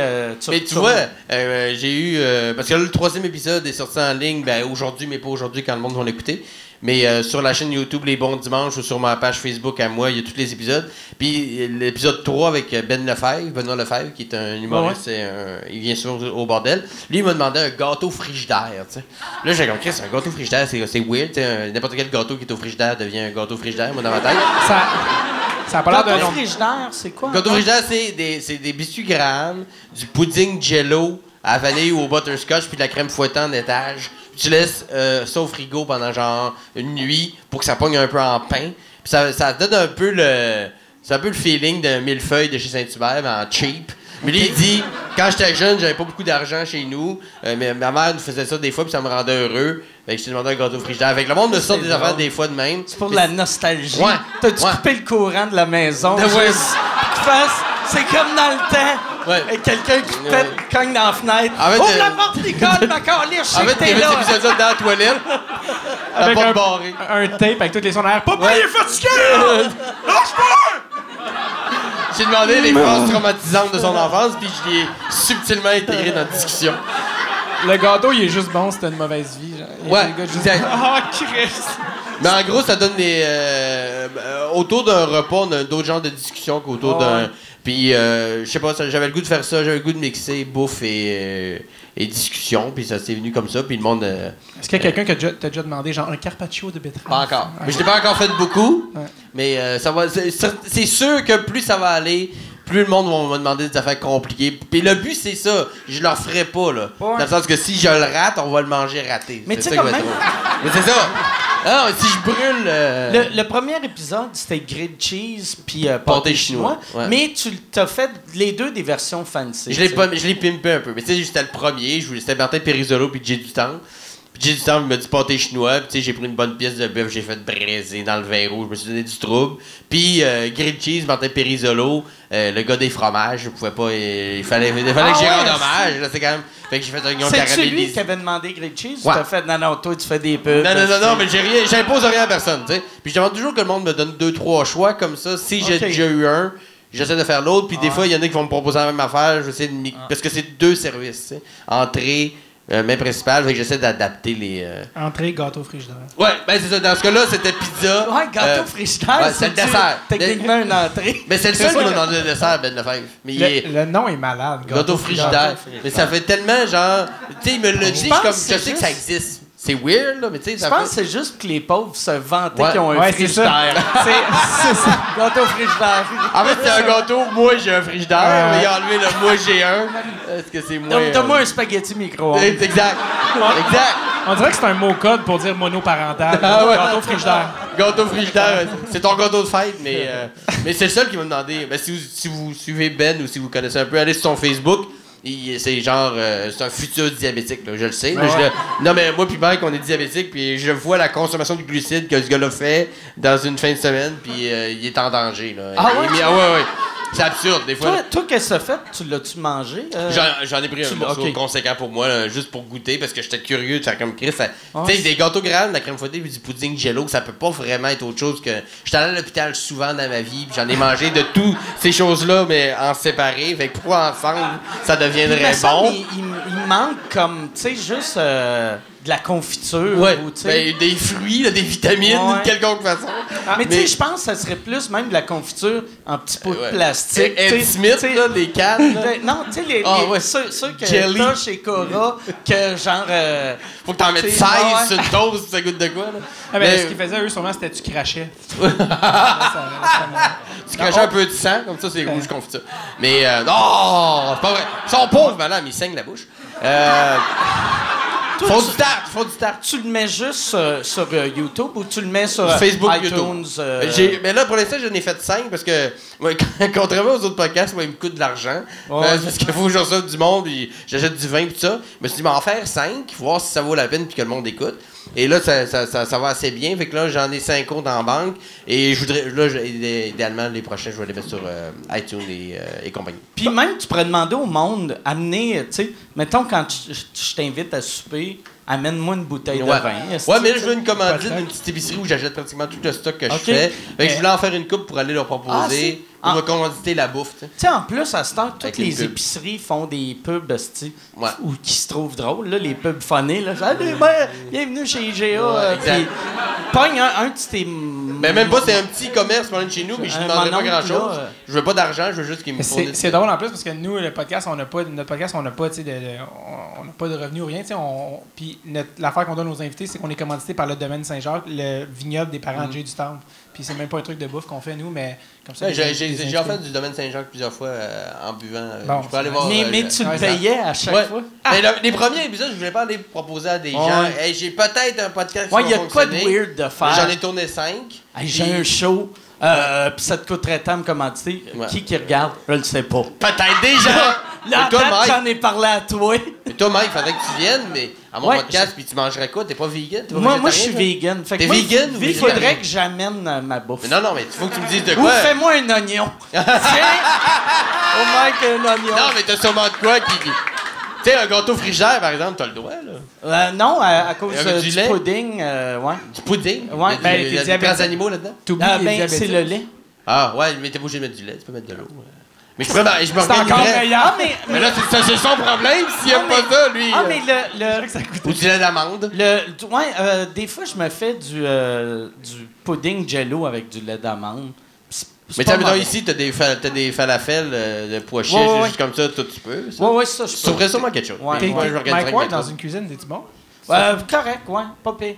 Mais tu vois, j'ai eu... parce que là, le 3e épisode est sorti en ligne, ben aujourd'hui, mais pas aujourd'hui quand le monde va l'écouter. Mais sur la chaîne YouTube Les Bons Dimanches ou sur ma page Facebook à moi, il y a tous les épisodes. Puis l'épisode 3 avec Benoît Lefebvre, qui est un humoriste, il vient souvent au bordel. Lui, il m'a demandé un gâteau frigidaire, tu sais. Là, j'ai compris, c'est un gâteau frigidaire, c'est weird, tu sais, n'importe quel gâteau qui est au frigidaire devient un gâteau frigidaire, moi, dans ma tête. Ça a pas l'air d'un Gâteau nom. frigidaire, c'est quoi? Gâteau encore? frigidaire, c'est des biscuits grammes, du pudding jello à la vanille ou au butterscotch, puis de la crème fouettée en étage. Tu laisses ça au frigo pendant genre une nuit pour que ça pogne un peu en pain. Puis ça donne un peu le feeling d'un millefeuille de chez Saint-Hubert, mais en cheap. Mais lui, il dit, quand j'étais jeune, j'avais pas beaucoup d'argent chez nous, mais ma mère nous faisait ça des fois, puis ça me rendait heureux. Fait que je t'ai demandé un gâteau frigidaire. Fait que le monde me sort des drôle. affaires des fois de même. C'est pour Mais la nostalgie. Ouais, T'as-tu ouais. coupé le courant de la maison? Ouais. Juste qu'il fasse- c'est comme dans le temps. Ouais. Et quelqu'un qui pète, cogne dans la fenêtre. En fait, Ouvre la porte d'école, ma calisse, je sais En que fait, il y t'es avait là. cet épisode-là dans la toilette. La Avec porte barrée. un tape avec toutes les sons derrière. Papa, Ouais. il est fatigué! Lâche-moi! J'ai demandé les phrases traumatisantes de son enfance, puis je l'ai subtilement intégré dans la discussion. Le gâteau, il est juste bon si t'as une mauvaise vie. Genre. Il y a Ouais, des gars juste- exact. Ah, Christ! Mais en gros, ça donne autour d'un repas, on a d'autres genres de discussions qu'autour d'un... Puis, je sais pas, j'avais le goût de faire ça, j'avais le goût de mixer bouffe et discussion, puis ça s'est venu comme ça, puis le monde... Est-ce qu'il y a quelqu'un qui t'a déjà demandé, genre, un carpaccio de betterave? Pas encore. Mais je l'ai pas encore fait beaucoup, mais ça va... C'est sûr que plus ça va aller, plus le monde va me demander des affaires compliquées. Puis le but, c'est ça. Je leur ferai pas, là. Dans le sens que si je le rate, on va le manger raté. Mais tu sais, ça quand qui va même... être drôle. Mais c'est ça. Ah, si je brûle... Le premier épisode, c'était grilled cheese puis pâté Pâté chinois. chinois, ouais. Mais tu t'as fait les deux des versions fancy. Je l'ai pimpé un peu. Mais tu sais, c'était le premier. C'était Martin Périsolo puis Jay du Temple. Puis Jay du Temple m'a dit pâté chinois. Puis tu sais, j'ai pris une bonne pièce de bœuf. J'ai fait braiser dans le vin rouge. Je me suis donné du trouble. Puis grilled cheese, Martin Périsolo, le gars des fromages, je pouvais pas... Il fallait que j'y rende hommage. Là, c'est quand même... Fait que j'ai fait un oignon C'est-tu lui caramélisé. qui avait demandé grilled cheese ou Ouais. t'as fait non, toi, tu fais des pubs? Non, mais j'impose rien à personne, tu sais. Puis je demande toujours que le monde me donne 2-3 choix comme ça. Si j'ai déjà eu un, j'essaie de faire l'autre. Puis des fois, il y en a qui vont me proposer la même affaire. Je vais essayer de parce que c'est 2 services, tu sais. Entrée, main principale. Fait que j'essaie d'adapter les... Entrée, gâteau, frigidaire. Ouais, ben c'est ça. Dans ce cas-là, c'était pizza. Ouais, gâteau frigidaire, ouais, c'est le dessert. Techniquement une entrée. Mais c'est le seul qui m'a demandé le dessert, Ben Lefebvre. Mais il est... Le nom est malade. Gâteau frigidaire. Mais ça fait tellement genre... Tu sais, il me le dit, pense comme que je c'est sais que juste- ça existe. C'est weird, là, mais tu sais, Je ça pense fait... que c'est juste que les pauvres se vantaient Ouais. qu'ils ont un Ouais, c'est ça. frigidaire. C'est ça. Gâteau frigidaire. En fait, c'est un gâteau, moi j'ai un frigidaire, Ouais. mais il a enlevé le moi j'ai un. Est-ce que c'est moi? Donne-moi un spaghetti micro-ondes. Exact. Exact. On dirait que c'est un mot code pour dire monoparental. Ah ouais. Gâteau, frigidaire. Gâteau frigidaire, c'est ton gâteau de fête, mais c'est le seul qui m'a demandé. Ben, si vous suivez Ben ou si vous connaissez un peu, allez sur son Facebook. C'est genre, c'est un futur diabétique, là, je le sais. Là, non, mais moi puis Mike, on est diabétique, puis je vois la consommation de glucides que ce gars-là fait dans une fin de semaine, puis il est en danger. Là. Ah ouais? Ouais. C'est absurde, des fois. Toi, qu'est-ce que ça fait? Tu l'as-tu mangé? J'en ai pris un morceau ok. conséquent pour moi, là, juste pour goûter, parce que j'étais curieux de faire comme Chris. Tu sais, des gâteaux grands, de la crème fouettée, puis du pudding jello, ça peut pas vraiment être autre chose que... J'étais allé à l'hôpital souvent dans ma vie, puis j'en ai mangé de toutes ces choses-là, mais en séparé. Fait que pour ensemble, ça deviendrait bon. Il manque comme, tu sais, juste de la confiture. Ouais, Ou, tu sais. ben, des fruits, là, des vitamines, Ouais. d'une quelconque façon. mais tu sais, je pense que ça serait plus même de la confiture en petits pots Ouais. de plastique. Ed tu sais, Smith, tu sais, là, les cannes, là. Non, tu sais, Ouais. ceux que Jelly. t'as chez Cora, que genre... Faut que t'en mettes tu 16 sais, sur une toast, ça goûte de quoi, là? Ah, mais ce qu'ils faisaient, eux, sûrement, c'était tu crachais. Tu craches un peu de sang, comme ça, c'est rouge confiture. Mais, non, c'est pas vrai. Ils sont pauvres, madame, ils saignent la bouche. Toi, Faut tu- du tarte. Tu le mets juste sur YouTube ou tu le mets sur Facebook, iTunes? YouTube. Mais là, pour l'instant, j'en ai fait 5 parce que, ouais, contrairement aux autres podcasts, moi, il me coûte de l'argent. Parce qu'il faut que je reçoive du monde, puis j'achète du vin, et tout ça. Je me suis dit, m'en faire 5, voir si ça vaut la peine, puis que le monde écoute. Et là, ça va assez bien. Fait que là, j'en ai 5 autres en banque. Et je voudrais, là, idéalement, les prochains, je vais les mettre sur iTunes et compagnie. Puis même, tu pourrais demander au monde, amener, tu sais, mettons, quand je t'invite à souper, amène-moi une bouteille de vin. Ouais, mais là, je veux une commandite d'une petite épicerie où j'achète pratiquement tout le stock que je fais. Fait que je voulais en faire une coupe pour aller leur proposer, pour me commanditer la bouffe, tu sais. Tu sais, en plus, à cette heure, toutes Avec les une pub. épiceries font des pubs, esti, Ouais. ou qui se trouvent drôles, là, les pubs funnés, là. Salut, bienvenue chez IGA. exact. Puis, pogne un de tes... Mais même pas, c'est un petit commerce pour aller de chez nous, mais je ne demanderai pas mon oncle, grand-chose. là, Je veux pas d'argent, je veux juste qu'ils me fournissent. C'est drôle en plus parce que nous, le podcast, on n'a pas, notre podcast, on n'a pas, tu sais, on n'a pas de revenus ou rien. Tu sais, puis l'affaire qu'on donne aux invités, c'est qu'on est commandité par le domaine Saint-Jacques, le vignoble des parents de Jay du Temple. Puis c'est même pas un truc de bouffe qu'on fait nous, mais comme ça. Ouais, les j'ai invités. fait du domaine Saint-Jacques plusieurs fois en buvant. Bon, je peux aller voir. Mais tu le payais à chaque fois? Mais les premiers épisodes, je voulais pas aller proposer à des gens. Hey, j'ai peut-être un podcast Ouais, qui il y va a quoi de fonctionner. weird de faire? J'en ai tourné 5. Hey, j'ai un show, puis ça te coûterait tant de commanditer. Ouais. Qui regarde? Je le sais pas. Peut-être des gens! Là, Mais toi, Mike, j'en ai parlé à toi. il faudrait que tu viennes, mais à mon Ouais, podcast, puis tu mangerais quoi? T'es pas vegan? T'es pas Moi, je suis végétarien, vegan. Fait que T'es moi, vegan ou Il végétarien? faudrait que j'amène ma bouffe. toi? Mais non, mais il faut que tu me dises de Ou quoi. fais-moi un oignon. Tiens! Au Mike, un oignon. Non, mais t'as sûrement de quoi qui. Tu sais, un gâteau frigidaire, par exemple, t'as le droit, là. Non, à cause Avec du du lait? pudding, ouais. Du pudding? Ouais, Il y a ben, il y a t'es des diabétique. animaux là-dedans? T'oublies les Ben, diabétiques. c'est le lait. Ah, ouais, mais t'es pas obligé de mettre du lait, tu peux mettre de l'eau. Mais je me C'est encore organiserais. meilleur. Ah, Mais là, c'est son problème s'il aime pas ça, lui. Ah, mais Ou du lait d'amande. des fois, je me fais du pudding jello avec du lait d'amande. Mais pas tu sais, mauvais. ici, t'as des falafels de pois chiches, Ouais, ouais. juste comme ça, toi, tu peux. Ça. Ouais, ça, je peux. Ça ferait sûrement quelque chose. Ouais. T'es- Moi, je t'es- m'organiserais Mike Ward, avec dans toi. une cuisine, t'es-tu bon? Correct, ouais, pas pire.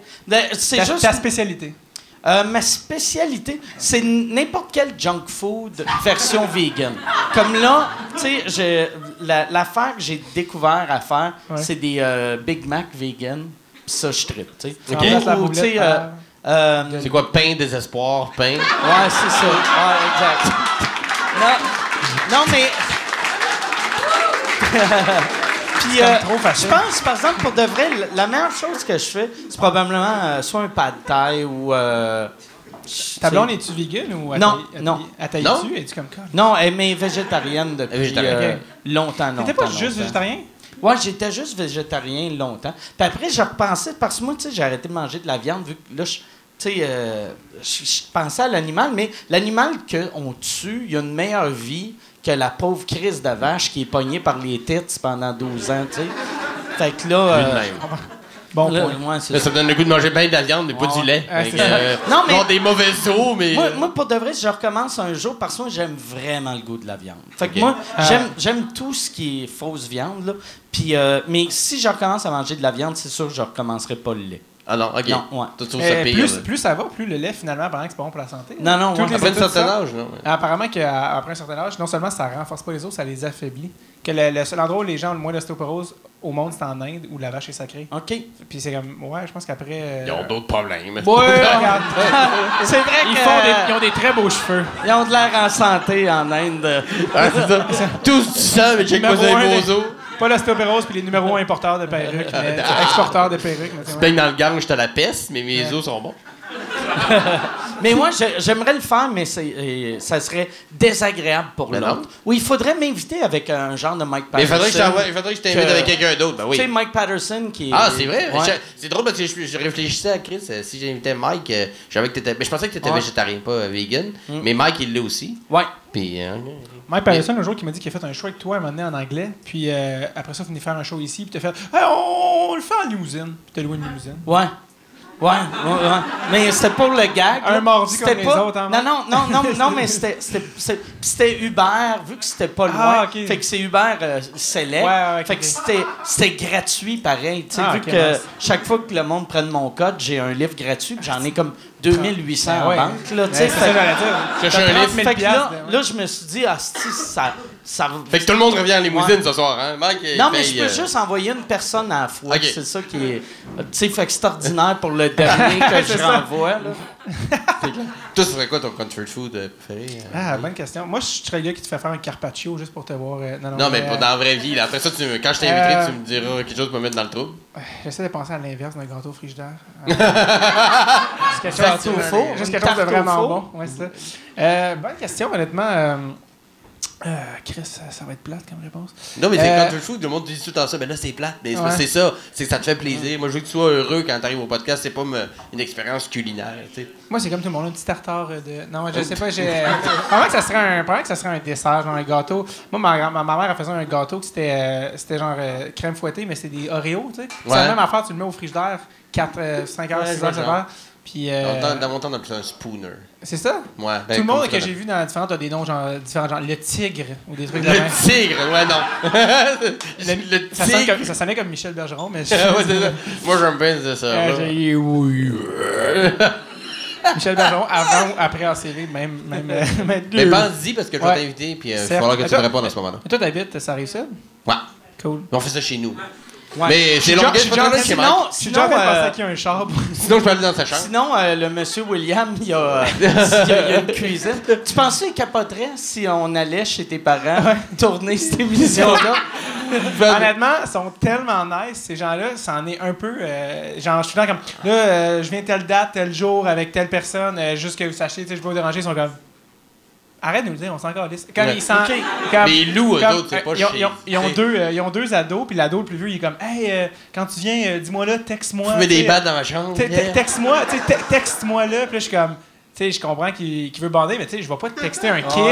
C'est juste... Ta spécialité. Ma spécialité, c'est n'importe quel junk food version vegan. Comme là, tu sais, l'affaire que j'ai découvert à faire, Ouais. c'est des Big Mac vegan. Pis ça, je trippe, tu sais. Tu remplaces la Ou, tu sais, boulette C'est quoi, pain, désespoir, pain? Ouais, c'est ça. Ouais, exact. Non, mais... Puis, trop facile. je pense, par exemple, pour de vrai, la meilleure chose que je fais, c'est probablement soit un pad thai ou... Ta blonde, es-tu vegan ou Non. Elle Non? taille-tu? Es-tu comme ça? Non, elle est végétarienne depuis Végétarienne. longtemps. T'étais pas longtemps. juste végétarien? Ouais, j'étais juste végétarien longtemps. Puis après, je repensais, parce que moi, tu sais, j'ai arrêté de manger de la viande, vu que là, tu sais, je pensais à l'animal, mais l'animal qu'on tue, il a une meilleure vie que la pauvre crise de vache qui est pognée par les têtes pendant 12 ans, tu sais. Fait que là... Lui de même. Bon là, point. ouais, c'est Là, ça. ça me donne le goût de manger bien de la viande, mais pas Ouais. du lait. Ah, Fait c'est que, ça. Non, mais- bon, des mauvais os, mais... Moi, pour de vrai, si je recommence un jour, parce que moi, j'aime vraiment le goût de la viande. Fait que Ok. moi, j'aime tout ce qui est fausse viande, là. Puis, mais si je recommence à manger de la viande, c'est sûr que je recommencerai pas le lait. Ah non, OK. Non, ouais. Tu trouves ça pire, là. Plus ça va, plus le lait, finalement, apparemment que c'est pas bon pour la santé. Non, non, Toutes ouais. les Après un études certain sortent. âge, non? Apparemment qu'après un certain âge, non seulement ça renforce pas les os, ça les affaiblit. Que le seul endroit où les gens ont le moins d'ostéoporose au monde, c'est en Inde, où la vache est sacrée. OK. Puis c'est comme, ouais, je pense qu'après... Ils ont d'autres problèmes. Ouais, regarde. C'est vrai Ils ont des très beaux cheveux. ils ont de l'air en santé en Inde. Ah, c'est ça. Tous du sang, mais check pas Numéro un des des- beaux os. Pas l'ostéoporose, puis les numéros 1 importeurs de perruques, mais exporteurs de perruques. mais Tu ouais. baignes dans le Gange, t'as la peste, mais mes os sont bons. Mais moi, j'aimerais le faire, mais ça serait désagréable pour Mais l'autre. non. Oui, il faudrait m'inviter avec un genre de Mike Mais il Patterson. faudrait que je t'invite que- avec quelqu'un d'autre. Ben Tu oui. sais, Mike Patterson qui est... Ah, c'est vrai? Ouais. C'est drôle parce que je réfléchissais à Chris. Si j'invitais Mike, je savais que t'étais. Mais je pensais que t'étais Ouais. végétarien, pas vegan. Mais Mike, il l'est aussi. Ouais. Puis. Mike Patterson, un jour, qui m'a dit qu'il a fait un show avec toi un moment donné en anglais, puis après ça, il venait faire un show ici, puis t'as fait hey, on le fait en limousine. Puis t'as loué une limousine. Ouais. Ouais. Mais c'était pour le gag. Un là. mardi C'était comme les pas- autres, hein, Non, mais c'était Uber, vu que c'était pas loin. Ah, ok. Fait que c'est Uber Select. Ouais, ok, fait ok. que c'était gratuit pareil. Tu sais, Ah, vu ok, que nice. chaque fois que le monde prenne mon code, j'ai un livre gratuit, puis j'en ai comme 2800 Ah, ouais. en banque. Là, tu sais. Ouais, c'est ça, j'allais dire. Chercher T'as un 30 livre. 000 Fait que là, piastres, là, je me suis dit, ça Fait que tout le monde revient en limousine ce soir, hein? Mike, il non, mais paye, je peux juste envoyer une personne à la fois. Ok. C'est ça qui est. Tu sais, fait que c'est ordinaire pour le dernier que je renvoie. Là. Toi, ce serait quoi ton comfort food préféré? Ah, bonne question. Moi, je serais le gars qui te fait faire un carpaccio juste pour te voir. Non, mais pas dans la vraie vie. Là. Après ça, quand je t'inviterai, tu me diras quelque chose pour me mettre dans le trouble. J'essaie de penser à l'inverse d'un gâteau frigidaire. C'est quelque chose, Gâteau au four, juste une quelque chose de tarte au vraiment four. bon. Ouais, c'est ça. Bonne question, honnêtement. Chris, ça va être plate comme réponse. Non, mais c'est Euh, comfort food, le monde dit tout le temps ça. Ben là, c'est plate. Mais Ouais. c'est ça. C'est que ça te fait plaisir. Moi, je veux que tu sois heureux quand t'arrives au podcast. C'est pas une expérience culinaire, tu sais. Moi, c'est comme tout le monde, un petit tartare de. Non, je sais pas, j'ai. Probablement que ça serait un dessert, genre un gâteau. Moi, ma mère, elle faisait un gâteau que c'était genre crème fouettée, mais c'était des Oreos, tu sais. C'est Ouais. la même affaire, tu le mets au frigidaire 4, 5 heures, Ouais, 6 heures, c'est 7 ça. heures. Puis. Dans mon temps, on appelait ça un spooner. C'est ça? Ouais, ben, Tout le monde comme que ça, j'ai vu dans différents a des noms genre, différents, genre le tigre ou des trucs de même. Le tigre, ouais, non. le Ça, sonne tigre. comme, ça sonnait comme Michel Bergeron, mais. Ouais, c'est ça. Moi, j'aime bien dire ça. là. j'ai oui. Michel Bergeron, avant ou après en série, même Mais pense-y parce que je vais Ouais. t'inviter, puis il va Certes. falloir que Mais tu me toi- répondes à ce moment-là. Et toi, t'habites, ça arrive ça? Ouais. Cool. On fait ça chez nous. Ouais. Mais c'est long, Je suis pas trop loin de chez Mike. Je suis déjà en train de penser à qui a un char. Sinon, je peux aller dans sa chambre. Sinon, le monsieur William, il y a une cuisine. Tu pensais qu'il capoterait si on allait chez tes parents tourner cette émission-là? Honnêtement, ils sont tellement nice, ces gens-là. C'en est un peu. Genre, je suis là comme. Là, je viens telle date, tel jour, avec telle personne, juste que vous sachiez, tu sais, je vais vous déranger. Ils sont comme. Arrête de nous le dire, on s'en calisse. Quand Ouais. ils sentent. Comme- Mais ils louent, eux comme, autres, c'est pas ils ont deux ados, puis l'ado le plus vieux, il est comme. Hey, quand tu viens, dis-moi là, texte-moi. Tu mets des tu sais, balles dans ma chambre. Texte-moi, tu sais, texte-moi là. Puis là, je suis comme, sais, je comprends qu'il veut bander, mais tu sais, je vais pas te texter un kid.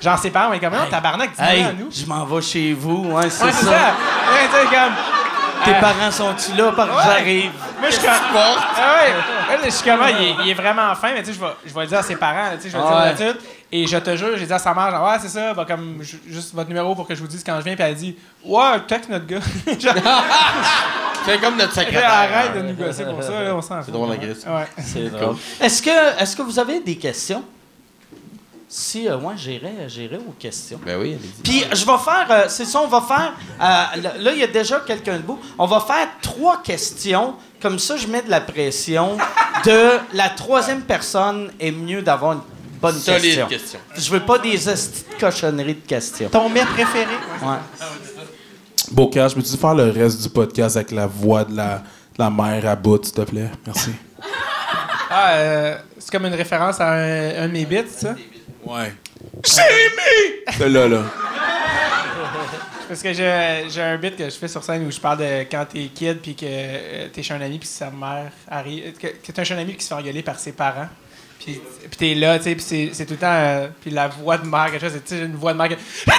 Genre, ses parents, mais comme, non, tabarnak, dis-moi à nous. Je m'en vais chez vous, ouais, c'est Ouais, ça. c'est ça. Ouais, tu sais, comme. Tes parents sont-tu là parce que j'arrive? Moi, je suis comme. Je suis comme, il est vraiment fin, mais tu sais, je vais le dire à ses parents, tu sais, je vais le dire d'habitude. Et je te jure, j'ai dit à sa mère, genre, ouais, c'est ça, bah, comme, juste votre numéro pour que je vous dise quand je viens. Puis elle dit, ouais, texte notre gars. C'est comme notre secrétaire. Arrête de nous gosser pour ça, là, on s'en fout. C'est drôle, la Grèce. Ouais. C'est drôle. Est-ce que vous avez des questions? Si, moi, j'irai aux questions. Ben oui, allez-y. Puis, je vais faire, c'est ça, on va faire, là, il y a déjà quelqu'un debout. On va faire 3 questions. Comme ça, je mets de la pression. De la 3e personne est mieux d'avoir une bonne Solide question. question. Je veux pas des hosties de cochonneries de questions. Ton mets préféré? Ouais. Bocage, peux-tu faire le reste du podcast avec la voix de la mère à bout, s'il te plaît? Merci. C'est comme une référence à un de mes bits, ça? Ouais. C'est là. Parce que j'ai un bit que je fais sur scène où je parle de quand t'es kid puis que t'es chez un ami puis sa mère arrive. Que t'es chez un ami qui se fait engueuler par ses parents. Puis t'es là, tu sais, puis c'est tout le temps. Puis la voix de mère, quelque chose, c'est une voix de mère qui. Je peux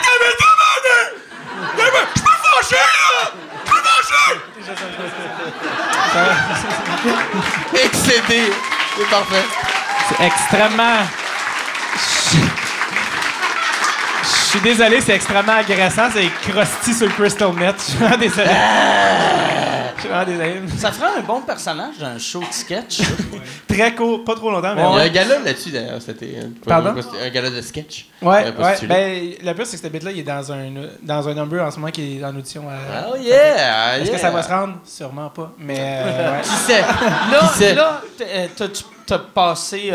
fâcher, là! Je peux fâcher! Excédé. C'est parfait. C'est extrêmement. Je suis désolé, c'est extrêmement agressant. C'est crusty sur le Crystal Net. Je suis vraiment désolé. Je suis vraiment désolé. Ça ferait un bon personnage d'un show de sketch. Très court, pas trop longtemps, mais Il y a ouais. un gala là-dessus, d'ailleurs, c'était. Pardon? Un gala de sketch. Ouais. postulé. Ben, le pire, c'est que ce bit-là, il est dans un number en ce moment qui est en audition. Oh yeah! Est-ce que ça va se rendre? Sûrement pas. Mais, ouais. Qui sait? Là, t'as passé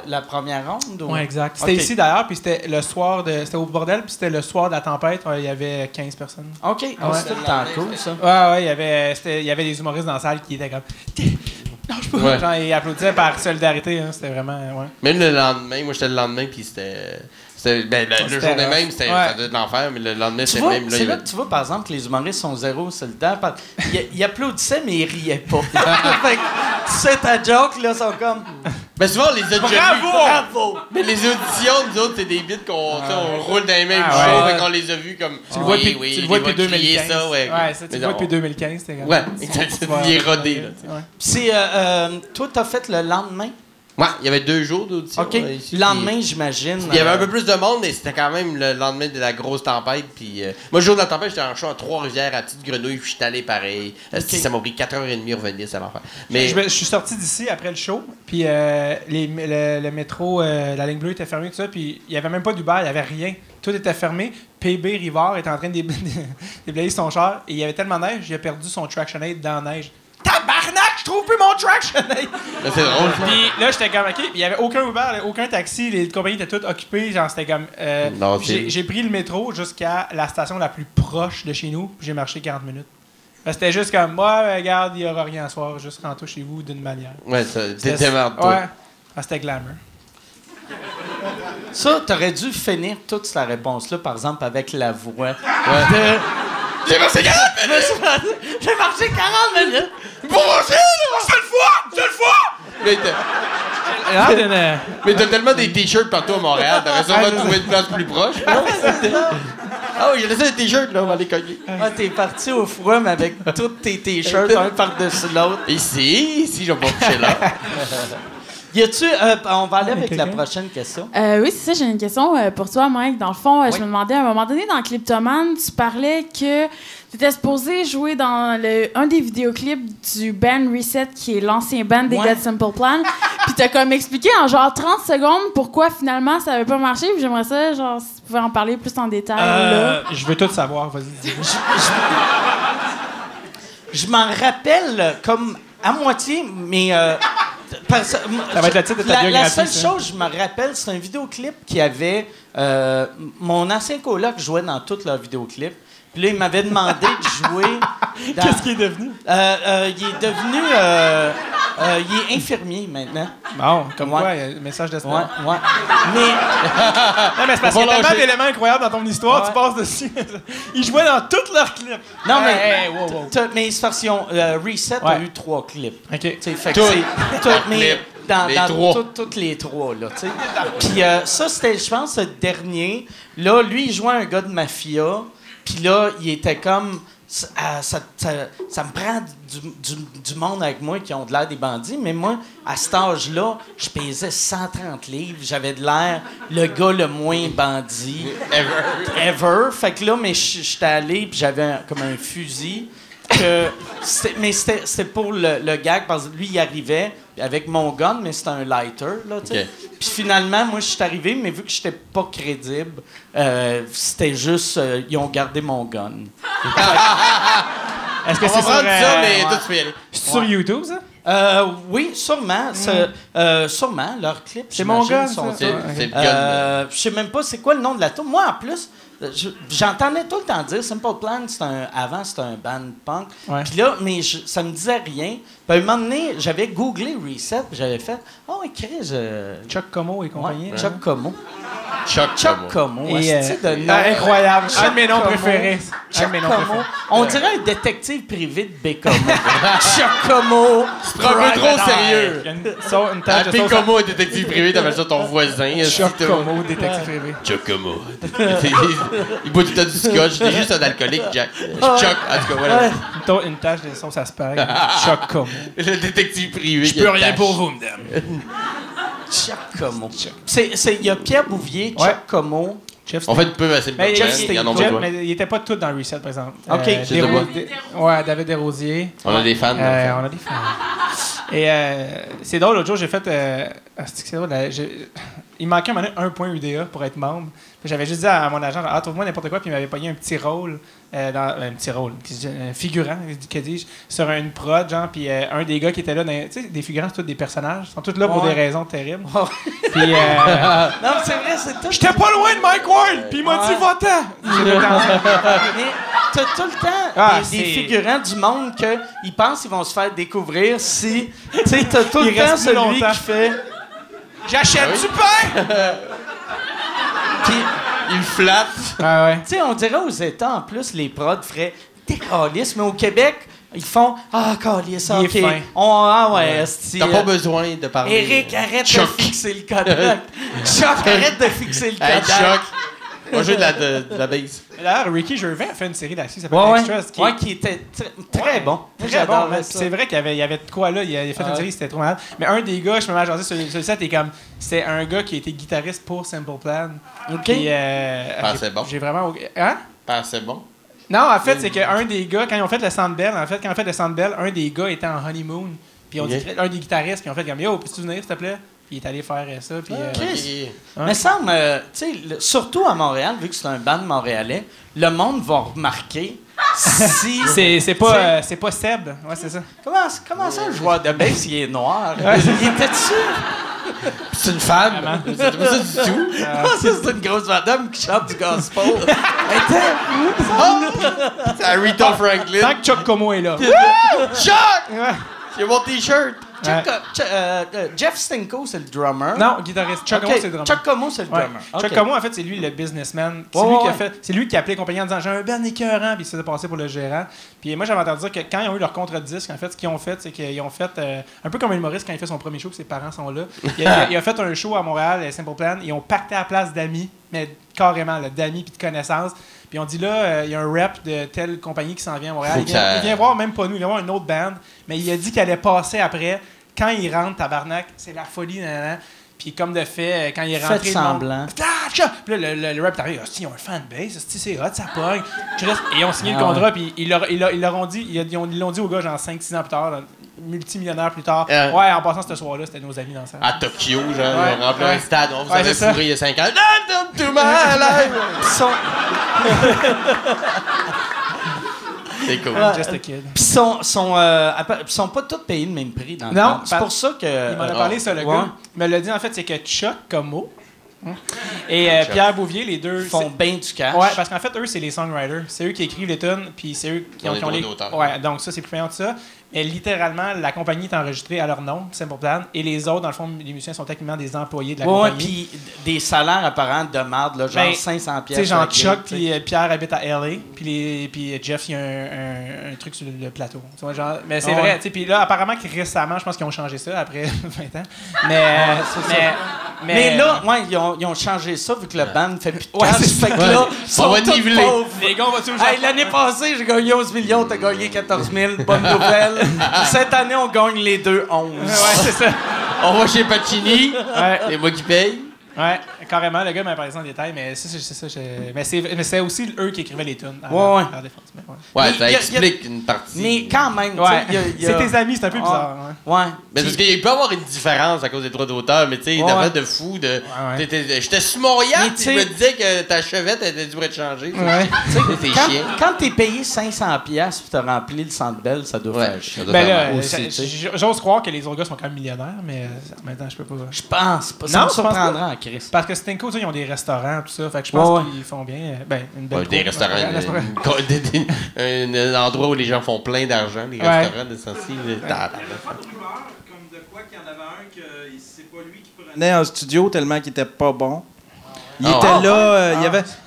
la première ronde? Ou? Ouais, exact. C'était Ok. ici, d'ailleurs, puis c'était le soir de... C'était au bordel, puis c'était le soir de la tempête. Il y avait 15 personnes. OK. C'était le temps cool, ça. Ouais, il y avait des humoristes dans la salle qui étaient comme... Non, je peux pas. Ouais. Genre, ils applaudissaient par solidarité. Hein, c'était vraiment... Ouais. Même le lendemain, moi j'étais le lendemain, puis c'était. Ben, le C'était jour des rough. mêmes, c'était Ouais. ça devait être l'enfer, mais le lendemain, Tu c'était vois, même. c'est là que tu vois, par exemple, que les humoristes sont zéro solidaires. Ils applaudissaient, mais ils riaient pas. Fait que, tu sais, ta joke, là, sont comme... Ben souvent, on les a déjà vus. Bravo! Mais les auditions, nous autres, c'est des bits qu'on on roule dans les mêmes Ah, shows, ouais. fait qu'on les a vus comme. Tu le vois depuis, oui, tu le vois il depuis va crier 2015. ça, ouais. Ça, tu Mais le vois non. depuis 2015. C'était comme... Ouais, exact. Il est rodé, là. tu sais. Ouais. C'est, toi, t'as fait le lendemain? Ouais, il y avait 2 jours d'audition. OK. Ici, Le lendemain, j'imagine. il y avait un peu plus de monde, mais c'était quand même le lendemain de la grosse tempête. Puis, moi, le jour de la tempête, j'étais en show à Trois-Rivières, à Petite Grenouille, puis j'étais allé pareil. Ça m'a pris 4h30 à revenir, c'est l'enfer. Mais Je suis sorti d'ici après le show, puis le métro, la ligne bleue était fermée, tout ça, puis il n'y avait même pas d'Uber, il n'y avait rien. Tout était fermé. PB Rivard était en train de déblayer son char, et il y avait tellement de neige, il a perdu son traction aid dans la neige. Tabarnak, je trouve plus mon traction aid! là, c'est drôle. ça. Puis là, j'étais comme, OK, il n'y avait aucun Uber, aucun taxi, les compagnies étaient toutes occupées. Genre, c'était comme. Non, c'est- j'ai pris le métro jusqu'à la station la plus proche de chez nous, puis j'ai marché 40 minutes. C'était juste comme, ouais, regarde, il n'y aura rien à soir, juste rentre chez vous d'une manière. Ouais, ça, C'était- t'étais merde, toi. Ouais. C'était glamour. Ça, t'aurais dû finir toute cette réponse-là, par exemple, avec la voix. J'ai marché 40 minutes! J'ai marché 40 minutes! Pour manger, là! Seule fois! Mais t'as tellement des t-shirts partout à Montréal, t'aurais sûrement trouvé une place plus proche. Ah oui, j'ai laissé des t-shirts, là, on va les cogner. Ah, t'es parti au froid, mais avec tous tes t-shirts, un par-dessus l'autre. Ici, je vais pas coucher là. Y a-tu... on va aller avec la prochaine question. Oui, c'est ça. J'ai une question pour toi, Mike. Dans le fond, je me demandais, à un moment donné, dans Cliptoman, tu parlais que tu étais supposé jouer dans un des vidéoclips du band Reset, qui est l'ancien band des Ouais. God Simple Plan. Puis t'as comme expliqué en genre 30 secondes pourquoi finalement ça avait pas marché. Puis j'aimerais ça, genre, si tu pouvais en parler plus en détail. Là. Je veux tout savoir, vas-y. dis-moi. Je m'en rappelle comme à moitié, mais... ça va être le titre de ta la biographie, seule ça. chose que je me rappelle, c'est un vidéoclip qui avait... mon ancien coloc jouait dans tous leurs vidéoclips. Puis là, il m'avait demandé de jouer dans... Qu'est-ce qu'il est devenu? Il est devenu... il est infirmier maintenant. Bon, comme Ouais. quoi, il y a un message d'espoir. Ouais. Mais... Non, mais c'est parce qu'il y a tellement d'éléments incroyables dans ton histoire, Ouais. tu passes dessus. Il jouait dans tous leurs clips. Non, mais... Hey, wow. Mais cette version Reset a Ouais. eu 3 clips. OK. Tu sais, fait que Tout. c'est... Mais Les dans trois. toutes les trois, là, tu sais. Puis ça, c'était, je pense, le dernier. Là, lui, il jouait un gars de mafia. Puis là, il était comme... ça me prend du monde avec moi qui ont de l'air des bandits, mais moi, à cet âge-là, je pesais 130 livres. J'avais de l'air le gars le moins bandit ever. Fait que là, mais j'étais allé, puis j'avais comme un fusil. Mais c'était pour le gag, parce que lui, il arrivait avec mon gun, mais c'était un lighter, là, tu sais. Okay. Puis finalement, moi, je suis arrivé, mais vu que j'étais pas crédible, c'était juste... ils ont gardé mon gun. Est-ce que On va c'est sur, prendre ça, mais ouais. toi, tu peux y aller. c'est sur YouTube, ça? Oui, sûrement. Sûrement, leurs clips, C'est mon j'imagine, gun, sont ça? C'est Ok. c'est le gun. je sais même pas c'est quoi le nom de la tour. Moi, en plus, j'entendais tout le temps dire Simple Plan, avant, c'était un band punk. Ouais. Puis là, mais ça me disait rien. Puis à un moment donné, j'avais googlé Reset, puis j'avais fait « Oh, Chris... Chuck Como et compagnie. Ouais, Chuck Como. Chuck Chuck Como. Et, esti de nom. incroyable. Un de mes noms Como. préférés. Un de mes noms Chuck Como. préférés. On dirait un détective privé de Bécomo. Chuck Como. Tu prends un peu trop sérieux. Il y a une tache de Appelé sauce Como un détective privé, t'appelles ça ton voisin. Chuck Como, détective privé. Chuck Como. Il boit tout le temps du scotch. T'es juste un alcoolique, Jack. Chuck, en tout cas, voilà. Une tache de sauce à spag. Chuck Como. Le détective privé. Je peux rien pour vous, madame. Chuck Como. Il y a Pierre Bouvier, Ouais. Chuck Como. Jeff On fait une pub assez Mais, bien. il, Il y en a Jeff, besoin. mais il était pas tout dans Reset, par exemple. OK. Je sais pas. David Desrosiers. On a des fans. On a des fans. Et c'est drôle, l'autre jour, j'ai fait... c'est drôle, il manquait un moment donné un point UDA pour être membre. Puis j'avais juste dit à mon agent, trouve-moi n'importe quoi, puis il m'avait pogné un petit rôle, un figurant, que dis-je, sur une prod, genre, puis un des gars qui était là, tu sais, des figurants, c'est tous des personnages, ils sont tous là pour des raisons terribles. Puis... Non, c'est vrai, c'est tout. J'étais pas loin de Mike Ward, puis il m'a dit va-t'en. Mais t'as tout le temps des c'est- figurants du monde qu'ils pensent qu'ils vont se faire découvrir si... Tu sais, t'as tout le Il temps reste plus celui longtemps. qui fait... J'achète du pain. Puis, Il flatte. Ah ouais. tu sais, on dirait aux États, en plus, les prods feraient des calices, mais au Québec, ils font « Ah, calice, Il est OK. fin. Ouais, esti, T'as pas besoin de parler. Eric, arrête Chuck. de fixer le Kodak. Chuck, arrête de fixer le Hey, Kodak. Chuck. On va jouer de la base. D'ailleurs, Ricky Gervais a fait une série là-dessus, ça s'appelle Ouais, Extras. qui était très bon. Moi, Très bon, j'adorais mais ça. c'est vrai qu'il y avait de quoi là. Il a fait une série, c'était trop malade. Mais un des gars, je me mets à jaser sur le set, c'est un gars qui a été guitariste pour Simple Plan. OK. Puis, c'est bon. J'ai vraiment. Hein? Ah, c'est bon. Non, en fait, c'est qu'un des gars, quand ils ont fait le Sandbell, un des gars était en honeymoon. Puis on dit un des guitaristes, puis ils ont fait comme Yo, peux-tu venir, s'il te plaît? Puis il est allé faire ça. Puis, Chris. Ouais. Mais ça me. Tu sais, surtout à Montréal, vu que c'est un band montréalais, le monde va remarquer si. c'est pas Seb. Ouais, c'est ça. Comment ça, le joueur de bass, il est noir? Il était dessus? C'est une femme. C'est pas ça du tout. C'est une grosse madame qui chante du gospel. C'est Aretha Franklin. Tant que Chuck Como est là. Chuck! Ouais. J'ai mon t-shirt. Jeff Stinko, c'est le drummer. Non, guitariste. Chuck Ok, Como, c'est le drummer. Chuck Como, c'est le Ouais. drummer. Chuck Ok. Como, en fait, c'est lui le businessman. C'est Ouais, lui qui ouais. a fait. C'est lui qui a appelé les compagnies en disant j'ai un band écœurant, puis il se faisait passer pour le gérant. Puis moi, j'avais entendu dire que quand ils ont eu leur contrat de disque, en fait, ce qu'ils ont fait, c'est qu'ils ont fait un peu comme un humoriste quand il fait son premier show, que ses parents sont là. Il a fait un show à Montréal, Simple Plan. Ils ont pacté à la place d'amis, mais carrément, là, d'amis puis de connaissances. Puis on dit là, il y a un rep de telle compagnie qui s'en vient à Montréal. Faut que ça- Il vient voir même pas nous, il vient voir une autre band, mais il a dit qu'il allait passer après. Quand il rentre, tabarnak, c'est la folie, nanana. Puis comme de fait, quand il est rentré... Faites le monde- semblant. Ah, tcha! Puis là, le rap est arrivé, ils ont un fanbase, c'est hot, ça pogne. Et ils ont signé le contrat, puis ils leur ont dit, ils l'ont dit aux gars, genre 5-6 ans plus tard, multimillionnaires plus tard. Ouais, en passant ce soir-là, c'était nos amis dans ça. À Tokyo, genre, Ouais, on remplit ouais. un stade, on vous Ouais, avait c'est ça. fourré il y a 5 ans. To my life! C'est cool. Just a kid. Puis sont pas tous payés le même prix dans le Non, band. C'est pour ça que. Il m'en a parlé, ça, le ouais. gars. Il me l'a dit, en fait, c'est que Chuck Como, Et Pierre Bouvier, les deux... font bien du cash. Ouais, parce qu'en fait, eux, c'est les songwriters. C'est eux qui écrivent les tunes, puis c'est eux qui Ils ont ont les droits les... d'auteur. Ouais, donc ça, c'est plus payant que ça. Mais littéralement, la compagnie est enregistrée à leur nom, Simple Plan, et les autres, dans le fond, les musiciens sont techniquement des employés de la Ouais, compagnie. puis des salaires apparents de marde, là, genre Ben, 500 Tu sais, pièces. genre Chuck puis Pierre habitent à LA, puis Jeff, il y a un truc sur le plateau. Tu vois, genre, mais c'est vrai, tu sais, puis là, apparemment que récemment, je pense qu'ils ont changé ça après 20 ans. Mais là, ouais, ils ont changé ça vu que le band fait plus de Ouais, cash. c'est Fait que ça. là, ils sont On va tous niveler. pauvres. Les gars, on va-tu au Hey, l'année passée, j'ai gagné 11 millions, t'as gagné 14 000. Bonne nouvelle. Cette année, on gagne les deux 11. Ouais, c'est ça. On va chez Pacini, Ouais. c'est moi qui paye. Ouais, carrément, le gars m'a parlé en détail, mais c'est ça. Mais c'est aussi eux qui écrivaient les tunes. Ouais. À la défense. Mais ouais. Ouais, Mais ça y a- explique une partie. Mais quand même, tu Ouais. sais, il y a... C'est tes amis, c'est un peu bizarre. Ouais. Ouais. Mais parce qu'il peut y avoir une différence à cause des droits d'auteur, mais tu sais, Ouais. d'affaire de fou, de. Ouais. J'étais sur mon yacht, Mais puis tu je me sais- disais que ta chevette était dû être changée. Ouais. C'est Quand, chiant. quand t'es payé 500 pièces puis t'as rempli le Centre Bell, ça doit Ouais, faire chier. ça doit Ben faire là, mal. aussi, tu sais. j'ose croire que les autres gars sont quand même millionnaires, mais en même temps, je peux pas. Je pense pas. Ça Non, me je pense pas. surprendra en Chris. Parce que Stinko, ils ont des restaurants, tout ça. Fait que je pense Ouais, ouais. qu'ils font bien. Ben, une belle Ouais, des troupe. restaurants, Un restaurant. un endroit où les gens font plein d'argent, les Ouais. restaurants de Sancy. Comme de quoi qu'il y en avait un que c'est pas lui qui prenait en studio tellement qu'il était pas bon. Il Ah. était là,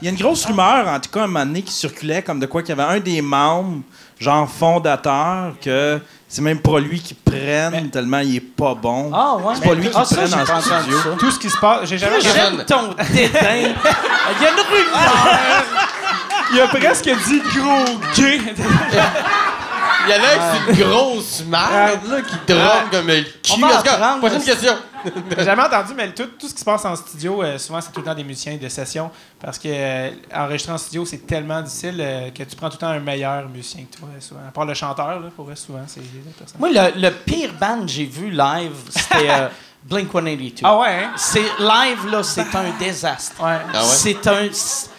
il y a une grosse rumeur, en tout cas, à un moment donné, qui circulait comme de quoi qu'il y avait un des membres, genre fondateur, que c'est même pas lui qui prenne tellement il est pas bon. Ah, ouais. C'est pas lui qui Ah, ça, prenne j'ai en pas entendu studio. ça. Tout ce qui se passe, j'ai jamais. J'aime ton dédain. Il y a une rumeur. Il a presque dit gros gay. Il y en a qui c'est une grosse merde là, qui drone comme le On cul. va En tout cas, apprendre. prochaine question. J'ai jamais entendu, mais tout ce qui se passe en studio, souvent, c'est tout le temps des musiciens de session. Parce que enregistrer en studio, c'est tellement difficile que tu prends tout le temps un meilleur musicien que toi, souvent. À part le chanteur, là, pour eux, souvent, c'est les autres personnes. Moi, le pire band que j'ai vu live, c'était Blink-182. Ah ouais, hein? C'est live, là, c'est un désastre. Ouais. Ah ouais? C'est un...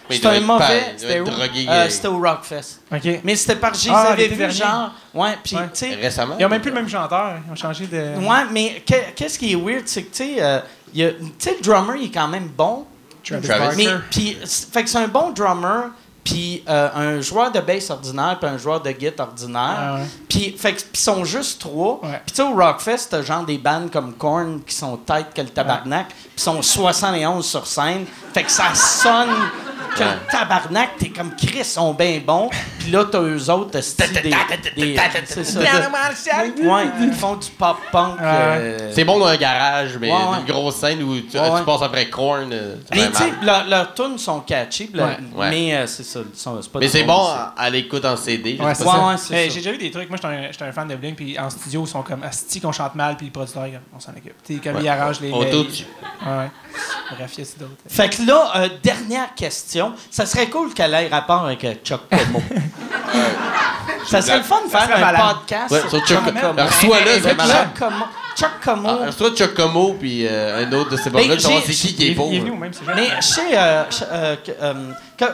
Mais il C'est doit un être mauvais... pas- il doit C'était être où? drogué, C'était au Rockfest. OK. Mais c'était par... Je les Ah, avais l'été vus, dernier. genre... Ouais, puis, Ouais. tu sais... Récemment. Ils ont même plus le même chanteur. Ils ont changé de... Ouais, mais qu'est-ce qui est weird, c'est que, tu sais, le drummer, il est quand même bon. Travis Travis. Barker. Mais, puis, fait que c'est un bon drummer, puis un joueur de bass ordinaire, puis un joueur de guitare ordinaire. Ah ouais. Puis, fait que, puis ils sont juste trois. Ouais. Puis, tu sais, au Rockfest, t'as genre des bands comme Korn qui sont têtes que le tabarnak, puis sont 71 sur scène. Fait que ça sonne que Ouais. le tabarnak, t'es comme Chris, sont bien bons. Puis là, t'as eux autres, c'est ça. Ouais, ils font du pop-punk. C'est bon dans un garage, mais Ouais, ouais. une grosse scène où tu Ouais, ouais. passes après Korn, c'est Mais bien tu sais, mal. leurs tunes sont catchy, puis Ouais. Ouais. mais c'est ça. C'est pas Mais des c'est bons bon musiciens. à l'écoute en CD. je Ouais, sais c'est pas ça. Ouais, c'est Mais ça. j'ai déjà vu des trucs. Moi, j'étais un fan de Blink, puis en studio, ils sont comme asti qu'on chante mal, puis le producteur, on s'en occupe. Tu sais, comme Ouais. ils arrangent les. Auto-tune. Ouais. Bref, il y a d'autres. Fait que là, dernière question. Ça serait cool qu'elle ait rapport avec Chuck Como. Ça serait le fun de faire serait un malade. podcast. Ouais, sur Chuck Como. Alors, reçois-le, c'est Chuck malade. Como. Chuck Como. Ah, reçois Chuck Como, puis un autre de ces bords-là, Mais tu savoir j'ai- c'est qui est pauvre. Il est venu au même sujet. Mais je sais,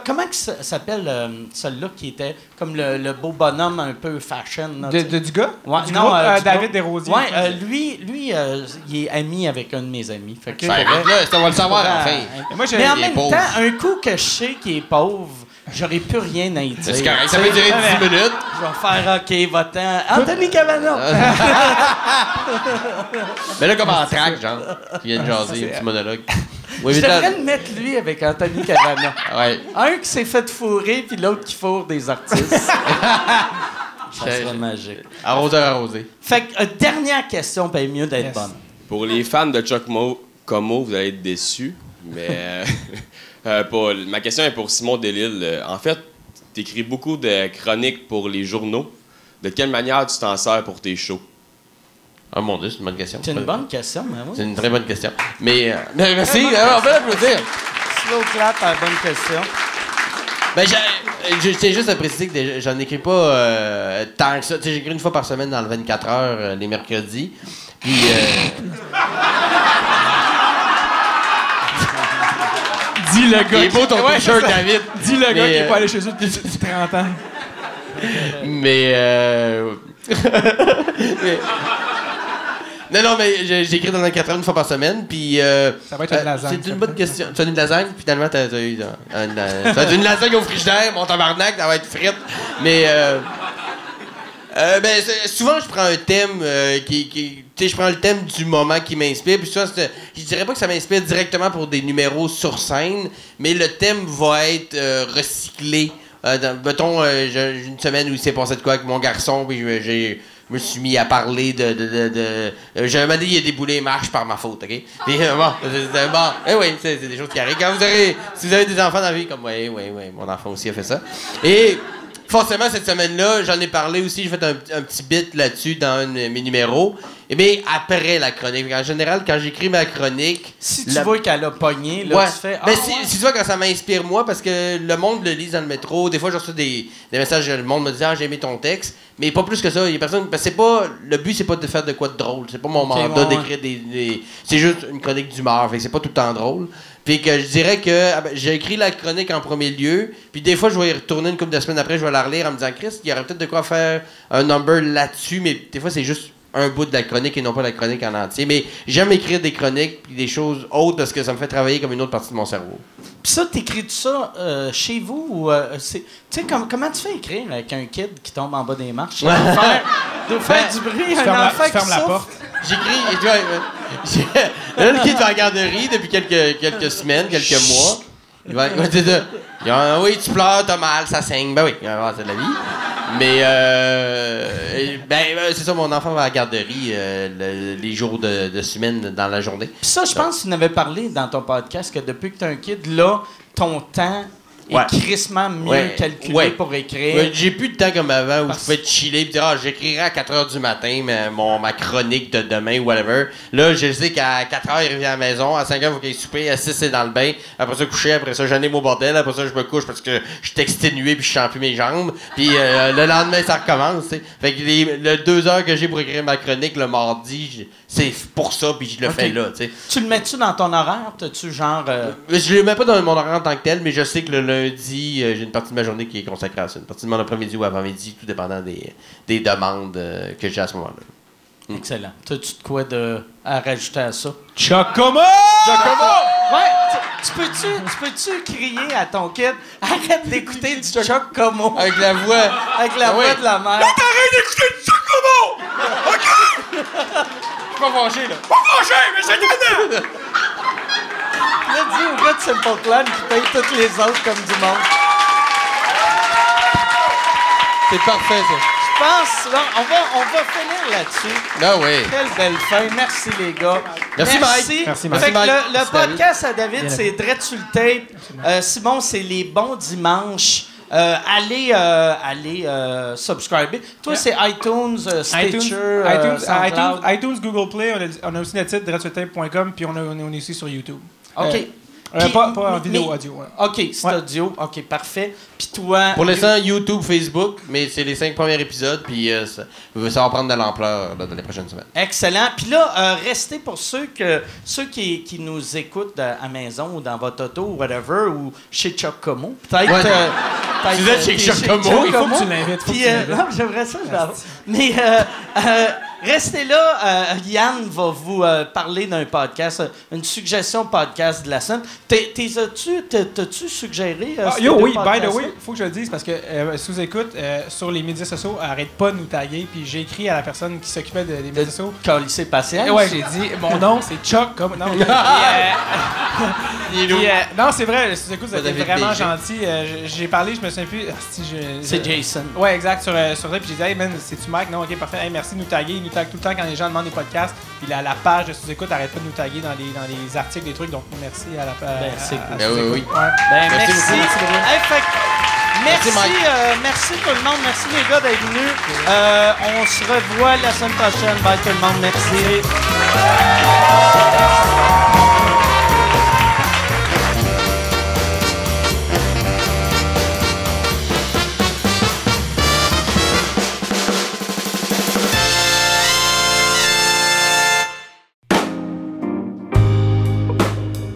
comment que ça s'appelle celui-là qui était comme le beau bonhomme un peu fashion? Là, tu sais? Du gars? Ouais, Du non, groupe, du David groupe. Desrosiers. Ouais, lui, il est ami avec un de mes amis. Fait que Ok. je Ben, pourrais- là, on va le savoir, Ah, enfin. Mais moi, j'ai- Mais en il est même pauvre. temps, un coup que je sais qu'il est pauvre, j'aurais plus rien à y dire. C'est correct, ça Tu peut sais, durer 10 minutes. Je vais faire OK, va-t'en. Anthony Cavanaugh! Mais là, comme en track, genre, qui vient de jaser, un petit monologue. Oui, Je mais devrais t'as- le mettre lui avec Anthony Cavanaugh. Ouais. Un qui s'est fait fourrer, puis l'autre qui fourre des artistes. Ça serait magique. Arroseur arrosé. Fait que, dernière question, paye mieux d'être Yes. bonne. Pour les fans de Chuck Como, vous allez être déçus. Mais ma question est pour Simon Delille. En fait, tu écris beaucoup de chroniques pour les journaux. De quelle manière tu t'en sers pour tes shows? Ah mon Dieu, c'est une bonne question. C'est une bonne question, mais oui. C'est une très bonne question. Mais merci, on peut l'applaudir. Slow clap à la bonne question. Ben, je tiens juste à préciser que j'en écris pas tant que ça. Tu sais, j'écris une fois par semaine dans le 24 heures, les mercredis. Puis, Dis le gars. il est beau ton Ouais, t-shirt, c'est ça. David. Dis le gars Mais, qui est pas allé chez eux depuis 30 ans. Mais, Non, mais j'écris dans 4 heures une fois par semaine, puis... Ça va être une lasagne. C'est une bonne question. Tu as une lasagne, finalement, t'as eu... T'as une lasagne au frigidaire, mon tabarnak, ça va être frite. Mais... souvent, je prends un thème tu sais, je prends le thème du moment qui m'inspire, puis souvent, je dirais pas que ça m'inspire directement pour des numéros sur scène, mais le thème va être recyclé. Mettons, j'ai une semaine où il s'est passé de quoi avec mon garçon, puis je me suis mis à parler j'ai un moment donné, il a déboulé les marches par ma faute, OK? Puis oui, c'est des choses qui arrivent. Si vous avez des enfants dans la vie, comme, oui, mon enfant aussi a fait ça. Et... forcément, cette semaine-là, j'en ai parlé aussi, j'ai fait un petit bit là-dessus dans un de mes numéros. Mais après la chronique. En général, quand j'écris ma chronique... Si tu vois qu'elle a pogné, là, tu fais... Si tu vois, quand ça m'inspire, moi, parce que le monde le lit dans le métro, des fois, je reçois des messages, le monde me dit « Ah, j'ai aimé ton texte », mais pas plus que ça. Il y a personne... Parce que c'est pas... Le but, c'est pas de faire de quoi de drôle. C'est pas mon mandat d'écrire des... C'est juste une chronique d'humeur, fait que c'est pas tout le temps drôle. Puis que je dirais que j'ai écrit la chronique en premier lieu, puis des fois, je vais y retourner une couple de semaines après, je vais la relire en me disant « Chris, il y aurait peut-être de quoi faire un number là-dessus », mais des fois, c'est juste un bout de la chronique et non pas la chronique en entier. Mais j'aime écrire des chroniques puis des choses autres parce que ça me fait travailler comme une autre partie de mon cerveau. Puis ça, t'écris ça chez vous ou tu sais comment tu fais écrire avec un kid qui tombe en bas des marches? De faire du bruit, un enfant qui ferme la porte. J'écris et tu vois, là, le kid va à la garderie depuis quelques semaines, quelques mois. Il va dire oui, tu pleures, t'as mal, ça saigne. Ben oui, c'est la vie. Mais c'est ça, mon enfant va à la garderie les jours de semaine dans la journée. Puis ça, je pense que tu n'avais parlé dans ton podcast que depuis que tu as un kid, là, ton temps est crissement mieux calculé pour écrire. Ouais, j'ai plus de temps comme avant où je pouvais chiller et dire j'écrirai à 4h du matin ma chronique de demain ou whatever. Là, je sais qu'à 4h, il revient à la maison, à 5h, il faut qu'il souper, à 6h, c'est dans le bain, après ça, coucher, après ça, j'en ai mon bordel, après ça, je me couche parce que je suis exténué puis je sens plus mes jambes, puis le lendemain, ça recommence, t'sais. Fait que le 2 heures que j'ai pour écrire ma chronique le mardi, c'est pour ça, puis je le fais là, tu sais. Tu le mets-tu dans ton horaire? T'as-tu genre... Je le mets pas dans mon horaire en tant que tel, mais je sais que le lundi, j'ai une partie de ma journée qui est consacrée à ça. Une partie de mon après-midi ou avant-midi, tout dépendant des demandes que j'ai à ce moment-là. Excellent. T'as-tu de quoi à rajouter à ça? Chocomo! Ouais, tu peux-tu crier à ton kid « Arrête d'écouter du Chocomo! » Avec la voix... Avec la voix de la mère. Là, t'arrêtes d'écouter du Chocomo! OK? Je suis pas fâché, là. Pas fâché, mais c'est évident! Là, dis au gars de Simple Plan qui paye toutes les autres comme du monde. C'est parfait, ça. Je pense, là, on va finir là-dessus. Ah oui. Quelle belle fin. Merci, les gars. Merci, Mike. Merci, Mike. Fait que Mike. le podcast à David, c'est Drette sur le tape. Simon, c'est Les Bons Dimanches. Allez subscriber. Toi, c'est iTunes, Stitcher, iTunes, Google Play. On a aussi notre site dretsurtape.com, puis on est aussi sur YouTube. OK. Pas en vidéo, audio. Ouais. OK, c'est audio. OK, parfait. Puis toi... Pour l'instant, YouTube, Facebook, mais c'est les 5 premiers épisodes, puis ça va prendre de l'ampleur dans les prochaines semaines. Excellent. Puis là, restez pour ceux qui nous écoutent à la maison ou dans votre auto ou whatever, ou chez Chocomo. Peut-être... Si vous êtes chez Chocomo, il faut que tu l'invites. Puis, non, j'aimerais ça. Mais restez là. Yann va vous parler d'un podcast, une suggestion podcast de la semaine. T'as-tu suggéré oui, by the way, il faut que je le dise parce que si vous écoutez sur les médias sociaux, arrête pas de nous taguer. Puis j'ai écrit à la personne qui s'occupait des médias sociaux. Colisser patience. Ouais, j'ai dit mon nom c'est Chuck comme non. Non, c'est vrai, si vous écoutez, vous êtes vraiment gentil. J'ai parlé, je me souviens plus. C'est Jason. Ouais, exact, sur ça. Puis j'ai dit, hey man, c'est-tu Mike? Non, ok, parfait. Hey, merci de nous taguer. Il nous tague tout le temps quand les gens demandent des podcasts. Puis la page de sous-écoute, arrête pas de nous taguer dans les articles, des trucs. Donc merci à la page. C'est cool. Oui. Ouais. Merci. Merci beaucoup. Hey, merci tout le monde. Merci les gars d'être venus. On se revoit la semaine prochaine. Bye tout le monde. Merci.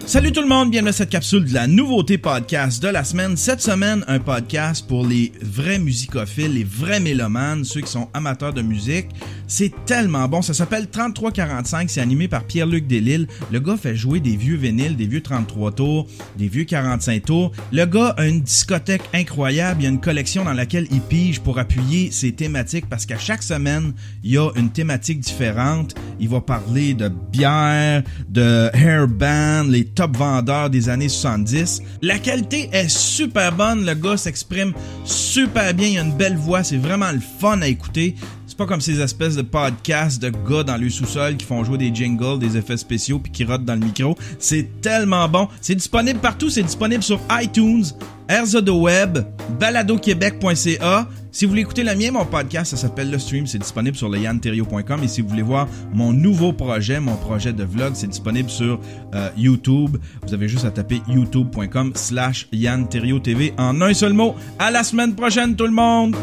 Salut tout le monde, bienvenue à cette capsule de la nouveauté podcast de la semaine. Cette semaine, un podcast pour les vrais musicophiles, les vrais mélomanes, ceux qui sont amateurs de musique. C'est tellement bon. Ça s'appelle 3345. C'est animé par Pierre-Luc Delisle. Le gars fait jouer des vieux vinyles, des vieux 33 tours, des vieux 45 tours. Le gars a une discothèque incroyable. Il y a une collection dans laquelle il pige pour appuyer ses thématiques parce qu'à chaque semaine, il y a une thématique différente. Il va parler de bière, de hairband, les top vendeurs des années 70. La qualité est super bonne. Le gars s'exprime super bien. Il a une belle voix. C'est vraiment le fun à écouter. C'est pas comme ces espèces de podcasts de gars dans le sous-sol qui font jouer des jingles, des effets spéciaux puis qui rotent dans le micro. C'est tellement bon. C'est disponible partout. C'est disponible sur iTunes, RZO de Web, baladoquebec.ca. Si vous voulez écouter le mien, mon podcast, ça s'appelle Le Stream. C'est disponible sur le yanterrio.com. Et si vous voulez voir mon nouveau projet, mon projet de vlog, c'est disponible sur YouTube. Vous avez juste à taper youtube.com/yanterriotv en un seul mot. À la semaine prochaine, tout le monde!